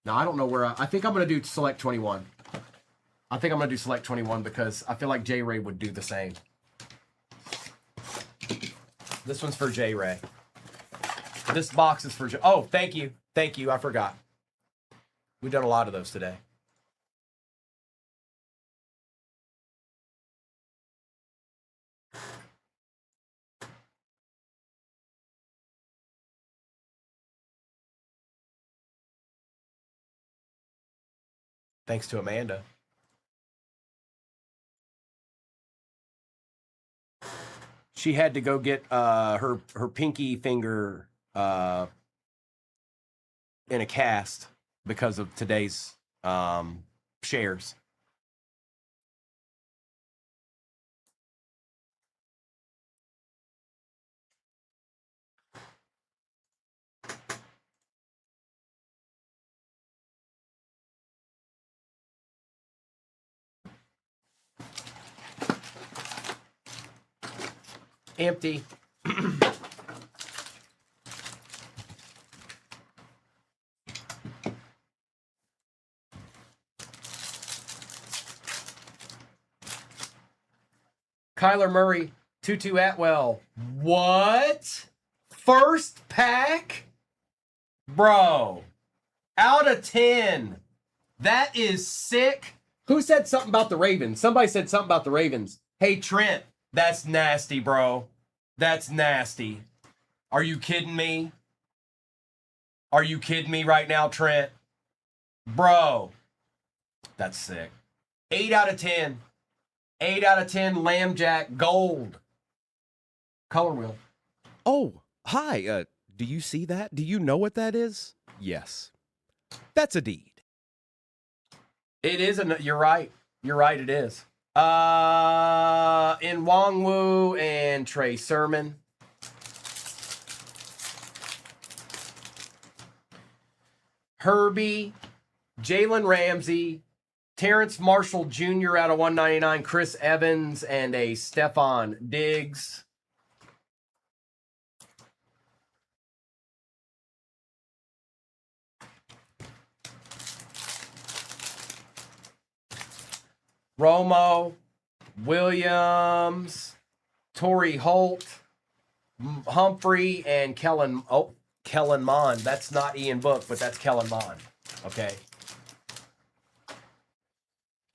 Now I don't know where I think I'm gonna do select 21. I think I'm gonna do select 21 because I feel like J Ray would do the same. This one's for J Ray. This box is for J. Oh, thank you. I forgot. We've done a lot of those today. Thanks to Amanda. She had to go get her pinky finger in a cast because of today's shares. Empty. Kyler Murray, Tutu Atwell. What? First pack? Bro. Out of 10. That is sick. Who said something about the Ravens? Somebody said something about the Ravens. Hey, Trent, that's nasty, bro. That's nasty. Are you kidding me? Are you kidding me right now, Trent? Bro, that's sick. 8 out of 10. 8 out of 10 Lambjack Gold. Color wheel. Oh, hi. Do you see that? Do you know what that is? Yes. That's a deed. It is. You're right. You're right. It is. In Wongwu and Trey Sermon. Herbie, Jalen Ramsey, Terrence Marshall Jr. out of 199, Chris Evans, and a Stephon Diggs. Romo, Williams, Torrey Holt, Humphrey, and Kellen. Oh, Kellen Mond. That's not Ian Book, but that's Kellen Mond. Okay.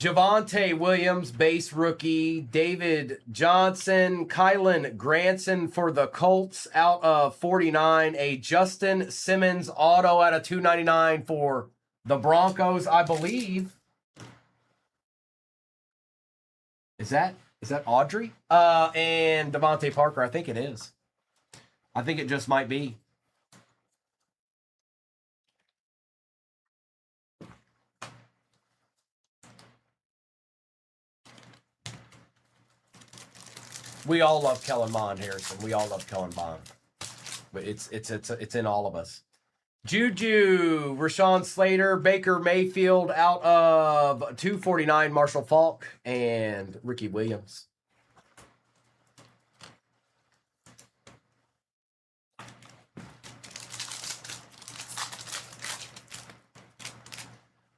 Javonte Williams, base rookie. David Johnson, Kylan Granson for the Colts out of 49. A Justin Simmons auto out of 299 for the Broncos, I believe. Is that Audrey? And Devontae Parker. I think it is. I think it just might be. We all love Kellen Mond, Harrison. We all love Kellen Mond. But it's in all of us. Juju, Rashawn Slater, Baker Mayfield out of 249, Marshall Faulk, and Ricky Williams.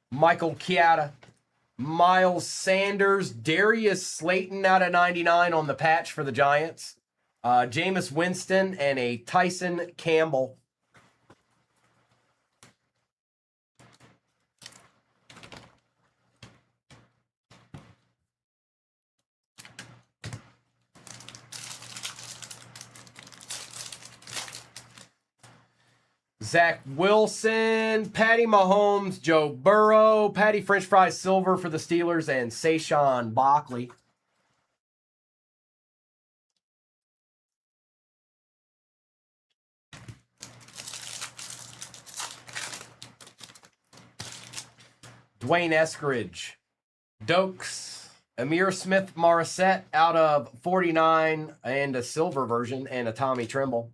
Michael Chiata, Miles Sanders, Darius Slayton out of 99 on the patch for the Giants. Jameis Winston, and a Tyson Campbell. Zach Wilson, Patty Mahomes, Joe Burrow, Patty French Fries Silver for the Steelers, and Saquon Barkley. Dwayne Eskridge, Dokes, Amir Smith Morissette out of 49, and a silver version, and a Tommy Tremble.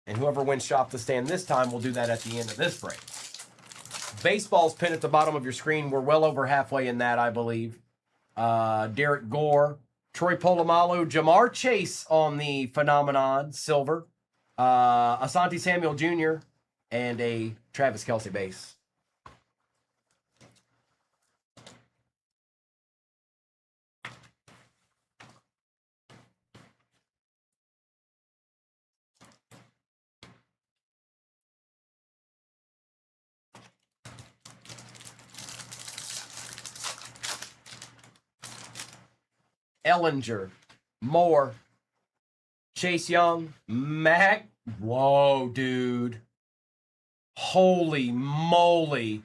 And whoever wins Shop the Stand this time will do that at the end of this break. Baseball's pinned at the bottom of your screen. We're well over halfway in that, I believe. Derek Gore, Troy Polamalu, Jamar Chase on the Phenomenon, silver. Asante Samuel Jr., and a Travis Kelce base. Ellinger, Moore, Chase Young, Mac. Whoa, dude. Holy moly.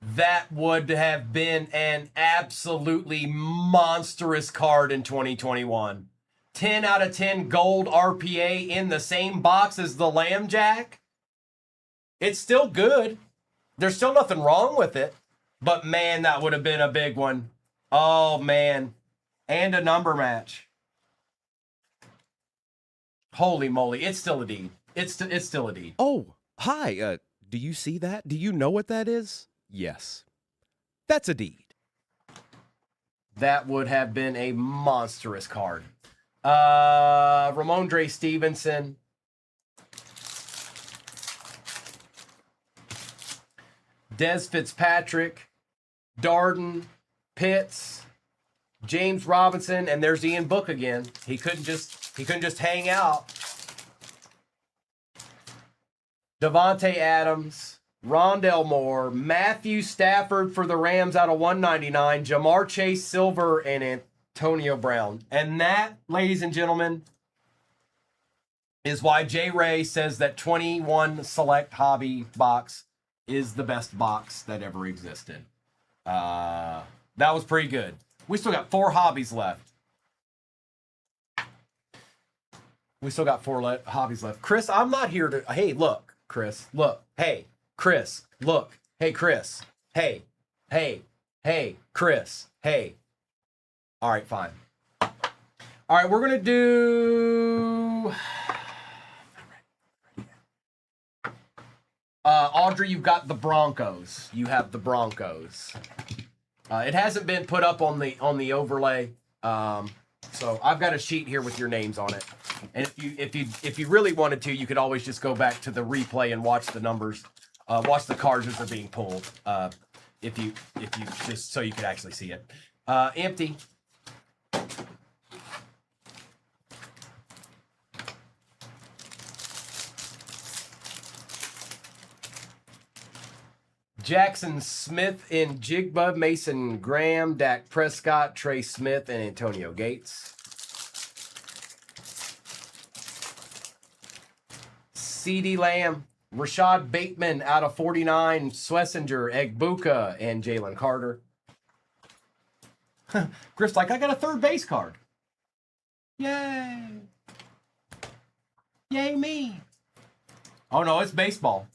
That would have been an absolutely monstrous card in 2021. 10 out of 10 gold RPA in the same box as the Lamb Jack. It's still good. There's still nothing wrong with it. But man, that would have been a big one. Oh, man. And a number match. Holy moly. It's still a deed. It's still a deed. Oh, hi. Do you see that? Do you know what that is? Yes. That's a deed. That would have been a monstrous card. Ramondre Stevenson. Des Fitzpatrick. Darden. Pitts. James Robinson. And there's Ian Book again. He couldn't just hang out. Devontae Adams. Rondell Moore, Matthew Stafford for the Rams out of 199, Jamar Chase Silver, and Antonio Brown. And that, ladies and gentlemen, is why Jay Ray says that 21 Select Hobby box is the best box that ever existed. That was pretty good. We still got 4 hobbies left. Hobbies left. Chris, I'm not here to... Hey, look, Chris. Look. Hey. Chris, look. Hey, Chris. Hey, Chris. Hey. All right, fine. All right, we're going to do... Audrey, you've got the Broncos. You have the Broncos. It hasn't been put up on the overlay. So I've got a sheet here with your names on it. And if you really wanted to, you could always just go back to the replay and watch the numbers. Watch the cards as they're being pulled. If you just so you could actually see it. Empty. Jackson Smith in Jigba, Mason Graham, Dak Prescott, Trey Smith, and Antonio Gates. CeeDee Lamb. Rashad Bateman out of 49, Swessinger, Egbuka, and Jalen Carter. Griff's like, I got a third base card. Yay. Yay me. Oh, no, it's baseball.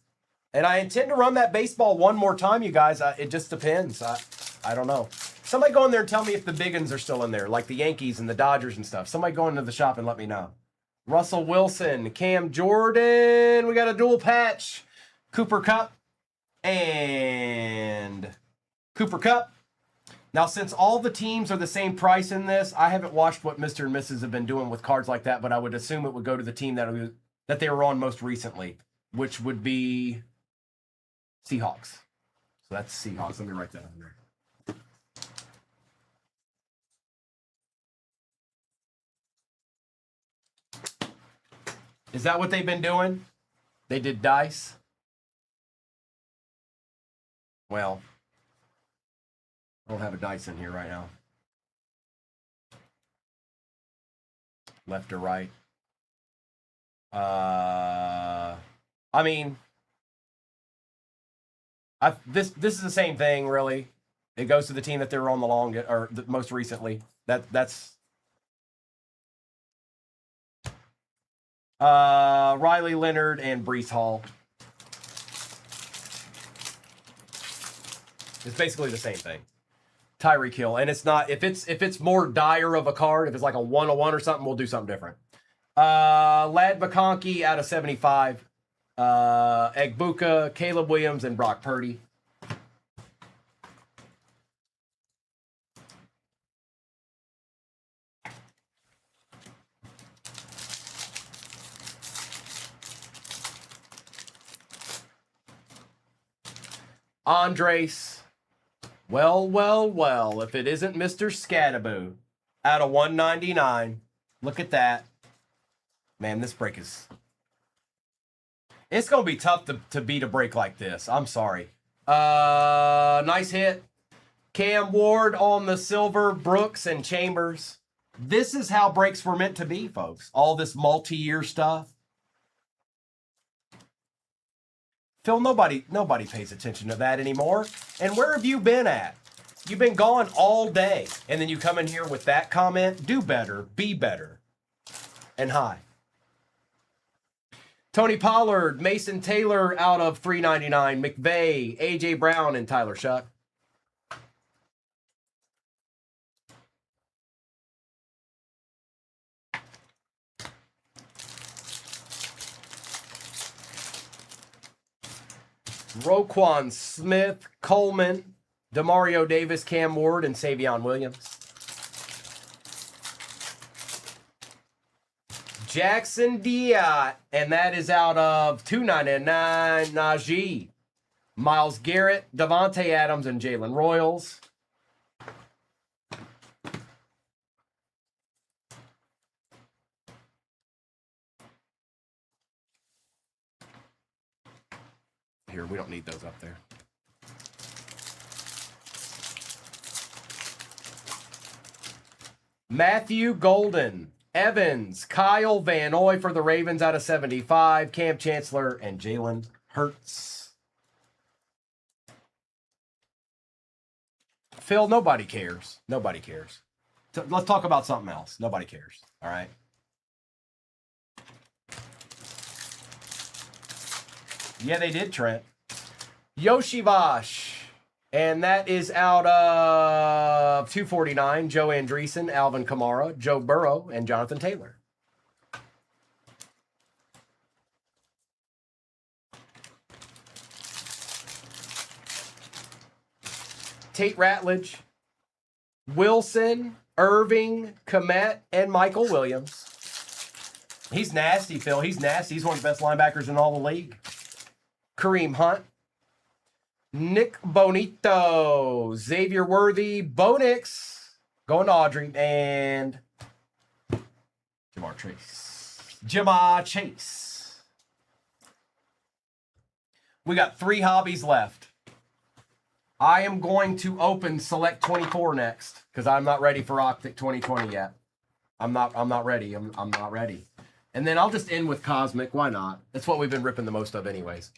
And I intend to run that baseball one more time, you guys. It just depends. I don't know. Somebody go in there and tell me if the big uns are still in there, like the Yankees and the Dodgers and stuff. Somebody go into the shop and let me know. Russell Wilson, Cam Jordan. We got a dual patch. Cooper Kupp and Cooper Kupp. Now, since all the teams are the same price in this, I haven't watched what Mr. and Mrs. have been doing with cards like that, but I would assume it would go to the team that they were on most recently, which would be Seahawks. So that's Seahawks. Let me write that on there. Is that what they've been doing? They did dice? Well, I don't have a dice in here right now. Left or right? I mean, this is the same thing, really. It goes to the team that they were on the longest or the most recently. That's Riley Leonard and Breece Hall. It's basically the same thing. Tyreek Hill, and it's not if it's more dire of a card, if it's like a 101 or something, we'll do something different. Lad McConkey out of 75. Egbuka, Caleb Williams, and Brock Purdy. Andres. Well, if it isn't Mr. Scattaboo out of 199. Look at that. Man, this break is... It's going to be tough to beat a break like this. I'm sorry. Nice hit. Cam Ward on the silver, Brooks and Chambers. This is how breaks were meant to be, folks. All this multi-year stuff. Phil, nobody pays attention to that anymore. And where have you been at? You've been gone all day. And then you come in here with that comment. Do better. Be better. And hi. Tony Pollard, Mason Taylor out of $3.99. McVay, A.J. Brown, and Tyler Shuck. Roquan Smith, Coleman, Demario Davis, Cam Ward, and Savion Williams. Jackson Diat, and that is out of $2.99. Najee, Myles Garrett, Devontae Adams, and Jalen Royals. Here, we don't need those up there. Matthew Golden, Evans, Kyle Van Noy for the Ravens out of 75, Cam Chancellor, and Jalen Hurts. Phil, nobody cares. Nobody cares. Let's talk about something else. Nobody cares. All right. Yeah, they did, Trent. Yoshivash. And that is out of 249. Joe Andreessen, Alvin Kamara, Joe Burrow, and Jonathan Taylor. Tate Ratledge, Wilson, Irving, Komet, and Michael Williams. He's nasty, Phil. He's nasty. He's one of the best linebackers in all the league. Kareem Hunt, Nick Bonito, Xavier Worthy, Bo Nix, going to Audrey, and Jamar Chase. We got 3 hobbies left. I am going to open Select 24 next because I'm not ready for Octic 2020 yet. I'm not ready. I'm not ready. And then I'll just end with Cosmic. Why not? That's what we've been ripping the most of anyways.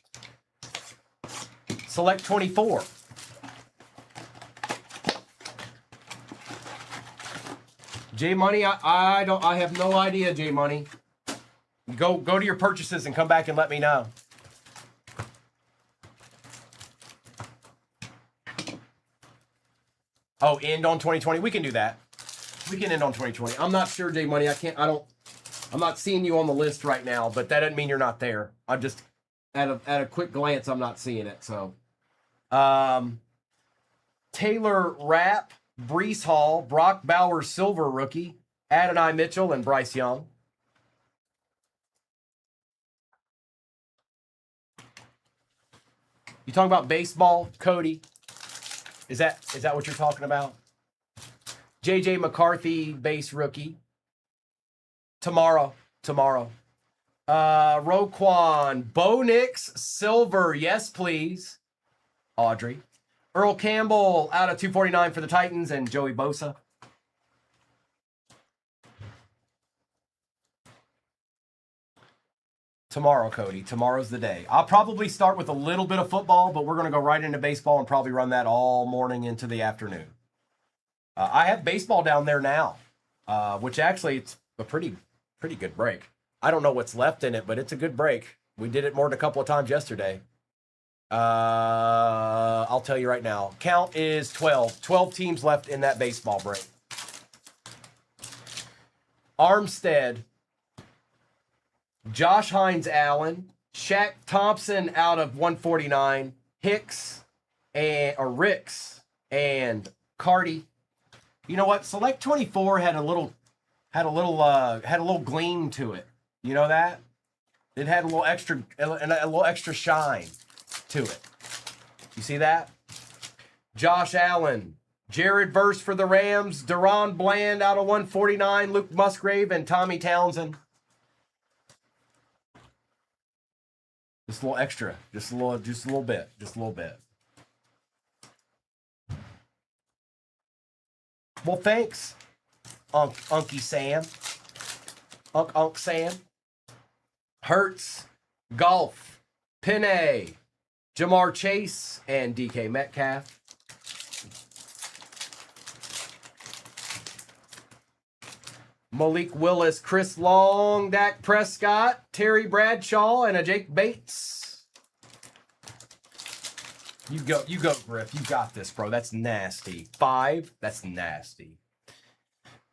Select 24. J Money, I have no idea, J Money. Go to your purchases and come back and let me know. Oh, end on 2020. We can do that. We can end on 2020. I'm not sure, J Money. I'm not seeing you on the list right now, but that doesn't mean you're not there. I'm just at a quick glance, I'm not seeing it. So Taylor Rapp, Brees Hall, Brock Bowers, silver rookie, Adonai Mitchell, and Bryce Young. You talking about baseball, Cody? Is that what you're talking about? JJ McCarthy, base rookie. Tomorrow. Roquan, Bo Nix, silver, yes please. Audrey. Earl Campbell out of 249 for the Titans, and Joey Bosa. Tomorrow, Cody. Tomorrow's the day. I'll probably start with a little bit of football, but we're going to go right into baseball and probably run that all morning into the afternoon. I have baseball down there now, which actually it's a pretty good break. I don't know what's left in it, but it's a good break. We did it more than a couple of times yesterday. I'll tell you right now. Count is 12. 12 teams left in that baseball break. Armstead, Josh Hines Allen, Shaq Thompson out of 149, Ricks and Cardi. You know what? Select 24 had a little gleam to it. You know that? It had a little extra shine to it. You see that? Josh Allen, Jared Verse for the Rams, Deron Bland out of 149, Luke Musgrave, and Tommy Townsend. Just a little extra. Just a little bit. Well, thanks. Unky Sam. Unk Sam. Hertz, Golf, Pinay, Jamar Chase, and DK Metcalf. Malik Willis, Chris Long, Dak Prescott, Terry Bradshaw, and a Jake Bates. You go, Griff. You got this, bro. That's nasty. 5. That's nasty.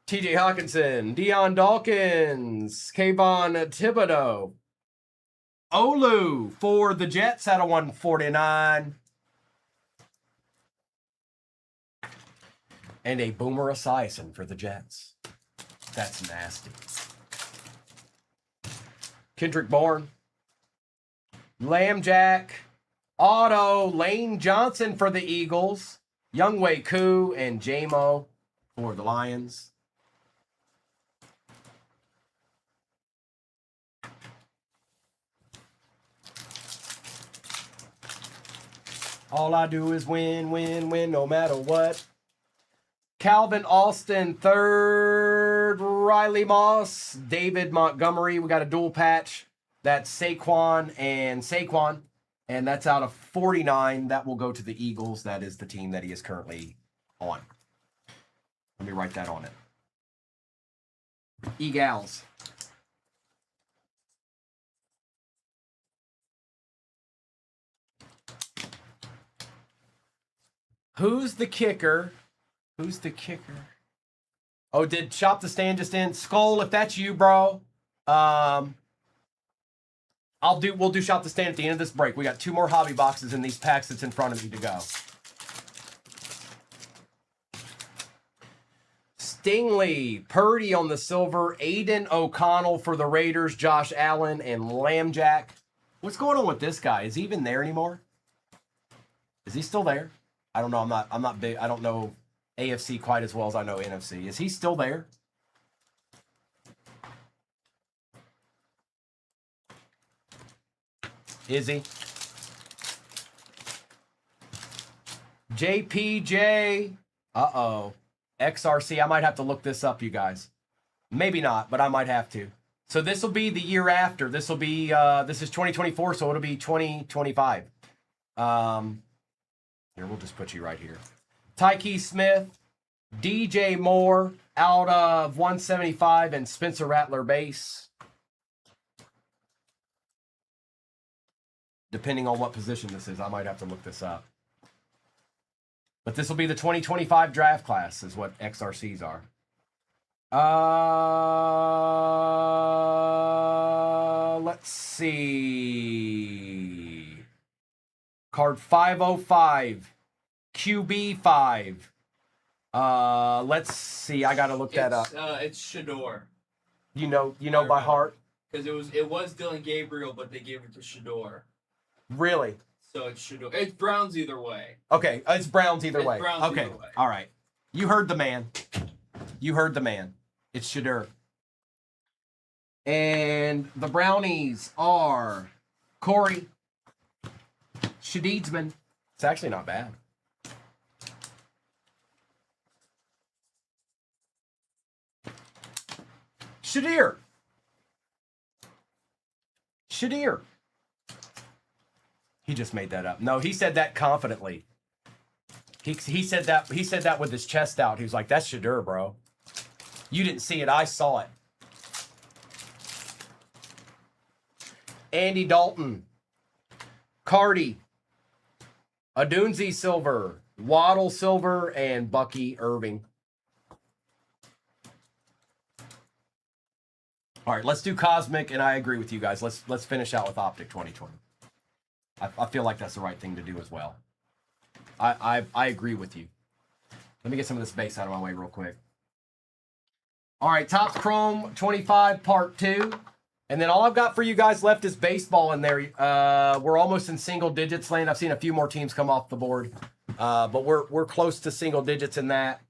TJ Hawkinson, Deion Dawkins, Kayvon Thibodeau. Olu for the Jets out of 149. And a Boomer Esiason for the Jets. That's nasty. Kendrick Bourne. Lamb Jack. Auto. Lane Johnson for the Eagles. Younghoe Koo and J-Mo for the Lions. All I do is win, win, win, no matter what. Calvin Austin, 3rd. Riley Moss, David Montgomery. We got a dual patch. That's Saquon and Saquon. And that's out of 49. That will go to the Eagles. That is the team that he is currently on. Let me write that on it. Eagles. Who's the kicker? Who's the kicker? Oh, did Shop the Stand just in? Skull, if that's you, bro. We'll do Shop the Stand at the end of this break. We got 2 more hobby boxes in these packs that's in front of me to go. Stingley, Purdy on the silver, Aiden O'Connell for the Raiders, Josh Allen, and Lamb Jack. What's going on with this guy? Is he even there anymore? Is he still there? I don't know. I'm not big. I don't know AFC quite as well as I know NFC. Is he still there? Is he? JPJ. Uh-oh. XRC. I might have to look this up, you guys. Maybe not, but I might have to. So this will be the year after. This will be, this is 2024, so it'll be 2025. Here, we'll just put you right here. Tyke Smith, DJ Moore out of 175, and Spencer Rattler base. Depending on what position this is, I might have to look this up. But this will be the 2025 draft class, is what XRCs are. Let's see. Card 505. QB5. Let's see. I gotta look that up. It's Shador. You know by heart? Because it was Dylan Gabriel, but they gave it to Shador. Really? So it's Shador. It's Browns either way. Okay, it's Browns either way. Browns okay, either way. All right. You heard the man. You heard the man. It's Shador. And the Brownies are Corey Shadeedsman. It's actually not bad. Shadir. He just made that up. No, he said that confidently. He said that with his chest out. He was like, "That's Shadur, bro. You didn't see it. I saw it." Andy Dalton. Cardi. Adunzi silver. Waddle silver, and Bucky Irving. All right, let's do Cosmic, and I agree with you guys. Let's finish out with Optic 2020. I feel like that's the right thing to do as well. I agree with you. Let me get some of this base out of my way real quick. All right, Topps Chrome 25 Part 2. And then all I've got for you guys left is baseball in there. We're almost in single digits land. I've seen a few more teams come off the board. But we're close to single digits in that.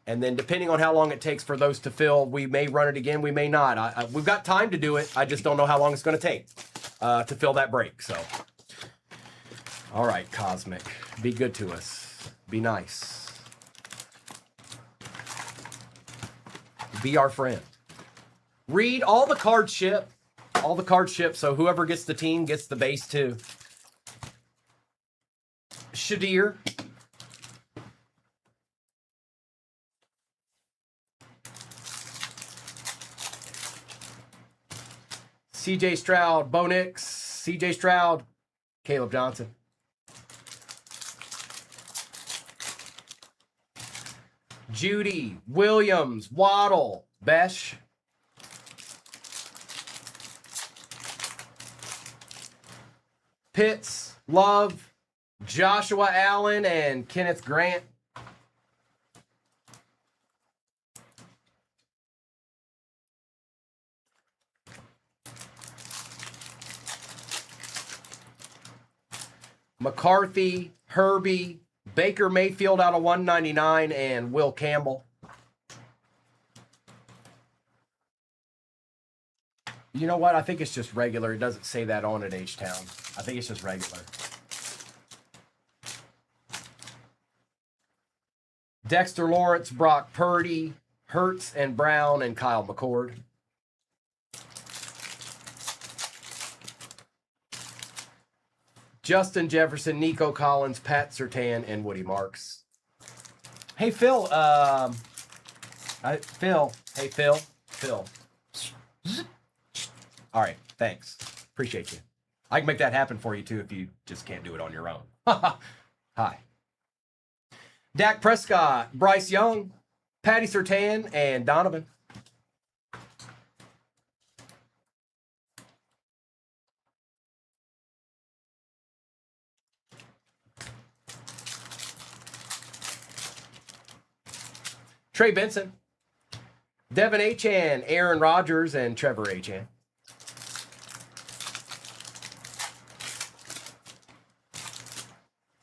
And then depending on how long it takes for those to fill, we may run it again, we may not. We've got time to do it. I just don't know how long it's going to take to fill that break. So, all right, Cosmic, be good to us. Be nice. Be our friend. Read all the cards ship. All the cards ship, so whoever gets the team gets the base too. Shadir. CJ Stroud, Bo Nix, CJ Stroud, Caleb Johnson. Judy, Williams, Waddle, Besh. Pitts, Love, Joshua Allen, and Kenneth Grant. McCarthy, Herbie, Baker Mayfield out of 199, and Will Campbell. You know what? I think it's just regular. It doesn't say that on it, H-Town. I think it's just regular. Dexter Lawrence, Brock Purdy, Hurts and Brown, and Kyle McCord. Justin Jefferson, Nico Collins, Pat Surtain, and Woody Marks. Hey, Phil. Phil. Hey, Phil. Phil. All right. Thanks. Appreciate you. I can make that happen for you, too, if you just can't do it on your own. Hi. Dak Prescott, Bryce Young, Patty Surtain, and Donovan. Trey Benson, Devin Achan, Aaron Rodgers, and Trevor Achan.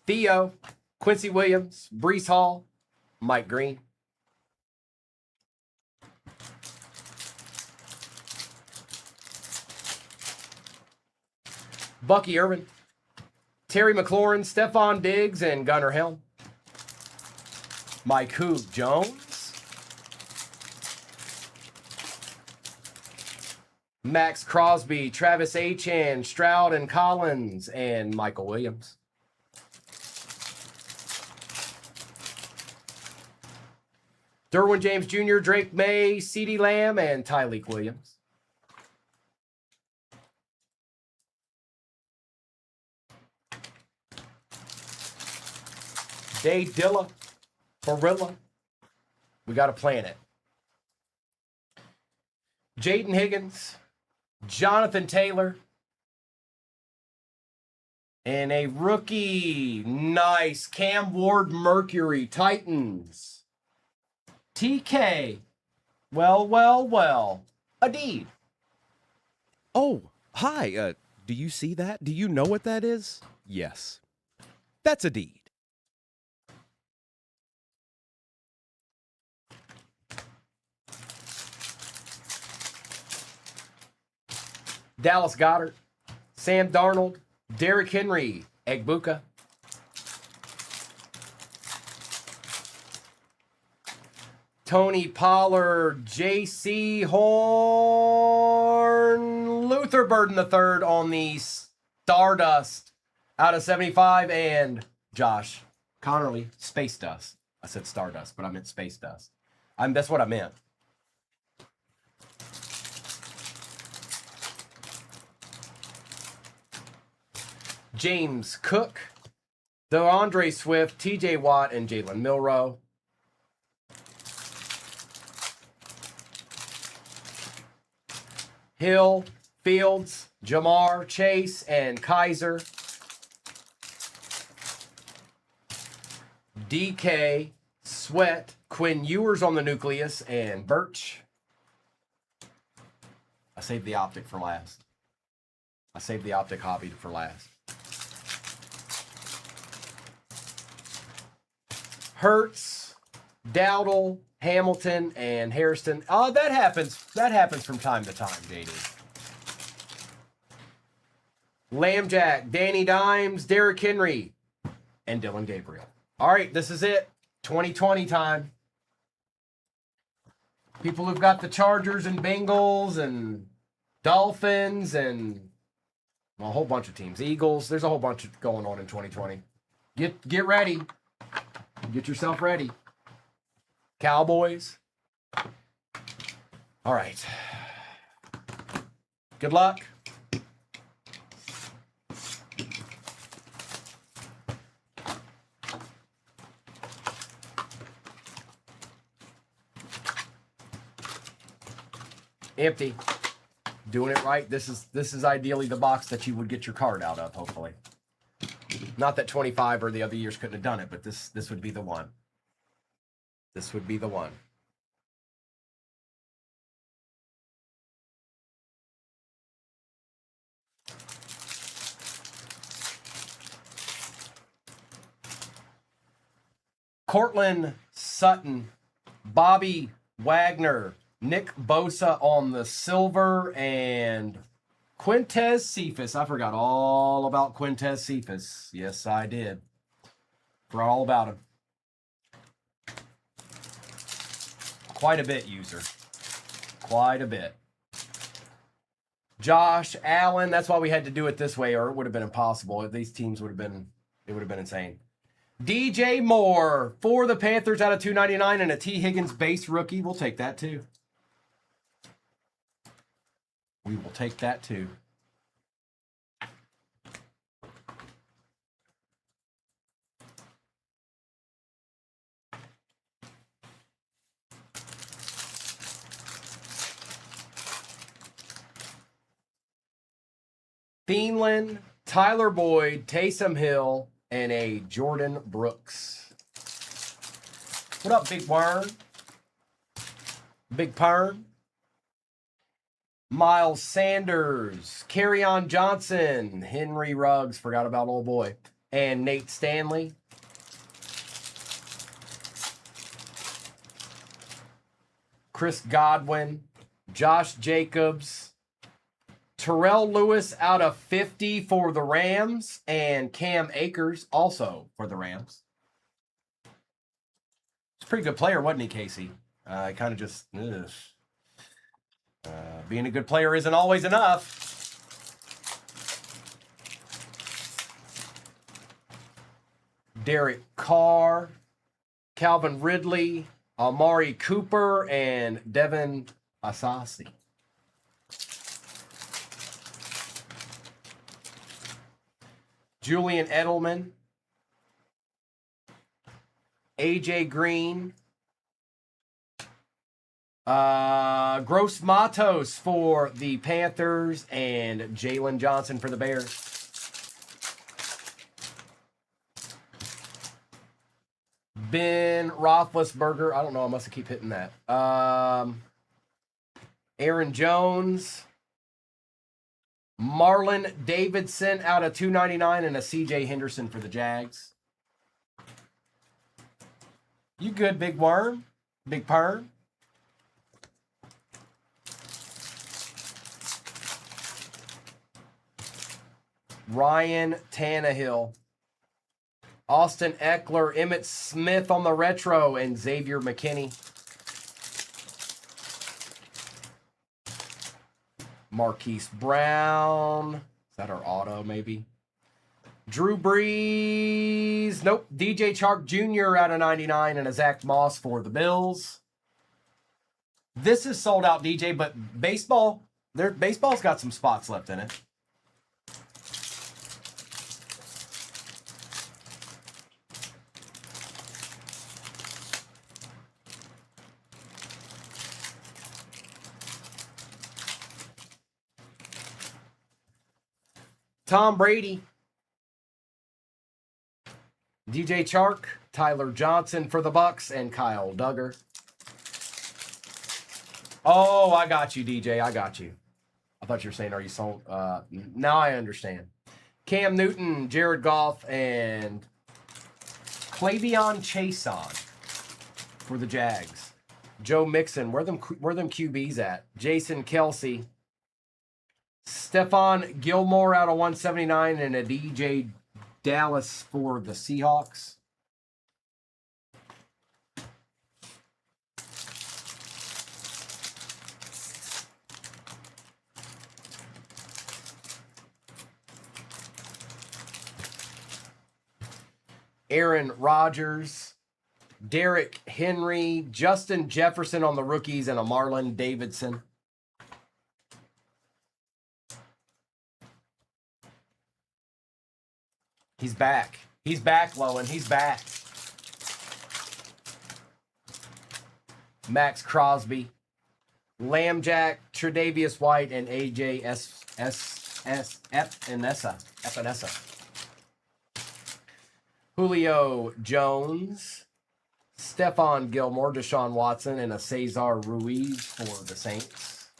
Theo, Quincy Williams, Brees Hall, Mike Green. Bucky Irvin, Terry McLaurin, Stephon Diggs, and Gunnar Helm. Mike Hoog Jones. Max Crosby, Travis Achan, Stroud and Collins, and Michael Williams. Derwin James Jr., Drake May, CeeDee Lamb, and Tyleek Williams. Dave Dilla, Barilla. We got to plan it. Jaden Higgins, Jonathan Taylor, and a rookie. Nice. Cam Ward Mercury, Titans. TK. Well. Adeed. Oh, hi. Do you see that? Do you know what that is? Yes. That's a deed. Dallas Goedert, Sam Darnold, Derrick Henry, Egbuka. Tony Pollard, J.C. Horn, Luther Burden III on the Stardust out of 75, and Josh Connerly, Space Dust. I said Stardust, but I meant Space Dust. That's what I meant. James Cook, DeAndre Swift, TJ Watt, and Jalen Milroe. Hill, Fields, Jamar, Chase, and Kaiser. DK, Sweat, Quinn Ewers on the nucleus, and Birch. I saved the optic for last. I saved the optic hobby for last. Hurts, Dowdle, Hamilton, and Hairston. Oh, that happens. That happens from time to time, JD. Lambjack, Danny Dimes, Derrick Henry, and Dylan Gabriel. All right, this is it. 2020 time. People who've got the Chargers and Bengals and Dolphins and well, a whole bunch of teams. Eagles. There's a whole bunch of going on in 2020. Get ready. Get yourself ready. Cowboys. All right. Good luck. Empty. Doing it right. This is ideally the box that you would get your card out of, hopefully. Not that 25 or the other years couldn't have done it, but this would be the one. This would be the one. Cortland Sutton, Bobby Wagner, Nick Bosa on the silver, and Quintez Cephas. I forgot all about Quintez Cephas. Yes, I did. Forgot all about him. Quite a bit, user. Quite a bit. Josh Allen. That's why we had to do it this way, or it would have been impossible. These teams would have been, it would have been insane. DJ Moore for the Panthers out of 299 and a T. Higgins base rookie. We'll take that too. We will take that too. Thielen, Tyler Boyd, Taysom Hill, and a Jordan Brooks. What up, Big Worm? Big Perm? Miles Sanders, Kerryon Johnson, Henry Ruggs, forgot about old boy, and Nate Stanley. Chris Godwin, Josh Jacobs, Terrell Lewis out of 50 for the Rams, and Cam Akers also for the Rams. He's a pretty good player, wasn't he, Casey? Kind of just, being a good player isn't always enough. Derek Carr, Calvin Ridley, Amari Cooper, and Devin Asasi. Julian Edelman, AJ Green, Gross Matos for the Panthers, and Jalen Johnson for the Bears. Ben Roethlisberger. I don't know. I must keep hitting that. Aaron Jones. Marlon Davidson out of 299 and a CJ Henderson for the Jags. You good, Big Worm? Big Perm? Ryan Tannehill. Austin Eckler, Emmitt Smith on the retro, and Xavier McKinney. Marquise Brown. Is that our auto, maybe? Drew Brees. Nope. DJ Chark Jr. out of 99 and a Zach Moss for the Bills. This is sold out, DJ, but baseball's got some spots left in it. Tom Brady, DJ Chark, Tyler Johnson for the Bucks, and Kyle Duggar. Oh, I got you, DJ. I got you. I thought you were saying, are you sold? Now I understand. Cam Newton, Jared Goff, and Clavion Chason for the Jags. Joe Mixon, where them QBs at? Jason Kelsey. Stephon Gilmore out of 179 and a DJ Dallas for the Aaron Rodgers, Derrick Henry, Justin Jefferson on the rookies, and a Marlon Davidson. He's back. He's back, Lowen. He's back. Max Crosby, Lambjack, Tre'Davious White, and AJ Epinesa. Julio Jones, Stephon Gilmore, Deshaun Watson, and a Cesar Ruiz for the Saints.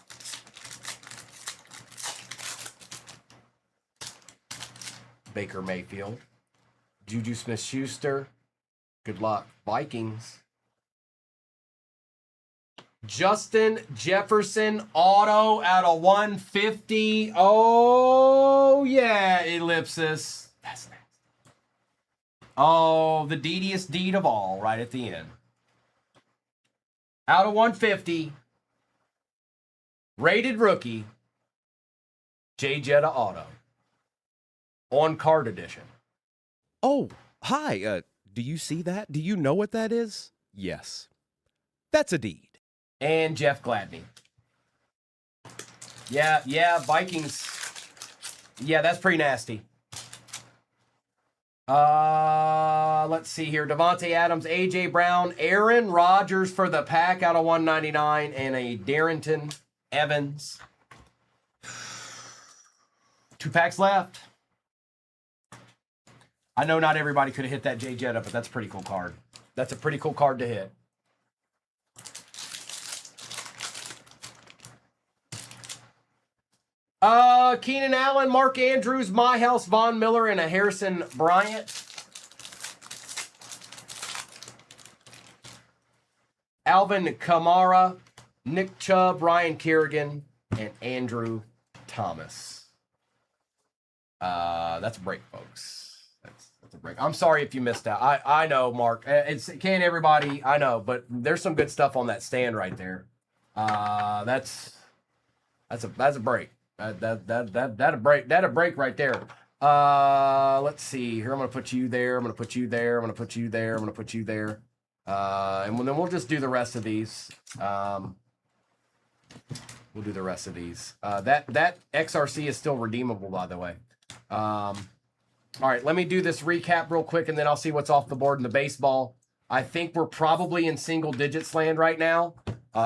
Baker Mayfield, Juju Smith-Schuster. Good luck, Vikings. Justin Jefferson auto out of 150. Oh, yeah, ellipsis. That's nasty. Oh, the deediest deed of all right at the end. Out of 150. Rated rookie. J Jetta auto. On card edition. Oh, hi. Do you see that? Do you know what that is? Yes. That's a deed. And Jeff Gladney. Yeah, Vikings. Yeah, that's pretty nasty. Let's see here. Devontae Adams, A.J. Brown, Aaron Rodgers for the pack out of 199, and a Darrington Evans. 2 packs left. I know not everybody could have hit that J Jetta, but that's a pretty cool card. That's a pretty cool card to hit. Keenan Allen, Mark Andrews, My House, Von Miller, and a Harrison Bryant. Alvin Kamara, Nick Chubb, Ryan Kerrigan, and Andrew Thomas. That's a break, folks. That's a break. I'm sorry if you missed out. I know, Mark. Can't everybody. I know, but there's some good stuff on that stand right there. That's a break. That'll break right there. Let's see here. I'm gonna put you there. I'm gonna put you there. I'm gonna put you there. I'm gonna put you there. And then we'll just do the rest of these. We'll do the rest of these. That XRC is still redeemable, by the way. All right, let me do this recap real quick, and then I'll see what's off the board in the baseball. I think we're probably in single digits land right now.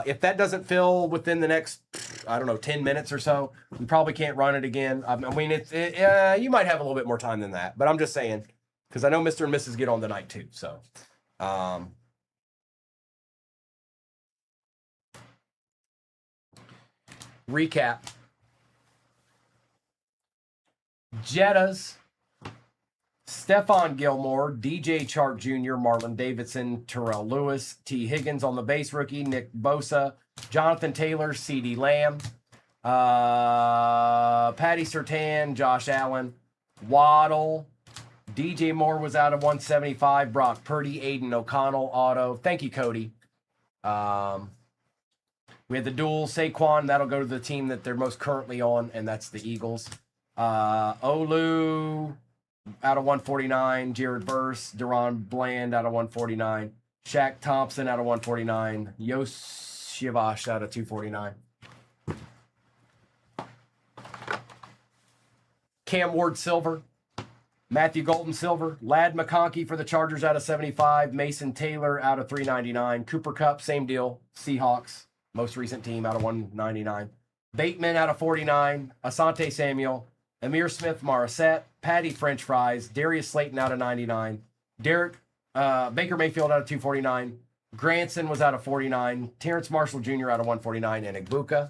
If that doesn't fill within the next, I don't know, 10 minutes or so, we probably can't run it again. I mean, you might have a little bit more time than that, but I'm just saying, because I know Mr. and Mrs. get on tonight too. So, recap. Jettas, Stephon Gilmore, DJ Chark Jr., Marlon Davidson, Terrell Lewis, T. Higgins on the base rookie, Nick Bosa, Jonathan Taylor, CeeDee Lamb, Patty Surtain, Josh Allen, Waddle, DJ Moore was out of 175, Brock Purdy, Aiden O'Connell, auto. Thank you, Cody. We had the dual Saquon. That'll go to the team that they're most currently on, and that's the Eagles. Olu out of 149, Jared Verse, Deron Bland out of 149, Shaq Thompson out of 149, Yos Shivash out of 249. Cam Ward Silver, Matthew Golden Silver, Ladd McConkey for the Chargers out of 75, Mason Taylor out of 399, Cooper Kupp, same deal, Seahawks, most recent team out of 199, Bateman out of 49, Asante Samuel, Amir Smith Morissette, Patty French Fries, Darius Slayton out of 99, Baker Mayfield out of 249, Granson was out of 49, Terrence Marshall Jr. out of 149, and Igbuka.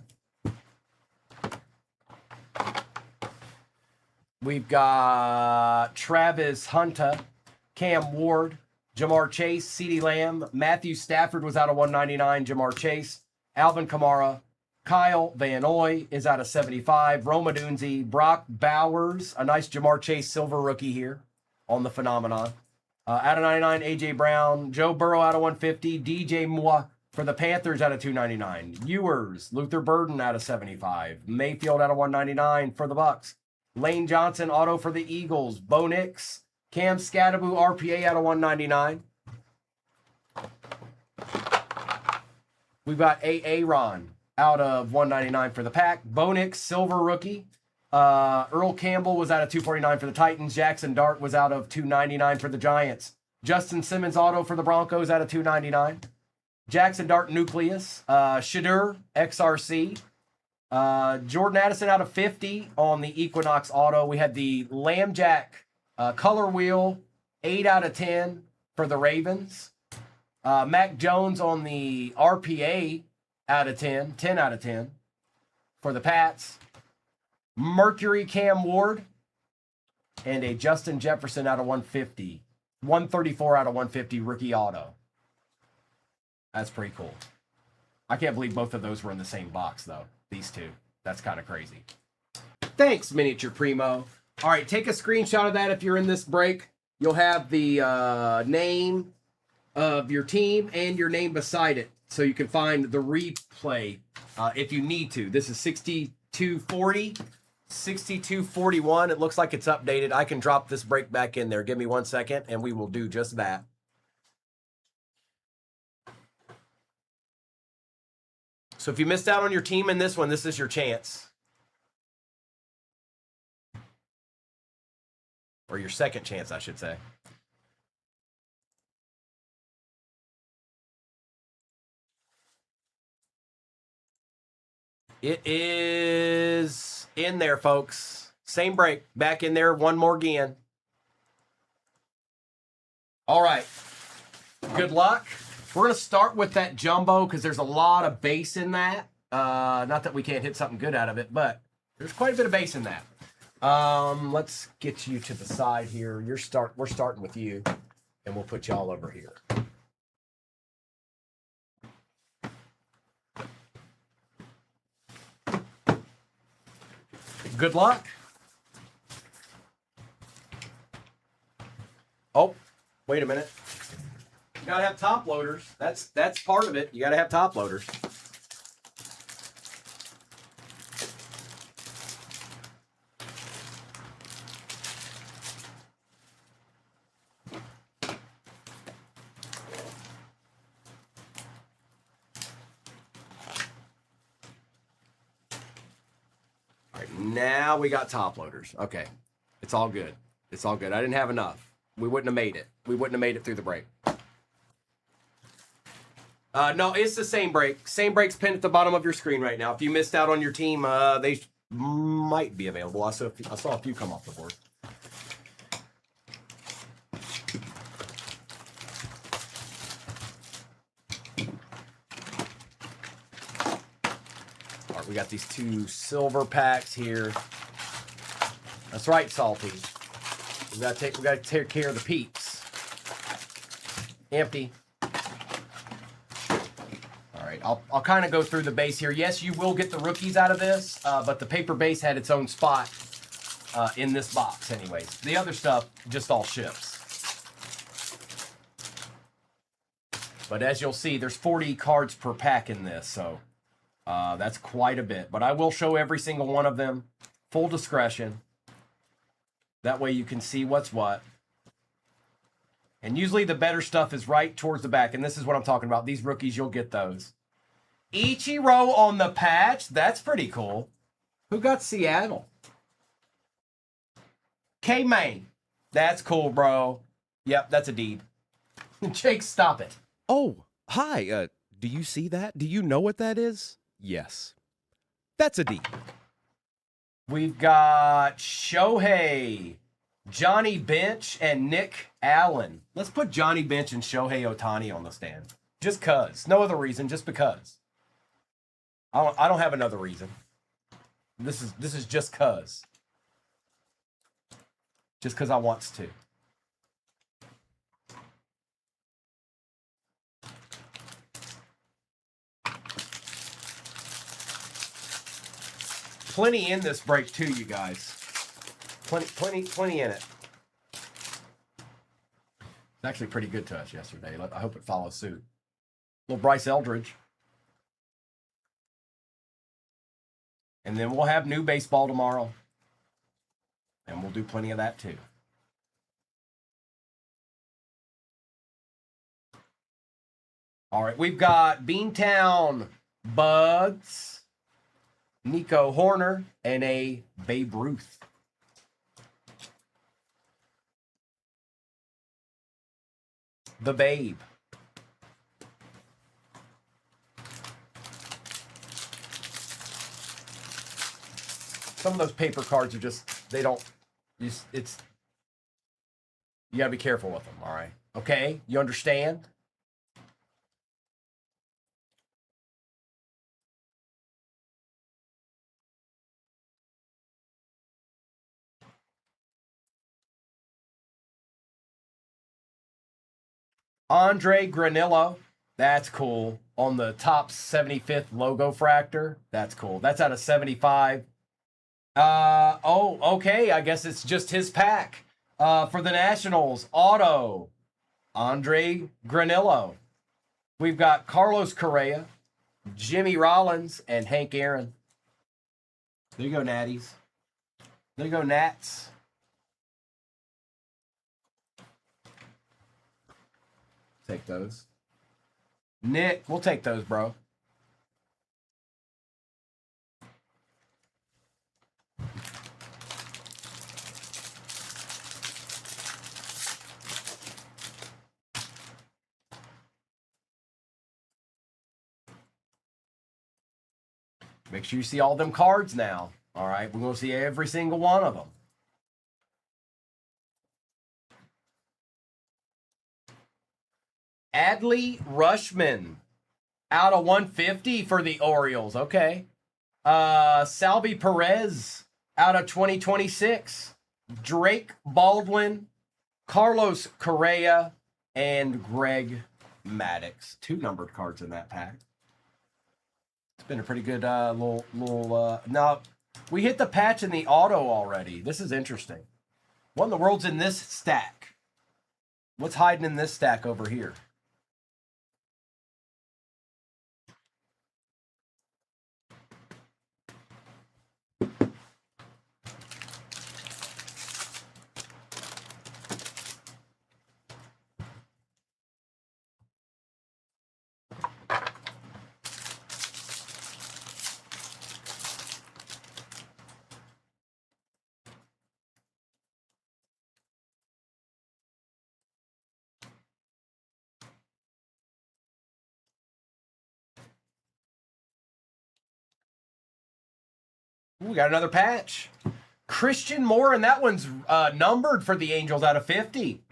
We've got Travis Hunter, Cam Ward, Jamar Chase, CeeDee Lamb, Matthew Stafford was out of 199, Jamar Chase, Alvin Kamara, Kyle Van Noy is out of 75. Roma Dunzi, Brock Bowers, a nice Jamar Chase silver rookie here on the phenomenon. Out of 99, A.J. Brown. Joe Burrow out of 150. DJ Moore for the Panthers out of 299. Ewers, Luther Burden out of 75. Mayfield out of 199 for the Bucks. Lane Johnson auto for the Eagles. Bo Nix, Cam Scattaboo RPA out of 199. We've got A. Ron out of 199 for the Pack. Bo Nix, silver rookie. Earl Campbell was out of 249 for the Titans. Jackson Dart was out of 299 for the Giants. Justin Simmons auto for the Broncos out of 299. Jackson Dart Nucleus. Shadur XRC. Jordan Addison out of 50 on the Equinox auto. We had the Lambjack color wheel, 8 out of 10 for the Ravens. Mac Jones on the RPA out of 10, 10 out of 10 for the Pats. Mercury Cam Ward and a Justin Jefferson out of 150. 134 out of 150 rookie auto. That's pretty cool. I can't believe both of those were in the same box, though. These two. That's kind of crazy. Thanks, Miniature Primo. All right, take a screenshot of that if you're in this break. You'll have the name of your team and your name beside it, so you can find the replay if you need to. This is 6240, 6241. It looks like it's updated. I can drop this break back in there. Give me 1 second, and we will do just that. So if you missed out on your team in this one, this is your chance. Or your second chance, I should say. It is in there, folks. Same break. Back in there. One more again. All right. Good luck. We're going to start with that jumbo because there's a lot of base in that. Not that we can't hit something good out of it, but there's quite a bit of base in that. Let's get you to the side here. We're starting with you, and we'll put you all over here. Good luck. Oh, wait a minute. You gotta have top loaders. That's part of it. You gotta have top loaders. All right, now we got top loaders. Okay, it's all good. It's all good. I didn't have enough. We wouldn't have made it. We wouldn't have made it through the break. No, it's the same break. Same break's pinned at the bottom of your screen right now. If you missed out on your team, they might be available. I saw a few come off the board. All right, we got these two silver packs here. That's right, Salty. We gotta take care of the peeps. Empty. I'll kind of go through the base here. Yes, you will get the rookies out of this, but the paper base had its own spot in this box anyways. The other stuff just all ships. But as you'll see, there's 40 cards per pack in this, so that's quite a bit. But I will show every single one of them. Full discretion. That way you can see what's what. And usually the better stuff is right towards the back, and this is what I'm talking about. These rookies, you'll get those. Ichiro on the patch. That's pretty cool. Who got Seattle? K-Main. That's cool, bro. Yep, that's a deed. Jake, stop it. Oh, hi. Do you see that? Do you know what that is? Yes. That's a D. We've got Shohei, Johnny Bench, and Nick Allen. Let's put Johnny Bench and Shohei Ohtani on the stand. Just cuz. No other reason, just because. I don't have another reason. This is just cuz. Just cuz I wants to. Plenty in this break too, you guys. Plenty in it. It's actually pretty good to us yesterday. I hope it follows suit. Little Bryce Eldridge. And then we'll have new baseball tomorrow. And we'll do plenty of that too. All right, we've got Beantown Buds, Nico Horner, and a Babe Ruth. The Babe. Some of those paper cards are just, they don't, you gotta be careful with them, all right? Okay, you understand? Andre Granillo, that's cool. On the top 75th logo fractor, that's cool. That's out of 75. Okay, I guess it's just his pack. For the Nationals, auto, Andre Granillo. We've got Carlos Correa, Jimmy Rollins, and Hank Aaron. There you go, Natties. There you go, Nats. Take those. Nick, we'll take those, bro. Make sure you see all them cards now. All right, we're going to see every single one of them. Adley Rushman out of 150 for the Orioles. Okay. Salvi Perez out of 2026. Drake Baldwin, Carlos Correa, and Greg Maddux. 2 numbered cards in that pack. It's been a pretty good little. Now, we hit the patch in the auto already. This is interesting. What in the world's in this stack? What's hiding in this stack over here? We got another patch. Christian Moore, and that one's numbered for the Angels out of 50.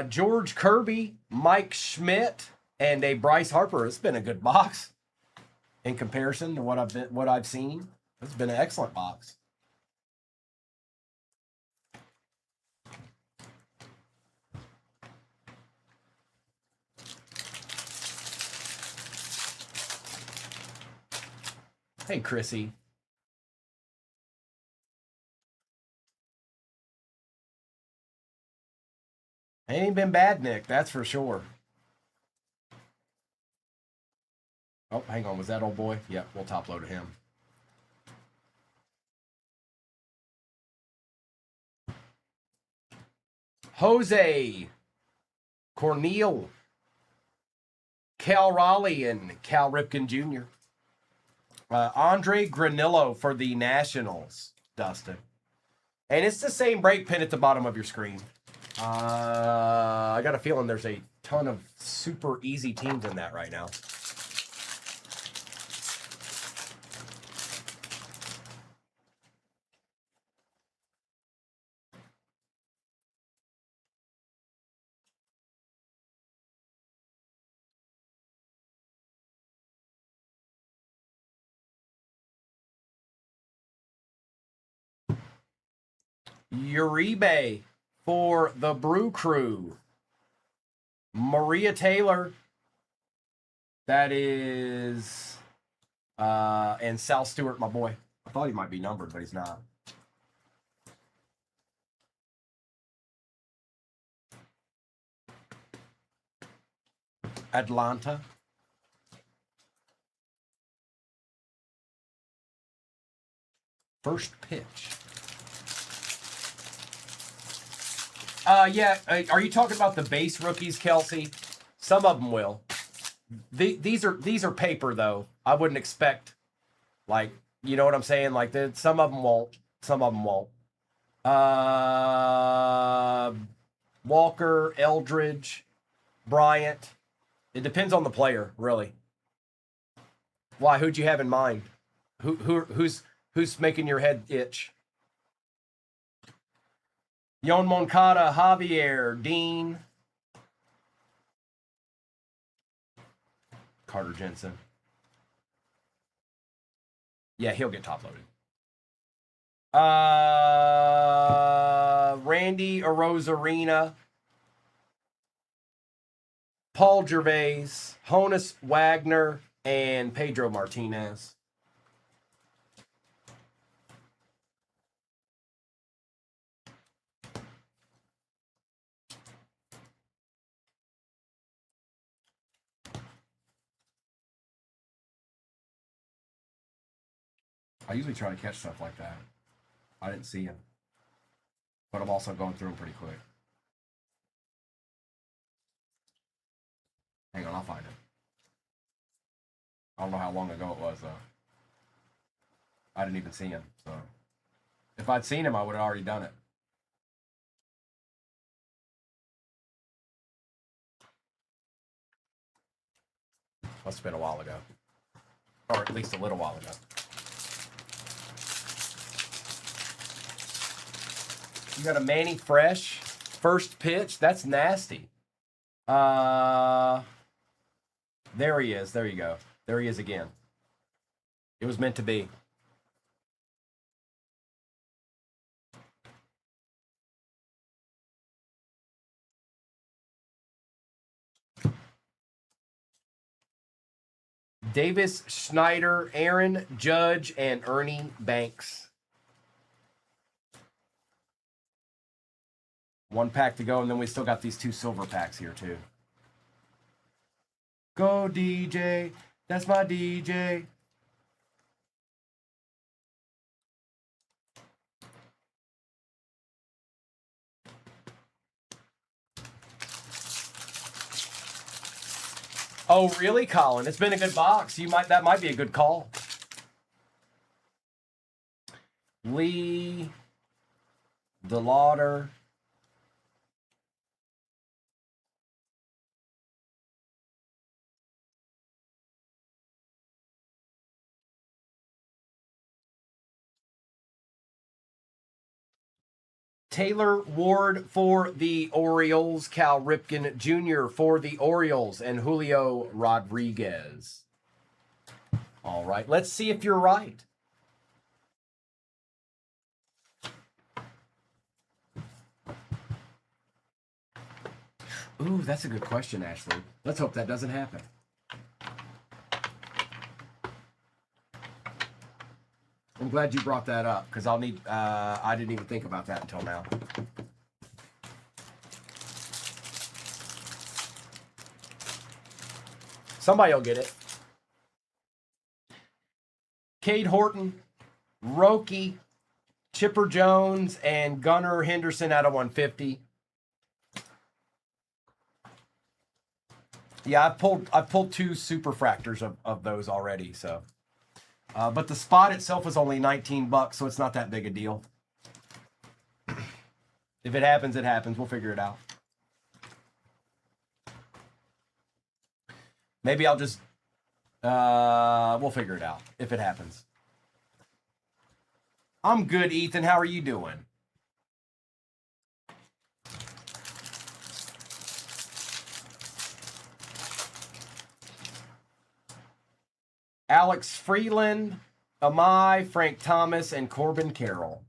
George Kirby, Mike Schmidt, and a Bryce Harper. It's been a good box in comparison to what I've seen. It's been an excellent box. Hey, Chrissy. Ain't been bad, Nick. That's for sure. Oh, hang on. Was that old boy? Yep, we'll top load him. Jose Cornel, Cal Raleigh, and Cal Ripken Jr. Andre Granillo for the Nationals, Dustin. And it's the same break pin at the bottom of your screen. I got a feeling there's a ton of super easy teams in that right now. Uribe for the Brew Crew. Maria Taylor. That is and Sal Stewart, my boy. I thought he might be numbered, but he's not. Atlanta. First pitch. Yeah. Are you talking about the base rookies, Kelsey? Some of them will. These are paper though. I wouldn't expect, like, you know what I'm saying? Like, some of them won't. Some of them won't. Walker, Eldridge, Bryant. It depends on the player, really. Why? Who'd you have in mind? Who's making your head itch? Yon Moncada, Javier, Dean, Carter Jensen. Yeah, he'll get top loaded. Randy Arozarena, Paul Gervais, Honus Wagner, and Pedro Martinez. I usually try to catch stuff like that. I didn't see him. But I'm also going through them pretty quick. Hang on, I'll find it. I don't know how long ago it was, though. I didn't even see him, so. If I'd seen him, I would have already done it. Must have been a while ago. Or at least a little while ago. You got a Manny Fresh first pitch. That's nasty. There he is. There you go. There he is again. It was meant to be. Davis, Schneider, Aaron Judge, and Ernie Banks. One pack to go, and then we still got these 2 silver packs here, too. Go, DJ. That's my DJ. Oh, really, Colin? It's been a good box. That might be a good call. Lee, DeLauder. Taylor Ward for the Orioles, Cal Ripken Jr. for the Orioles, and Julio Rodriguez. All right, let's see if you're right. Ooh, that's a good question, Ashley. Let's hope that doesn't happen. I'm glad you brought that up, because I didn't even think about that until now. Somebody will get it. Cade Horton, Roki, Chipper Jones, and Gunnar Henderson out of 150. Yeah, I've pulled 2 superfractors of those already, so. But the spot itself is only $19, so it's not that big a deal. If it happens, it happens. We'll figure it out. Maybe I'll just, we'll figure it out if it happens. I'm good, Ethan. How are you doing? Alex Freeland, Amai, Frank Thomas, and Corbin Carroll.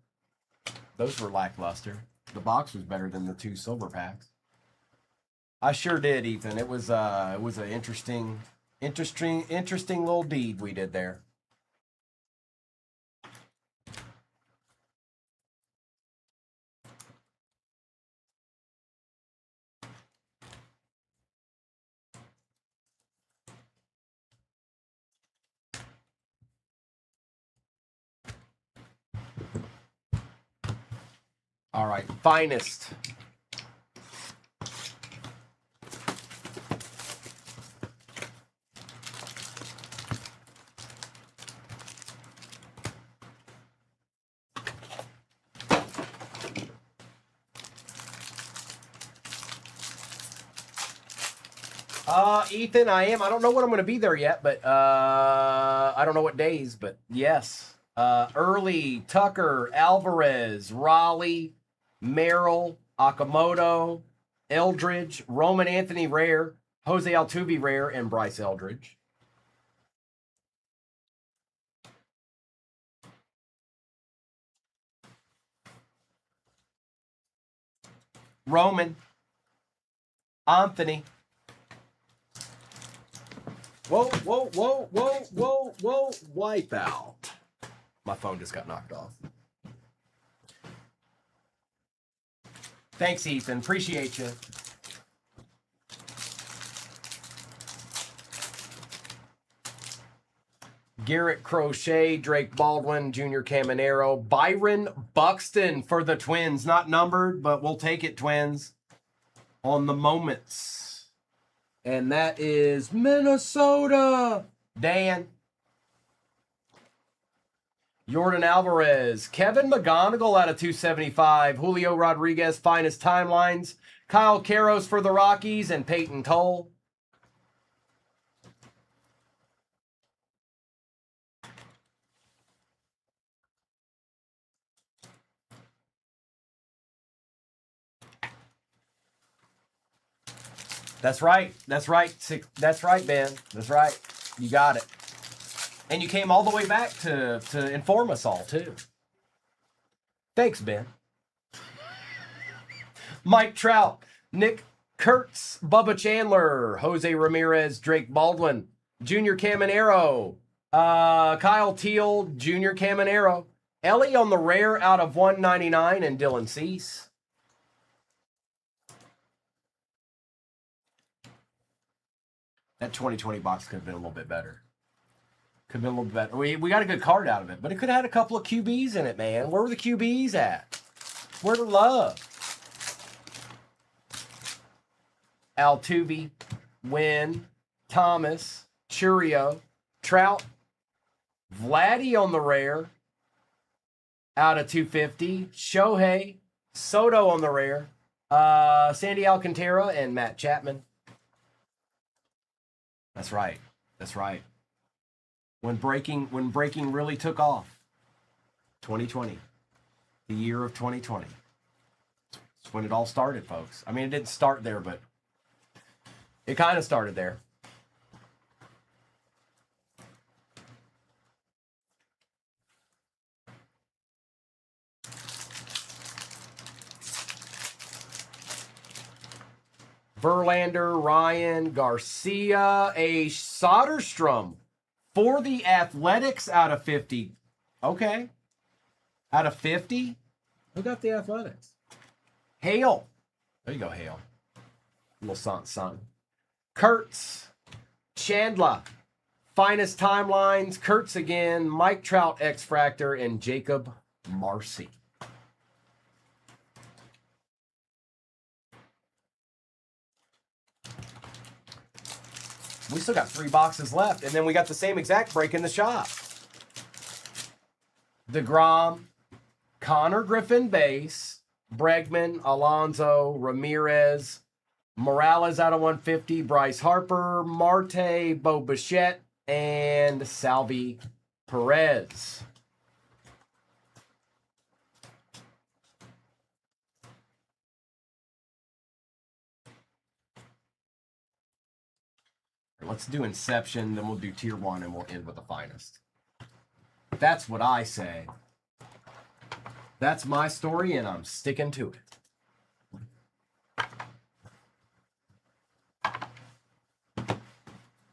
Those were lackluster. The box was better than the 2 silver packs. I sure did, Ethan. It was an interesting little deed we did there. All right, finest. Ethan, I am. I don't know when I'm going to be there yet, but I don't know what days, but yes. Early, Tucker, Alvarez, Raleigh, Merrill, Akamoto, Eldridge, Roman Anthony Rare, Jose Altuve Rare, and Bryce Eldridge. Roman, Anthony. Whoa, whoa, whoa, whoa, whoa, whoa. Wipeout. My phone just got knocked off. Thanks, Ethan. Appreciate you. Garrett Crochet, Drake Baldwin, Junior Caminero, Byron Buxton for the Twins. Not numbered, but we'll take it, Twins. On the moments. And that is Minnesota. Dan. Jordan Alvarez, Kevin McGonigal out of 275, Julio Rodriguez, finest timelines, Kyle Karros for the Rockies, and Peyton Toll. That's right. That's right. That's right, Ben. That's right. You got it. And you came all the way back to inform us all, too. Thanks, Ben. Mike Trout, Nick Kurtz, Bubba Chandler, Jose Ramirez, Drake Baldwin, Junior Caminero, Kyle Teal, Junior Caminero, Ellie on the rare out of 199, and Dylan Cease. That 2020 box could have been a little bit better. Could have been a little bit better. We got a good card out of it, but it could have had a couple of QBs in it, man. Where were the QBs at? Where the love? Altuve, Wynn, Thomas, Churio, Trout, Vladdy on the rare out of 250, Shohei, Soto on the rare, Sandy Alcantara, and Matt Chapman. That's right. That's right. When breaking really took off. 2020. The year of 2020. That's when it all started, folks. I mean, it didn't start there, but it kind of started there. Verlander, Ryan, Garcia, a Soderstrom for the Athletics out of 50. Okay. Out of 50? Who got the Athletics? Hale. There you go, Hale. Little son. Kurtz, Chandler, finest timelines, Kurtz again, Mike Trout, X-Fractor, and Jacob Marcy. We still got 3 boxes left, and then we got the same exact break in the shop. DeGrom, Connor Griffin base, Bregman, Alonso, Ramirez, Morales out of 150, Bryce Harper, Marte, Bo Bichette, and Salvi Perez. Let's do Inception, then we'll do Tier 1, and we'll end with the finest. That's what I say. That's my story, and I'm sticking to it.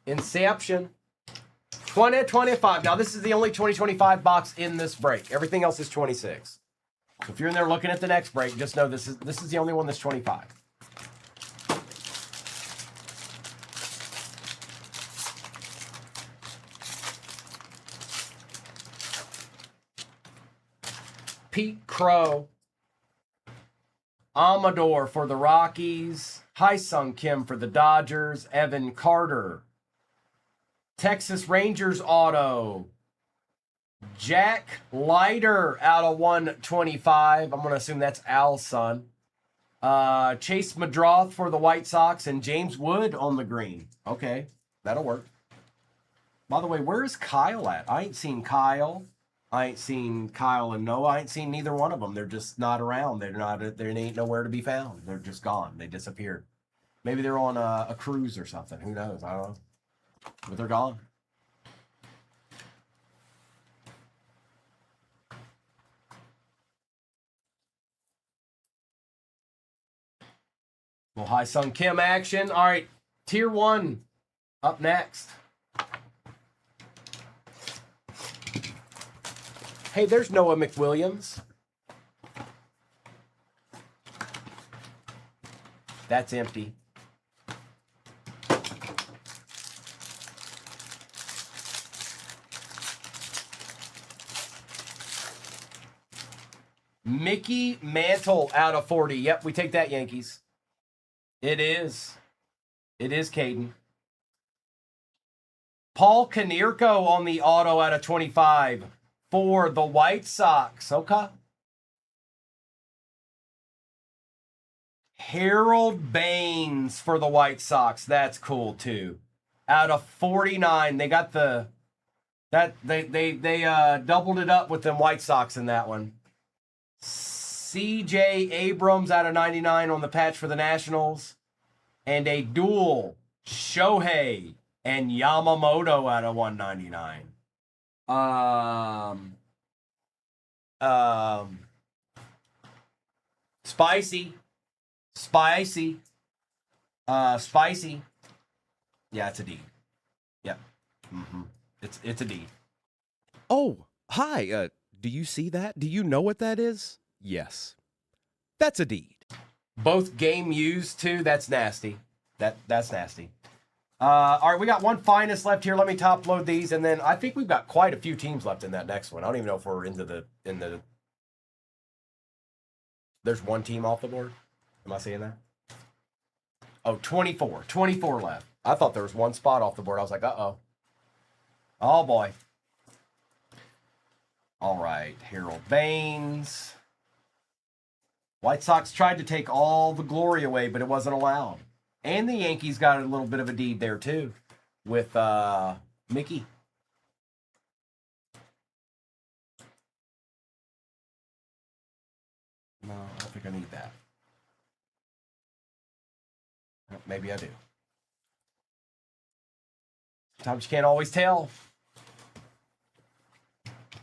Inception. 2025. Now, this is the only 2025 box in this break. Everything else is 26. So if you're in there looking at the next break, just know this is the only one that's 25. Pete Crow, Amador for the Rockies, Hyesung Kim for the Dodgers, Evan Carter, Texas Rangers auto, Jack Leiter out of 125. I'm going to assume that's Al's son. Chase Madroth for the White Sox and James Wood on the green. Okay, that'll work. By the way, where is Kyle at? I ain't seen Kyle. I ain't seen Kyle and Noah. I ain't seen neither one of them. They're just not around. They ain't nowhere to be found. They're just gone. They disappeared. Maybe they're on a cruise or something. Who knows? I don't know. But they're gone. Well, High Sung Kim action. All right, Tier 1 up next. Hey, there's Noah McWilliams. That's empty. Mickey Mantle out of 40. Yep, we take that, Yankees. It is. It is Caden. Paul Konerko on the auto out of 25 for the White Sox. Okay. Harold Baines for the White Sox. That's cool too. Out of 49. They got the they doubled it up with them White Sox in that one. CJ Abrams out of 99 on the patch for the Nationals. And a dual Shohei and Yamamoto out of 199. Spicy. Spicy. Spicy. Yeah, it's a D. Yep. Mm-hmm. It's a D. Oh, hi. Do you see that? Do you know what that is? Yes. That's a deed. Both game used too. That's nasty. That's nasty. All right, we got one finest left here. Let me top load these, and then I think we've got quite a few teams left in that next one. I don't even know if we're into the There's one team off the board. Am I seeing that? Oh, 24. 24 left. I thought there was one spot off the board. I was like, uh-oh. Oh, boy. All right, Harold Baines. White Sox tried to take all the glory away, but it wasn't allowed. And the Yankees got a little bit of a deed there, too, with Mickey. No, I don't think I need that. Maybe I do. Sometimes you can't always tell.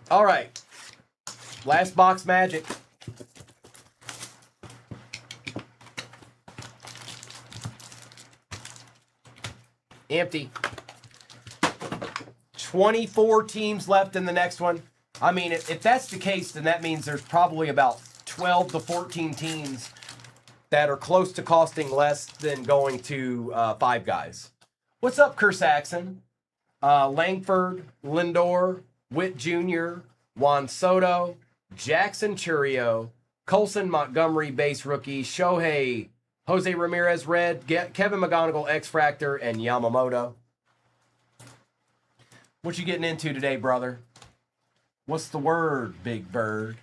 All right. Last box magic. Empty. 24 teams left in the next one. I mean, if that's the case, then that means there's probably about 12 to 14 teams that are close to costing less than going to 5 guys. What's up, Kerr Saxon? Langford, Lindor, Witt Jr., Juan Soto, Jackson Churio, Colson Montgomery, base rookie, Shohei, Jose Ramirez, red, Kevin McGonigal, X-Fractor, and Yamamoto. What you getting into today, brother? What's the word, big bird?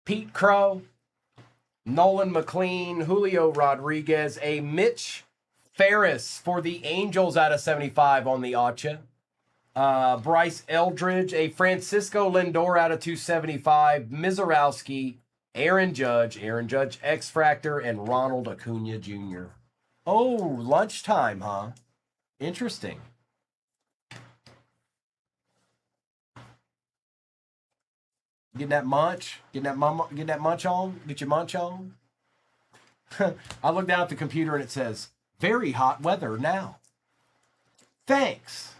Pete Crow, Nolan McLean, Julio Rodriguez, a Mitch Ferris for the Angels out of 75 on the Acha. Bryce Eldridge, a Francisco Lindor out of 275, Mizorowski, Aaron Judge, X-Fractor, and Ronald Acuna Jr. Oh, lunchtime, huh? Interesting. Getting that munch? Getting that munch on? Get your munch on? I look down at the computer and it says, very hot weather now. Thanks.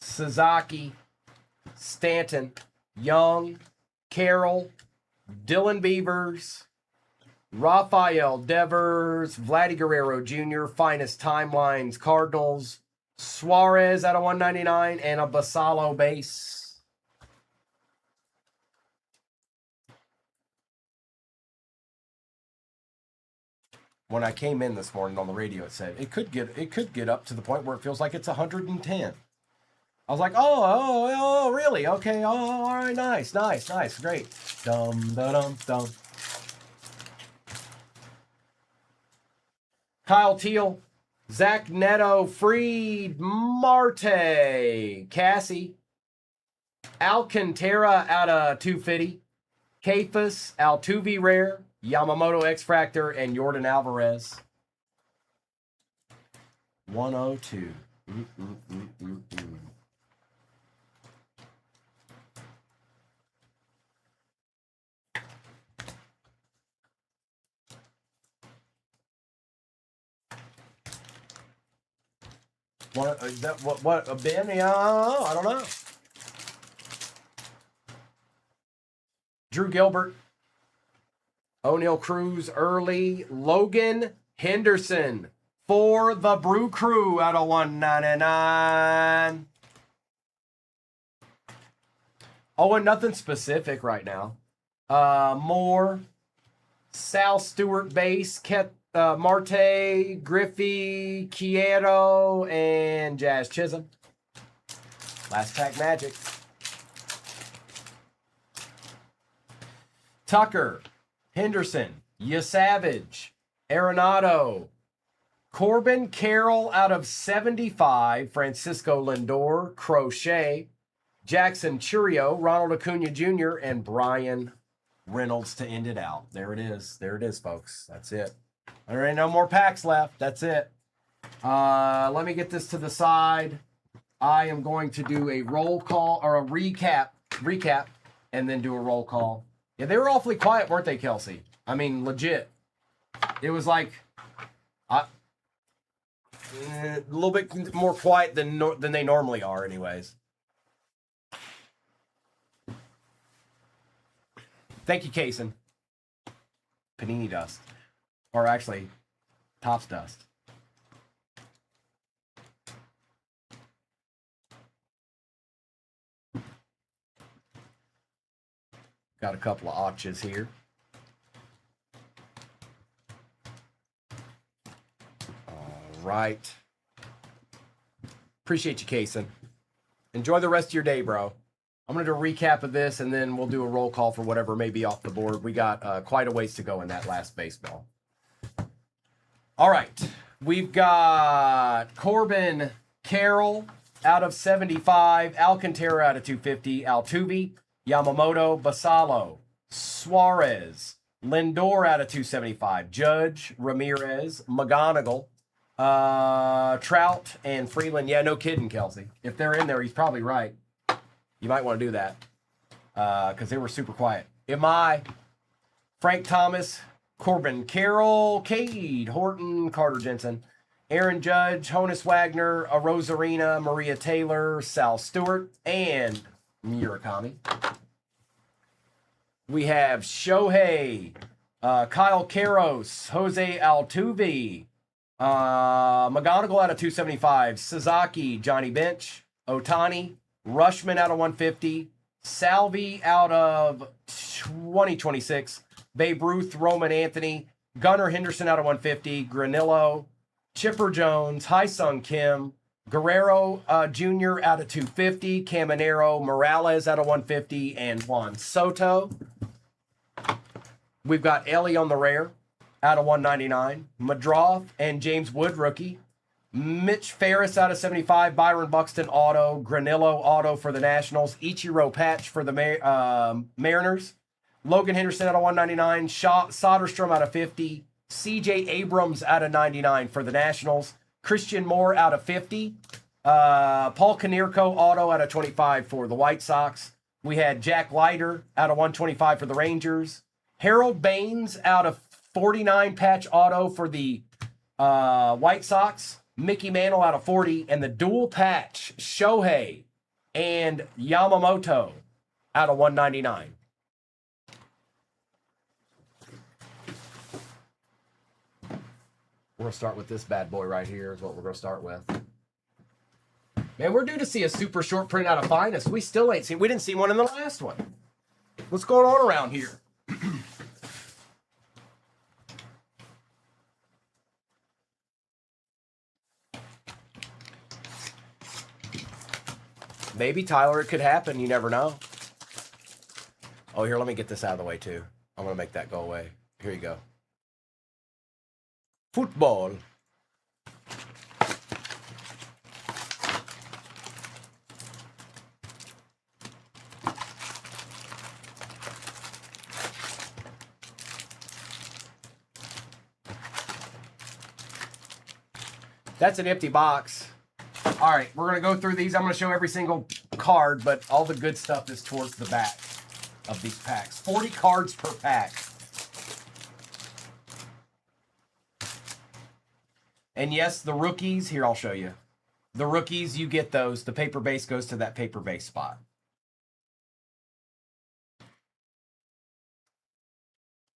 Sasaki, Stanton, Young, Carroll, Dylan Beavers, Rafael Devers, Vladdy Guerrero Jr., Finest Timelines, Cardinals, Suarez out of 199, and a Basalo base. When I came in this morning on the radio, it said it could get up to the point where it feels like it's 110. I was like, oh, really? Okay, all right, nice, great. Dum, da, dum, dum. Kyle Teal, Zach Neto, Freed, Marte, Cassie, Alcantara out of 250, Cephas, Altuve rare, Yamamoto X-Fractor, and Jordan Alvarez. 102. What a Ben? Yeah, I don't know. Drew Gilbert, O'Neal Cruz early, Logan Henderson for the Brew Crew out of 199. Oh, and nothing specific right now. More Sal Stewart base, Marte, Griffey, Quieto, and Jazz Chisholm. Last pack Magic. Tucker, Henderson, Savage, Arenado, Corbin Carroll out of 75, Francisco Lindor, Crochet, Jackson Churio, Ronald Acuna Jr., and Brian Reynolds to end it out. There it is. There it is, folks. That's it. There ain't no more packs left. That's it. Let me get this to the side. I am going to do a roll call or a recap, and then do a roll call. Yeah, they were awfully quiet, weren't they, Kelsey? I mean, legit. It was like a little bit more quiet than they normally are, anyways. Thank you, Kaysen. Panini dust. Or actually, Topps dust. Got a couple of arches here. All right. Appreciate you, Kaysen. Enjoy the rest of your day, bro. I'm going to do a recap of this, and then we'll do a roll call for whatever may be off the board. We got quite a ways to go in that last baseball. All right. We've got Corbin Carroll out of 75, Alcantara out of 250, Altuve, Yamamoto, Basalo, Suarez, Lindor out of 275, Judge, Ramirez, McGonigal, Trout, and Freeland. Yeah, no kidding, Kelsey. If they're in there, he's probably right. You might want to do that because they were super quiet. Frank Thomas, Corbin Carroll, Cade Horton, Carter Jensen, Aaron Judge, Honus Wagner, Rosarina, Maria Taylor, Sal Stewart, and Murakami. We have Shohei, Kyle Karros, Jose Altuve, McGonigal out of 275, Sasaki, Johnny Bench, Otani, Rushman out of 150, Salvi out of 2026, Babe Ruth, Roman Anthony, Gunnar Henderson out of 150, Granillo, Chipper Jones, Hyesung Kim, Guerrero Jr. out of 250, Caminero, Morales out of 150, and Juan Soto. We've got Ellie on the rare out of 199, Madroff and James Wood rookie, Mitch Ferris out of 75, Byron Buxton auto, Granillo auto for the Nationals, Ichiro patch for the Mariners, Logan Henderson out of 199, Soderstrom out of 50, CJ Abrams out of 99 for the Nationals, Christian Moore out of 50, Paul Konerko auto out of 25 for the White Sox. We had Jack Leiter out of 125 for the Rangers, Harold Baines out of 49 patch auto for the White Sox, Mickey Mantle out of 40, and the dual patch Shohei and Yamamoto out of 199. We're going to start with this bad boy right here is what we're going to start with. Man, we're due to see a super short print out of Finest. We still ain't seen. We didn't see one in the last one. What's going on around here? Maybe, Tyler, it could happen. You never know. Oh, here, let me get this out of the way, too. I'm going to make that go away. Here you go. Football. That's an empty box. All right, we're going to go through these. I'm going to show every single card, but all the good stuff is towards the back of these packs. 40 cards per pack. And yes, the rookies, here I'll show you. The rookies, you get those. The paper base goes to that paper base spot.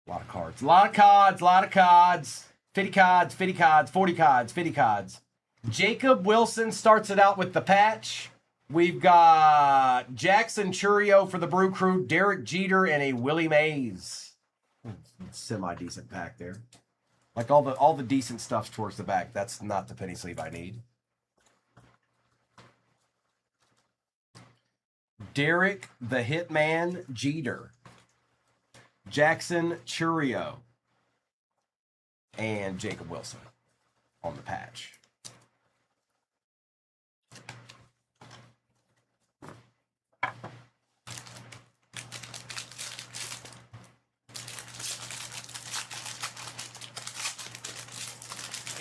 A lot of cards. A lot of cards. A lot of cards. 50 cards, 50 cards, 40 cards, 50 cards. Jacob Wilson starts it out with the patch. We've got Jackson Churio for the Brew Crew, Derek Jeter, and a Willie Mays. Semi-decent pack there. Like all the decent stuff towards the back. That's not the penny sleeve I need. Derek the Hitman Jeter. Jackson Churio. And Jacob Wilson on the patch.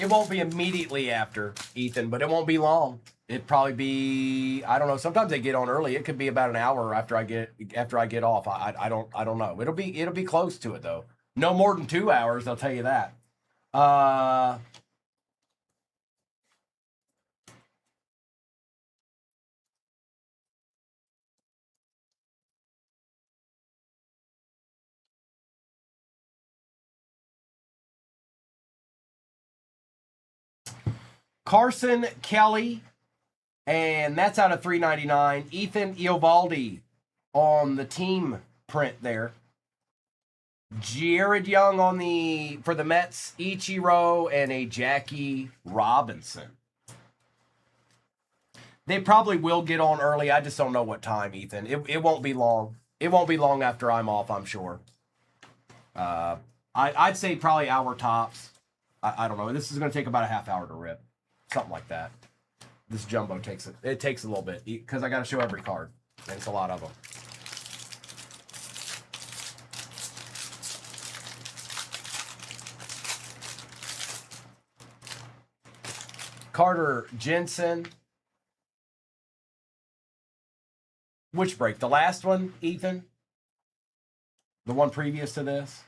It won't be immediately after, Ethan, but it won't be long. It'd probably be, I don't know. Sometimes they get on early. It could be about an hour after I get off. I don't know. It'll be close to it though. No more than 2 hours, I'll tell you that. Carson Kelly, and that's out of 399. Ethan Eovaldi on the team print there. Jared Young on for the Mets, Ichiro, and a Jackie Robinson. They probably will get on early. I just don't know what time, Ethan. It won't be long. It won't be long after I'm off, I'm sure. I'd say probably hour tops. I don't know. This is going to take about a half hour to rip. Something like that. This jumbo takes a little bit because I got to show every card. And it's a lot of them. Carter Jensen. Which break? The last one, Ethan? The one previous to this?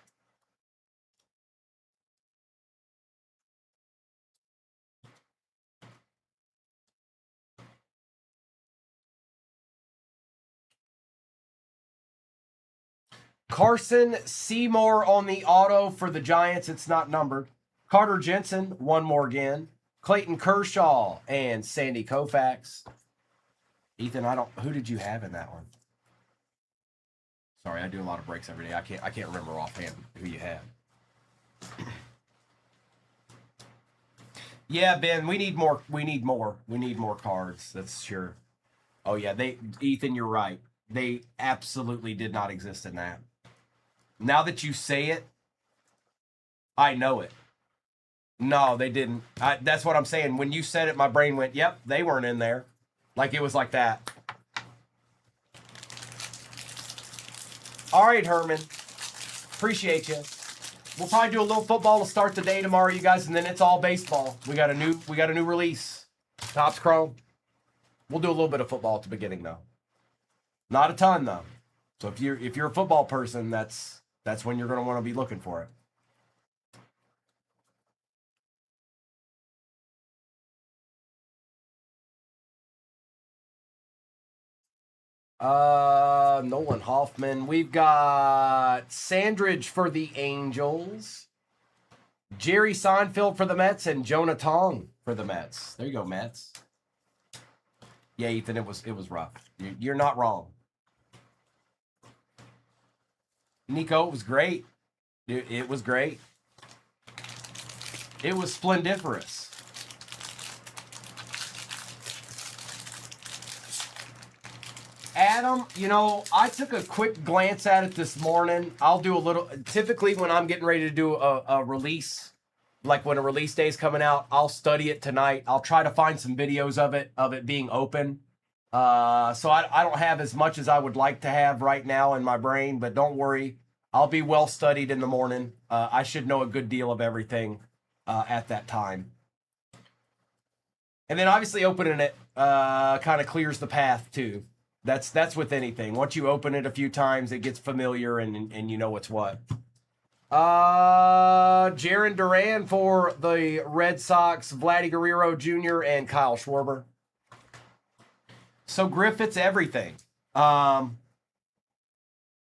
Carson Seymour on the auto for the Giants. It's not numbered. Carter Jensen, one more again. Clayton Kershaw and Sandy Koufax. Ethan, who did you have in that one? Sorry, I do a lot of breaks every day. I can't remember offhand who you had. Yeah, Ben, we need more. We need more cards. That's sure. Oh yeah, Ethan, you're right. They absolutely did not exist in that. Now that you say it, I know it. No, they didn't. That's what I'm saying. When you said it, my brain went, yep, they weren't in there. Like it was like that. All right, Herman. Appreciate you. We'll probably do a little football to start the day tomorrow, you guys, and then it's all baseball. We got a new release. Topps Chrome. We'll do a little bit of football at the beginning though. Not a ton though. So if you're a football person, that's when you're going to want to be looking for it. Nolan Hoffman. We've got Sandridge for the Angels. Jerry Seinfeld for the Mets and Jonah Tong for the Mets. There you go, Mets. Yeah, Ethan, it was rough. You're not wrong. Nico, it was great. It was great. It was splendiferous. Adam, you know, I took a quick glance at it this morning. I'll do a little, typically when I'm getting ready to do a release, like when a release day is coming out, I'll study it tonight. I'll try to find some videos of it being open. So I don't have as much as I would like to have right now in my brain, but don't worry. I'll be well studied in the morning. I should know a good deal of everything at that time. And then obviously opening it kind of clears the path too. That's with anything. Once you open it a few times, it gets familiar and you know what's what. Jaron Duran for the Red Sox, Vladdy Guerrero Jr. and Kyle Schwarber. So Griff, it's everything.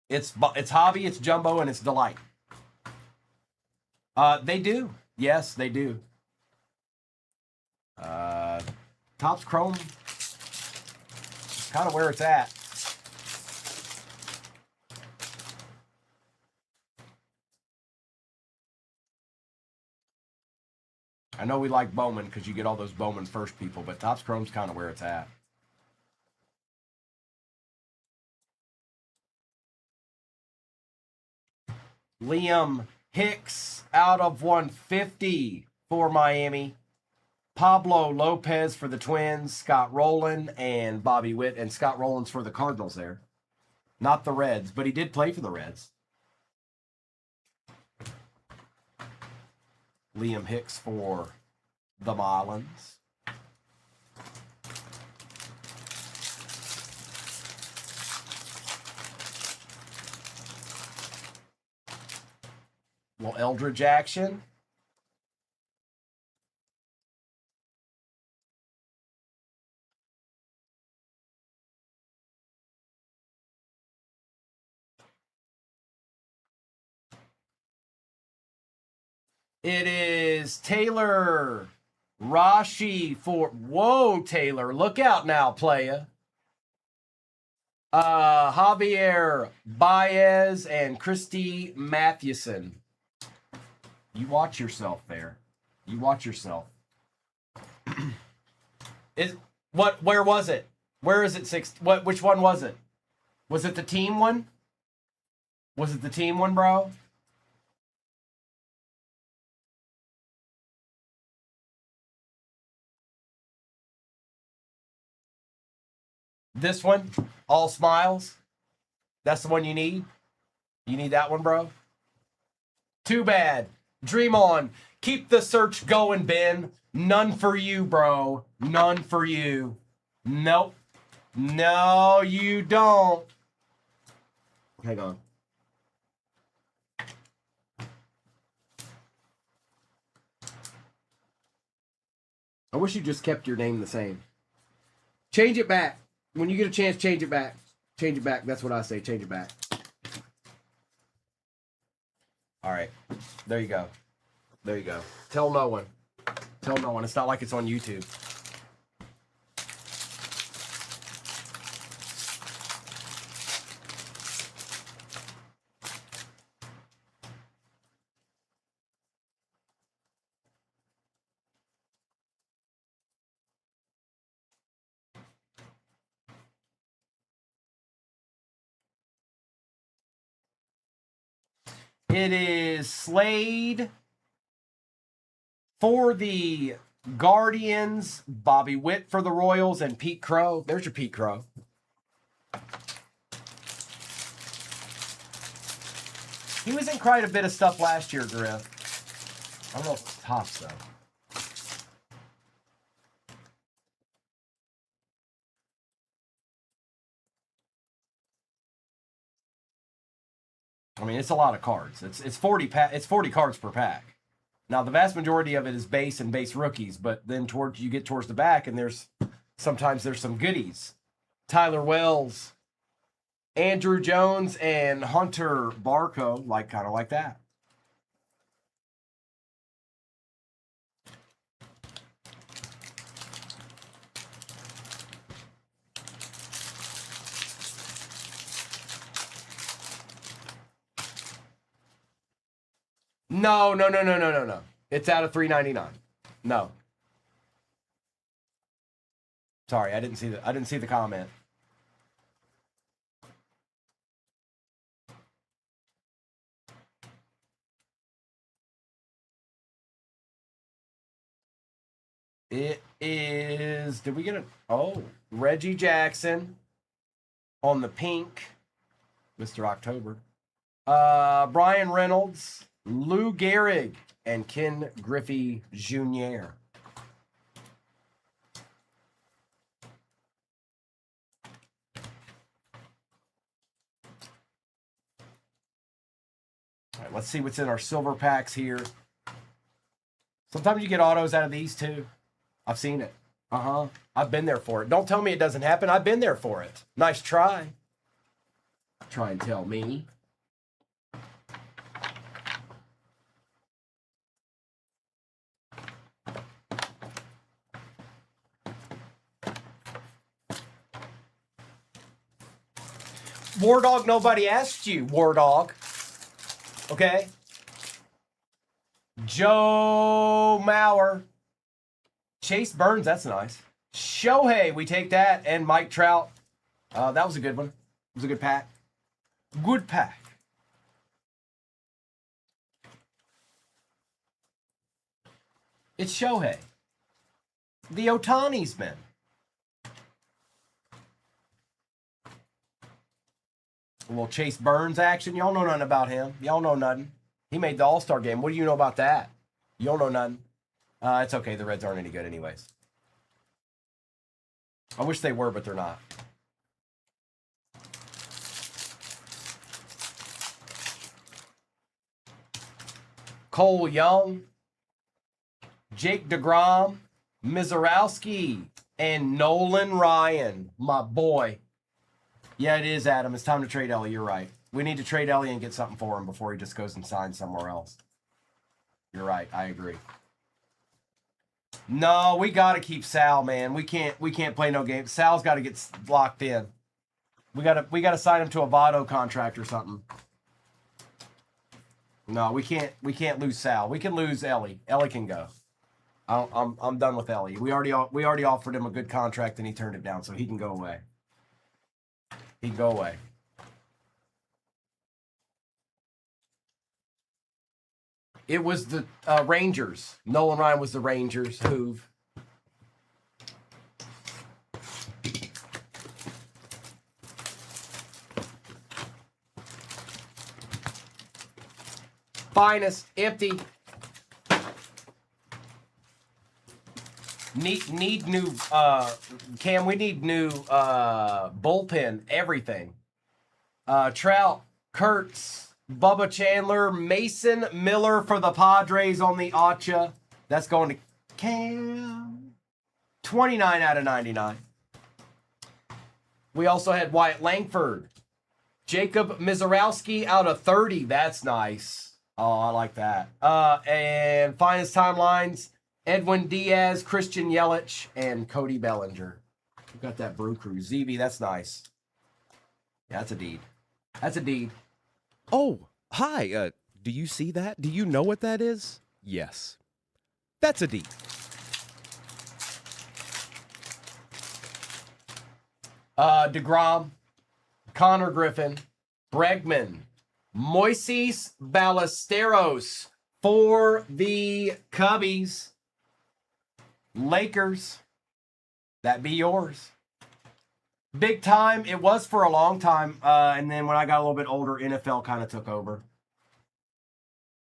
It's hobby, it's jumbo, and it's delight. They do. Yes, they do. Topps Chrome, kind of where it's at. I know we like Bowman because you get all those Bowman first people, but Topps Chrome's kind of where it's at. Liam Hicks out of 150 for Miami. Pablo Lopez for the Twins. Scott Rowland and Bobby Witt. And Scott Rowland's for the Cardinals there. Not the Reds, but he did play for the Reds. Liam Hicks for the Marlins. Well, Eldridge action. It is Taylor Rashi for, whoa, Taylor, look out now, playa. Javier Baez and Christy Mathewson. You watch yourself there. You watch yourself. Where was it? Where is it? Which one was it? Was it the team one? Was it the team one, bro? This one, all smiles. That's the one you need. You need that one, bro. Too bad. Dream on. Keep the search going, Ben. None for you, bro. None for you. Nope. No, you don't. Hang on. I wish you just kept your name the same. Change it back. When you get a chance, change it back. Change it back. That's what I say. Change it back. All right. There you go. There you go. Tell no one. Tell no one. It's not like it's on YouTube. It is Slade for the Guardians, Bobby Witt for the Royals, and Pete Crow. There's your Pete Crow. He was in quite a bit of stuff last year, Griff. I don't know if it's Topps, though. I mean, it's a lot of cards. It's 40 cards per pack. Now, the vast majority of it is base and base rookies, but then you get towards the back, and sometimes there's some goodies. Tyler Wells, Andrew Jones, and Hunter Barco, kind of like that. No, no, no, no, no, no, no. It's out of $3.99. No. Sorry, I didn't see the comment. It is, did we get a, oh, Reggie Jackson on the pink, Mr. October. Brian Reynolds, Lou Gehrig, and Ken Griffey Jr. All right, let's see what's in our silver packs here. Sometimes you get autos out of these too. I've seen it. I've been there for it. Don't tell me it doesn't happen. I've been there for it. Nice try. Try and tell me. War Dog, nobody asked you, War Dog. Okay? Joe Mauer. Chase Burns, that's nice. Shohei, we take that. And Mike Trout. That was a good one. It was a good pack. Good pack. It's Shohei. The Otani's been. A little Chase Burns action. Y'all know nothing about him. Y'all know nothing. He made the All-Star game. What do you know about that? You don't know nothing. It's okay. The Reds aren't any good anyways. I wish they were, but they're not. Cole Young, Jake DeGrom, Mizorowski, and Nolan Ryan, my boy. Yeah, it is, Adam. It's time to trade Ellie. You're right. We need to trade Ellie and get something for him before he just goes and signs somewhere else. You're right. I agree. No, we got to keep Sal, man. We can't play no games. Sal's got to get locked in. We got to sign him to a Votto contract or something. No, we can't lose Sal. We can lose Ellie. Ellie can go. I'm done with Ellie. We already offered him a good contract and he turned it down, so he can go away. He can go away. It was the Rangers. Nolan Ryan was the Rangers. Hoove. Finest, empty. Need new Cam, we need new bullpen, everything. Trout, Kurtz, Bubba Chandler, Mason Miller for the Padres on the Acha. That's going to Cam. 29 out of 99. We also had Wyatt Langford. Jacob Mizorowski out of 30. That's nice. Oh, I like that. And finest timelines, Edwin Diaz, Christian Yelich, and Cody Bellinger. We've got that Brew Crew. ZB, that's nice. Yeah, that's a deed. That's a deed. Oh, hi. Do you see that? Do you know what that is? Yes. That's a deed. DeGrom, Connor Griffin, Bregman, Moises Ballesteros for the Cubbies. Lakers. That be yours. Big time. It was for a long time. And then when I got a little bit older, NFL kind of took over.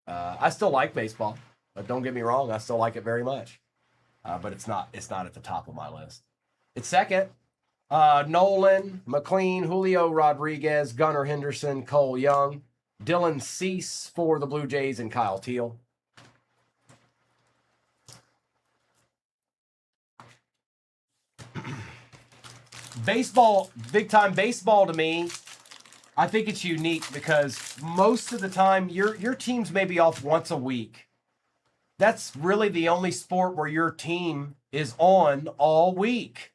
I still like baseball. But don't get me wrong. I still like it very much. But it's not at the top of my list. It's second. Nolan, McLean, Julio Rodriguez, Gunnar Henderson, Cole Young, Dylan Cease for the Blue Jays, and Kyle Teal. Baseball, big time baseball to me, I think it's unique because most of the time your teams may be off once a week. That's really the only sport where your team is on all week.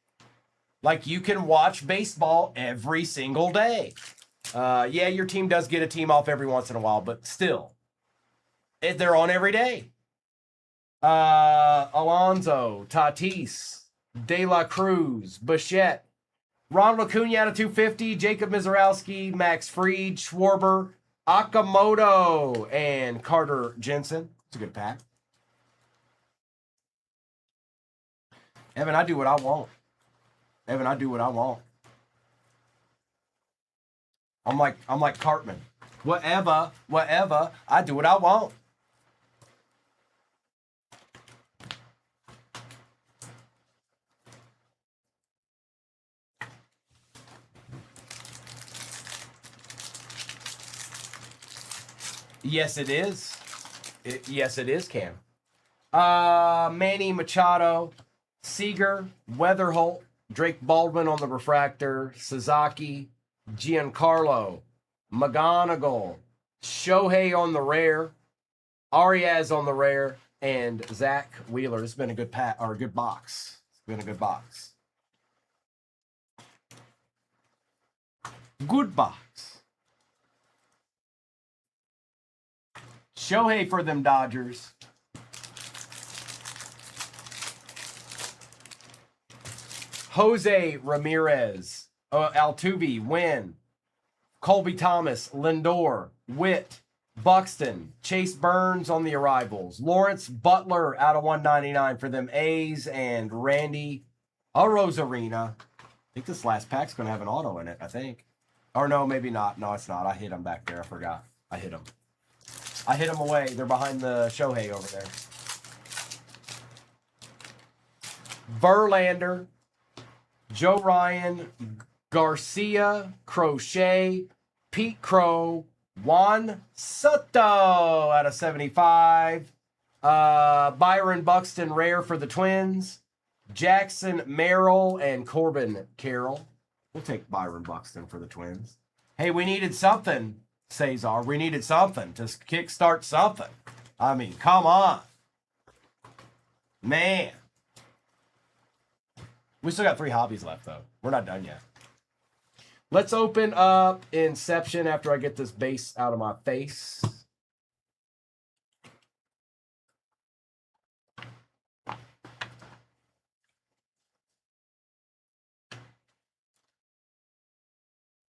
Like you can watch baseball every single day. Yeah, your team does get a team off every once in a while, but still. They're on every day. Alonso, Tatis, De La Cruz, Bichette, Ronald Acuna out of 250, Jacob Mizorowski, Max Fried, Schwarber, Akamoto, and Carter Jensen. It's a good pack. Evan, I do what I want. Evan, I do what I want. I'm like Cartman. Whatever, I do what I want. Yes, it is. Yes, it is, Cam. Manny Machado, Seager, Weatherholt, Drake Baldwin on the refractor, Sasaki, Giancarlo, McGonigal, Shohei on the rare, Arias on the rare, and Zach Wheeler. It's been a good good box. It's been a good box. Good box. Shohei for them Dodgers. Jose Ramirez, Altuve, Wynn, Colby Thomas, Lindor, Witt, Buxton, Chase Burns on the arrivals, Lawrence Butler out of 199 for them A's, and Randy Arozarena. I think this last pack's going to have an auto in it, I think. Or no, maybe not. No, it's not. I hit him back there. I forgot. I hit him. I hit them away. They're behind the Shohei over there. Verlander, Joe Ryan, Garcia, Crochet, Pete Crow, Juan Soto out of 75. Byron Buxton rare for the Twins. Jackson Merrill and Corbin Carroll. We'll take Byron Buxton for the Twins. Hey, we needed something. Cesar, we needed something to kickstart something. I mean, come on. Man. We still got 3 hobbies left, though. We're not done yet. Let's open up Inception after I get this base out of my face.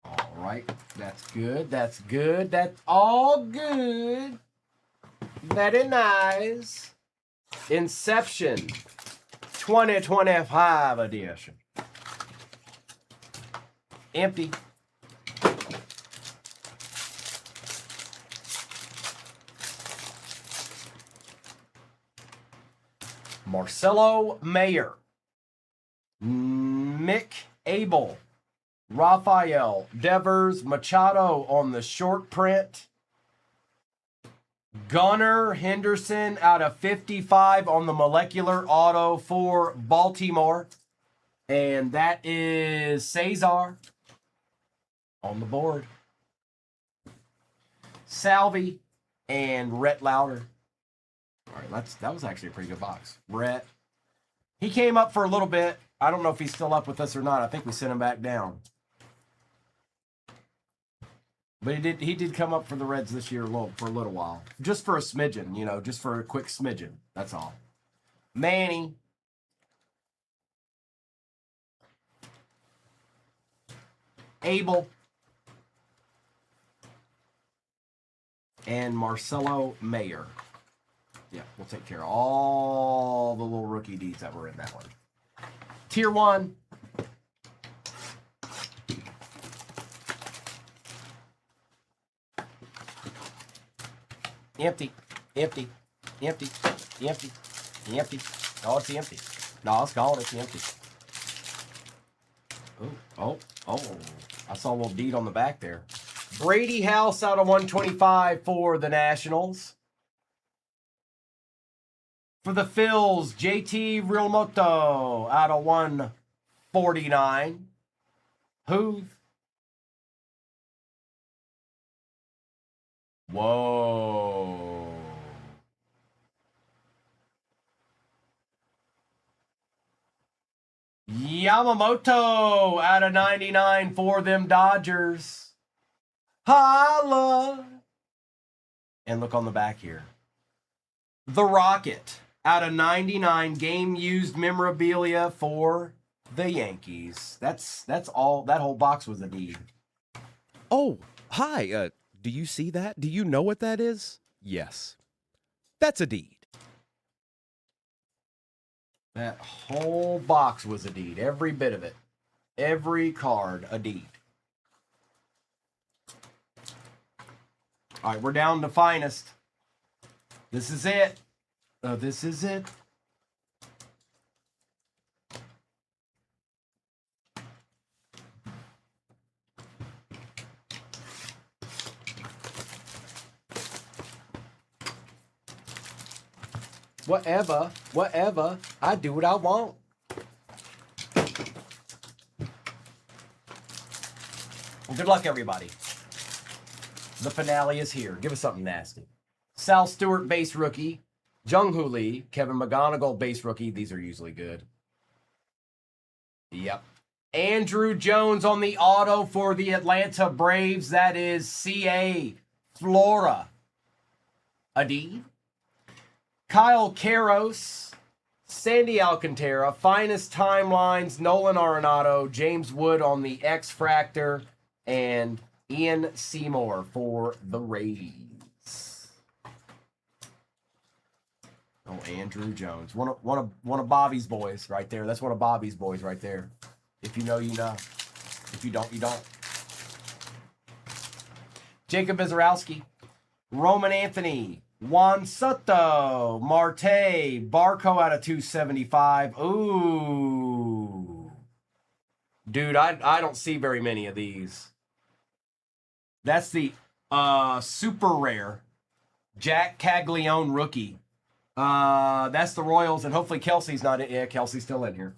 All right, that's good. That's good. That's all good. Very nice. Inception 2025 edition. Empty. Marcelo Mayer. Mick Abel. Rafael Devers, Machado on the short print. Gunnar Henderson out of 55 on the molecular auto for Baltimore. And that is Cesar on the board. Salvi and Rhett Lauder. All right, that was actually a pretty good box. Rhett. He came up for a little bit. I don't know if he's still up with us or not. I think we sent him back down. But he did come up for the Reds this year for a little while. Just for a smidgen, you know, just for a quick smidgen. That's all. Manny. Abel. And Marcelo Mayer. Yeah, we'll take care of all the little rookie deeds that were in that one. Tier 1. Empty, empty, empty, empty, empty. Oh, it's empty. No, it's gone. It's empty. Oh. I saw a little deed on the back there. Brady House out of 125 for the Nationals. For the Phils, JT Realmuto out of 149. Who? Whoa. Yamamoto out of 99 for them Dodgers. Holla. And look on the back here. The Rocket out of 99 game used memorabilia for the Yankees. That's all. That whole box was a deed. Oh, hi. Do you see that? Do you know what that is? Yes. That's a deed. That whole box was a deed. Every bit of it. Every card a deed. All right, we're down to finest. This is it. This is it. Whatever. I do what I want. Well, good luck, everybody. The finale is here. Give us something nasty. Sal Stewart, base rookie. Jung-Hoo Lee. Kevin McGonigal, base rookie. These are usually good. Yep. Andrew Jones on the auto for the Atlanta Braves. That is C.A. Flora. A D. Kyle Karros, Sandy Alcantara, Finest Timelines, Nolan Arenado, James Wood on the X-Fractor, and Ian Seymour for the Rays. Oh, Andrew Jones. One of Bobby's boys right there. That's one of Bobby's boys right there. If you know, you know. If you don't, you don't. Jacob Bizarowski, Roman Anthony, Juan Soto, Marte, Barco out of 275. Ooh. Dude, I don't see very many of these. That's the super rare Jack Caglione rookie. That's the Royals, and hopefully Kelsey's not in. Yeah, Kelsey's still in here.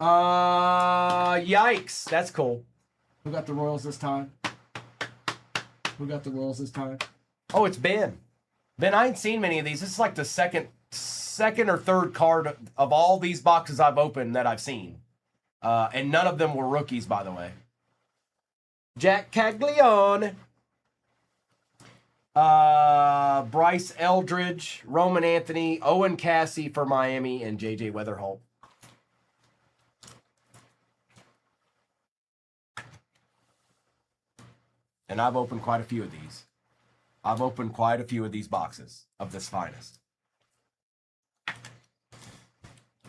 Yikes. That's cool. Who got the Royals this time? Oh, it's Ben. Ben, I ain't seen many of these. This is like the second or third card of all these boxes I've opened that I've seen. And none of them were rookies, by the way. Jack Caglione. Bryce Eldridge, Roman Anthony, Owen Cassie for Miami, and J.J. Weatherholt. And I've opened quite a few of these. I've opened quite a few of these boxes of this finest.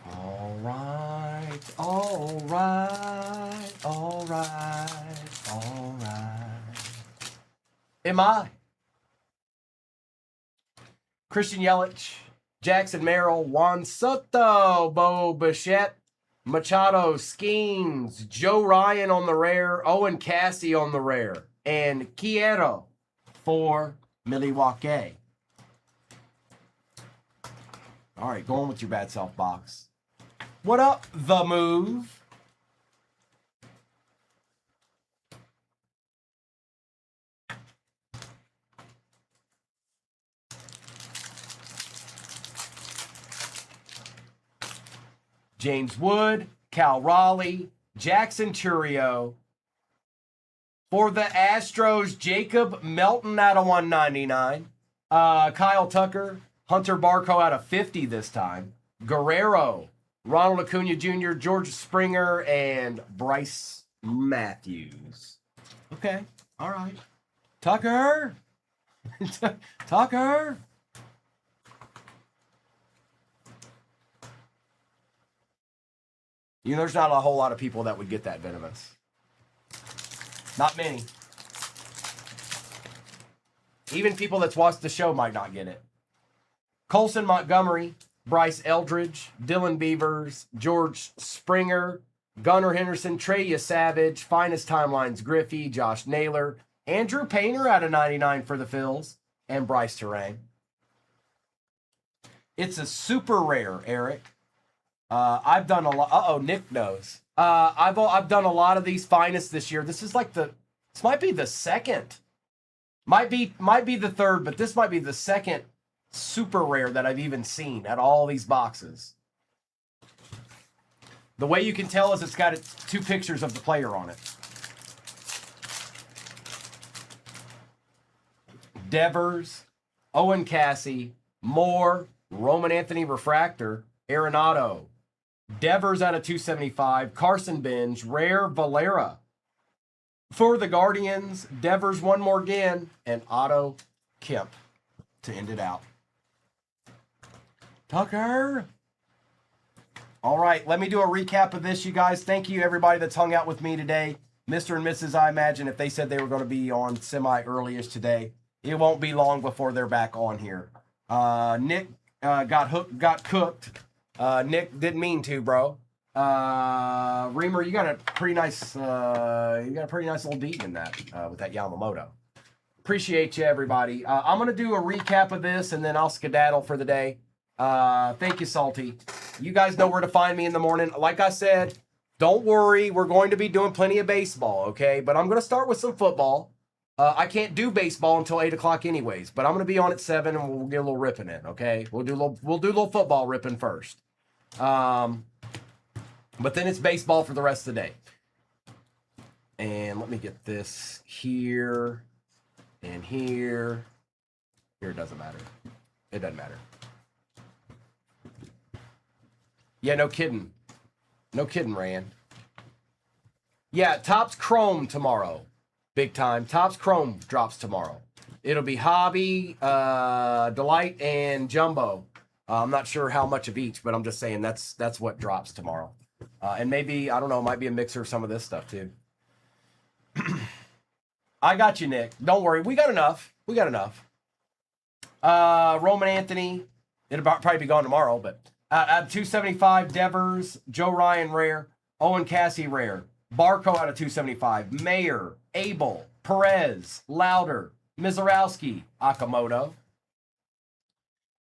All right. Am I? Christian Yelich, Jackson Merrill, Juan Soto, Bo Bichette, Machado, Skeens, Joe Ryan on the rare, Owen Cassie on the rare, and Quiero for Milwaukee. All right, going with your bad self box. What up, The Move? James Wood, Cal Raleigh, Jackson Churio. For the Astros, Jacob Melton out of 199. Kyle Tucker, Hunter Barco out of 50 this time. Guerrero, Ronald Acuna Jr., George Springer, and Bryce Matthews. Okay, all right. Tucker. Tucker. You know, there's not a whole lot of people that would get that venomous. Not many. Even people that's watched the show might not get it. Colson Montgomery, Bryce Eldridge, Dylan Beavers, George Springer, Gunnar Henderson, Treya Savage, Finest Timelines Griffey, Josh Naylor, Andrew Painter out of 99 for the Phils, and Bryce Terang. It's a super rare, Eric. I've done a lot. Nick knows. I've done a lot of these finest this year. This is like this might be the second. Might be the third, but this might be the second super rare that I've even seen at all these boxes. The way you can tell is it's got two pictures of the player on it. Devers, Owen Cassie, Moore, Roman Anthony Refractor, Arenado. Devers out of 275. Carson Benj, Rare Valera. For the Guardians, Devers one more again, and Otto Kemp to end it out. Tucker. All right, let me do a recap of this, you guys. Thank you, everybody that's hung out with me today. Mr. and Mrs. I imagine if they said they were going to be on semi-early-ish today, it won't be long before they're back on here. Nick got cooked. Nick didn't mean to, bro. Reamer, you got a pretty nice little D in that with that Yamamoto. Appreciate you, everybody. I'm gonna do a recap of this and then I'll skedaddle for the day. Thank you, Salty. You guys know where to find me in the morning. Like I said, don't worry, we're going to be doing plenty of baseball, okay? But I'm gonna start with some football. I can't do baseball until 8 o'clock anyways, but I'm gonna be on at 7 and we'll get a little ripping in, okay? We'll do a little football ripping first. But then it's baseball for the rest of the day. And let me get this here and here. Here, it doesn't matter. It doesn't matter. Yeah, no kidding. No kidding, Rand. Yeah, Topps Chrome tomorrow. Big time. Topps Chrome drops tomorrow. It'll be Hobby, Delight, and Jumbo. I'm not sure how much of each, but I'm just saying that's what drops tomorrow. And maybe, I don't know, it might be a mixer of some of this stuff too. I got you, Nick. Don't worry. We got enough. We got enough. Roman Anthony, it'll probably be gone tomorrow, but at 275, Devers, Joe Ryan rare, Owen Cassie rare, Barco out of 275, Mayer, Abel, Perez, Lauder, Mizorowski, Akamoto,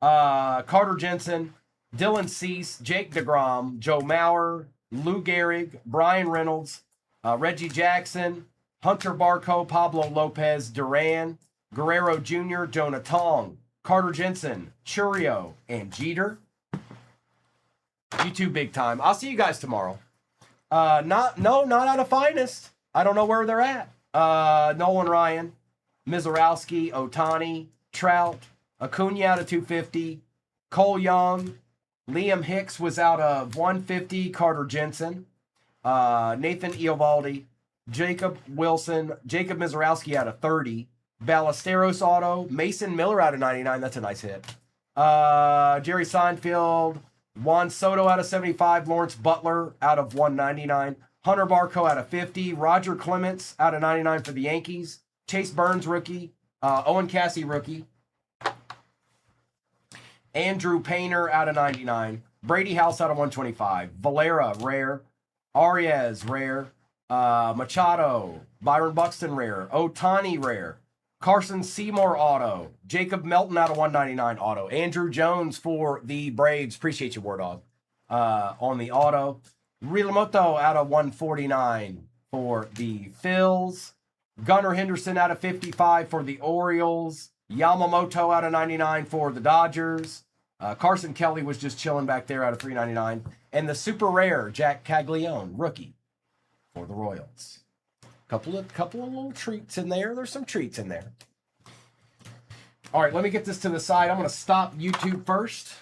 Carter Jensen, Dylan Cease, Jake DeGrom, Joe Mauer, Lou Gehrig, Brian Reynolds, Reggie Jackson, Hunter Barco, Pablo Lopez, Duran, Guerrero Jr., Jonah Tong, Carter Jensen, Churio, and Jeter. You too, big time. I'll see you guys tomorrow. Not out of finest. I don't know where they're at. Nolan Ryan, Mizorowski, Otani, Trout, Acuna out of 250, Cole Young, Liam Hicks was out of 150, Carter Jensen, Nathan Eovaldi, Jacob Wilson, Jacob Mizorowski out of 30, Ballesteros auto, Mason Miller out of 99, that's a nice hit. Jerry Seinfeld, Juan Soto out of 75, Lawrence Butler out of 199, Hunter Barco out of 50, Roger Clements out of 99 for the Yankees, Chase Burns rookie, Owen Cassie rookie, Andrew Painter out of 99, Brady House out of 125, Valera rare, Arias rare, Machado, Byron Buxton rare, Otani rare, Carson Seymour auto, Jacob Melton out of 199 auto, Andrew Jones for the Braves, appreciate you, War Dog, on the auto, Realmoto out of 149 for the Phils, Gunnar Henderson out of 55 for the Orioles, Yamamoto out of 99 for the Dodgers, Carson Kelly was just chilling back there out of 399, and the super rare Jack Caglione rookie for the Royals. Couple of little treats in there. There's some treats in there. All right, let me get this to the side. I'm going to stop YouTube first.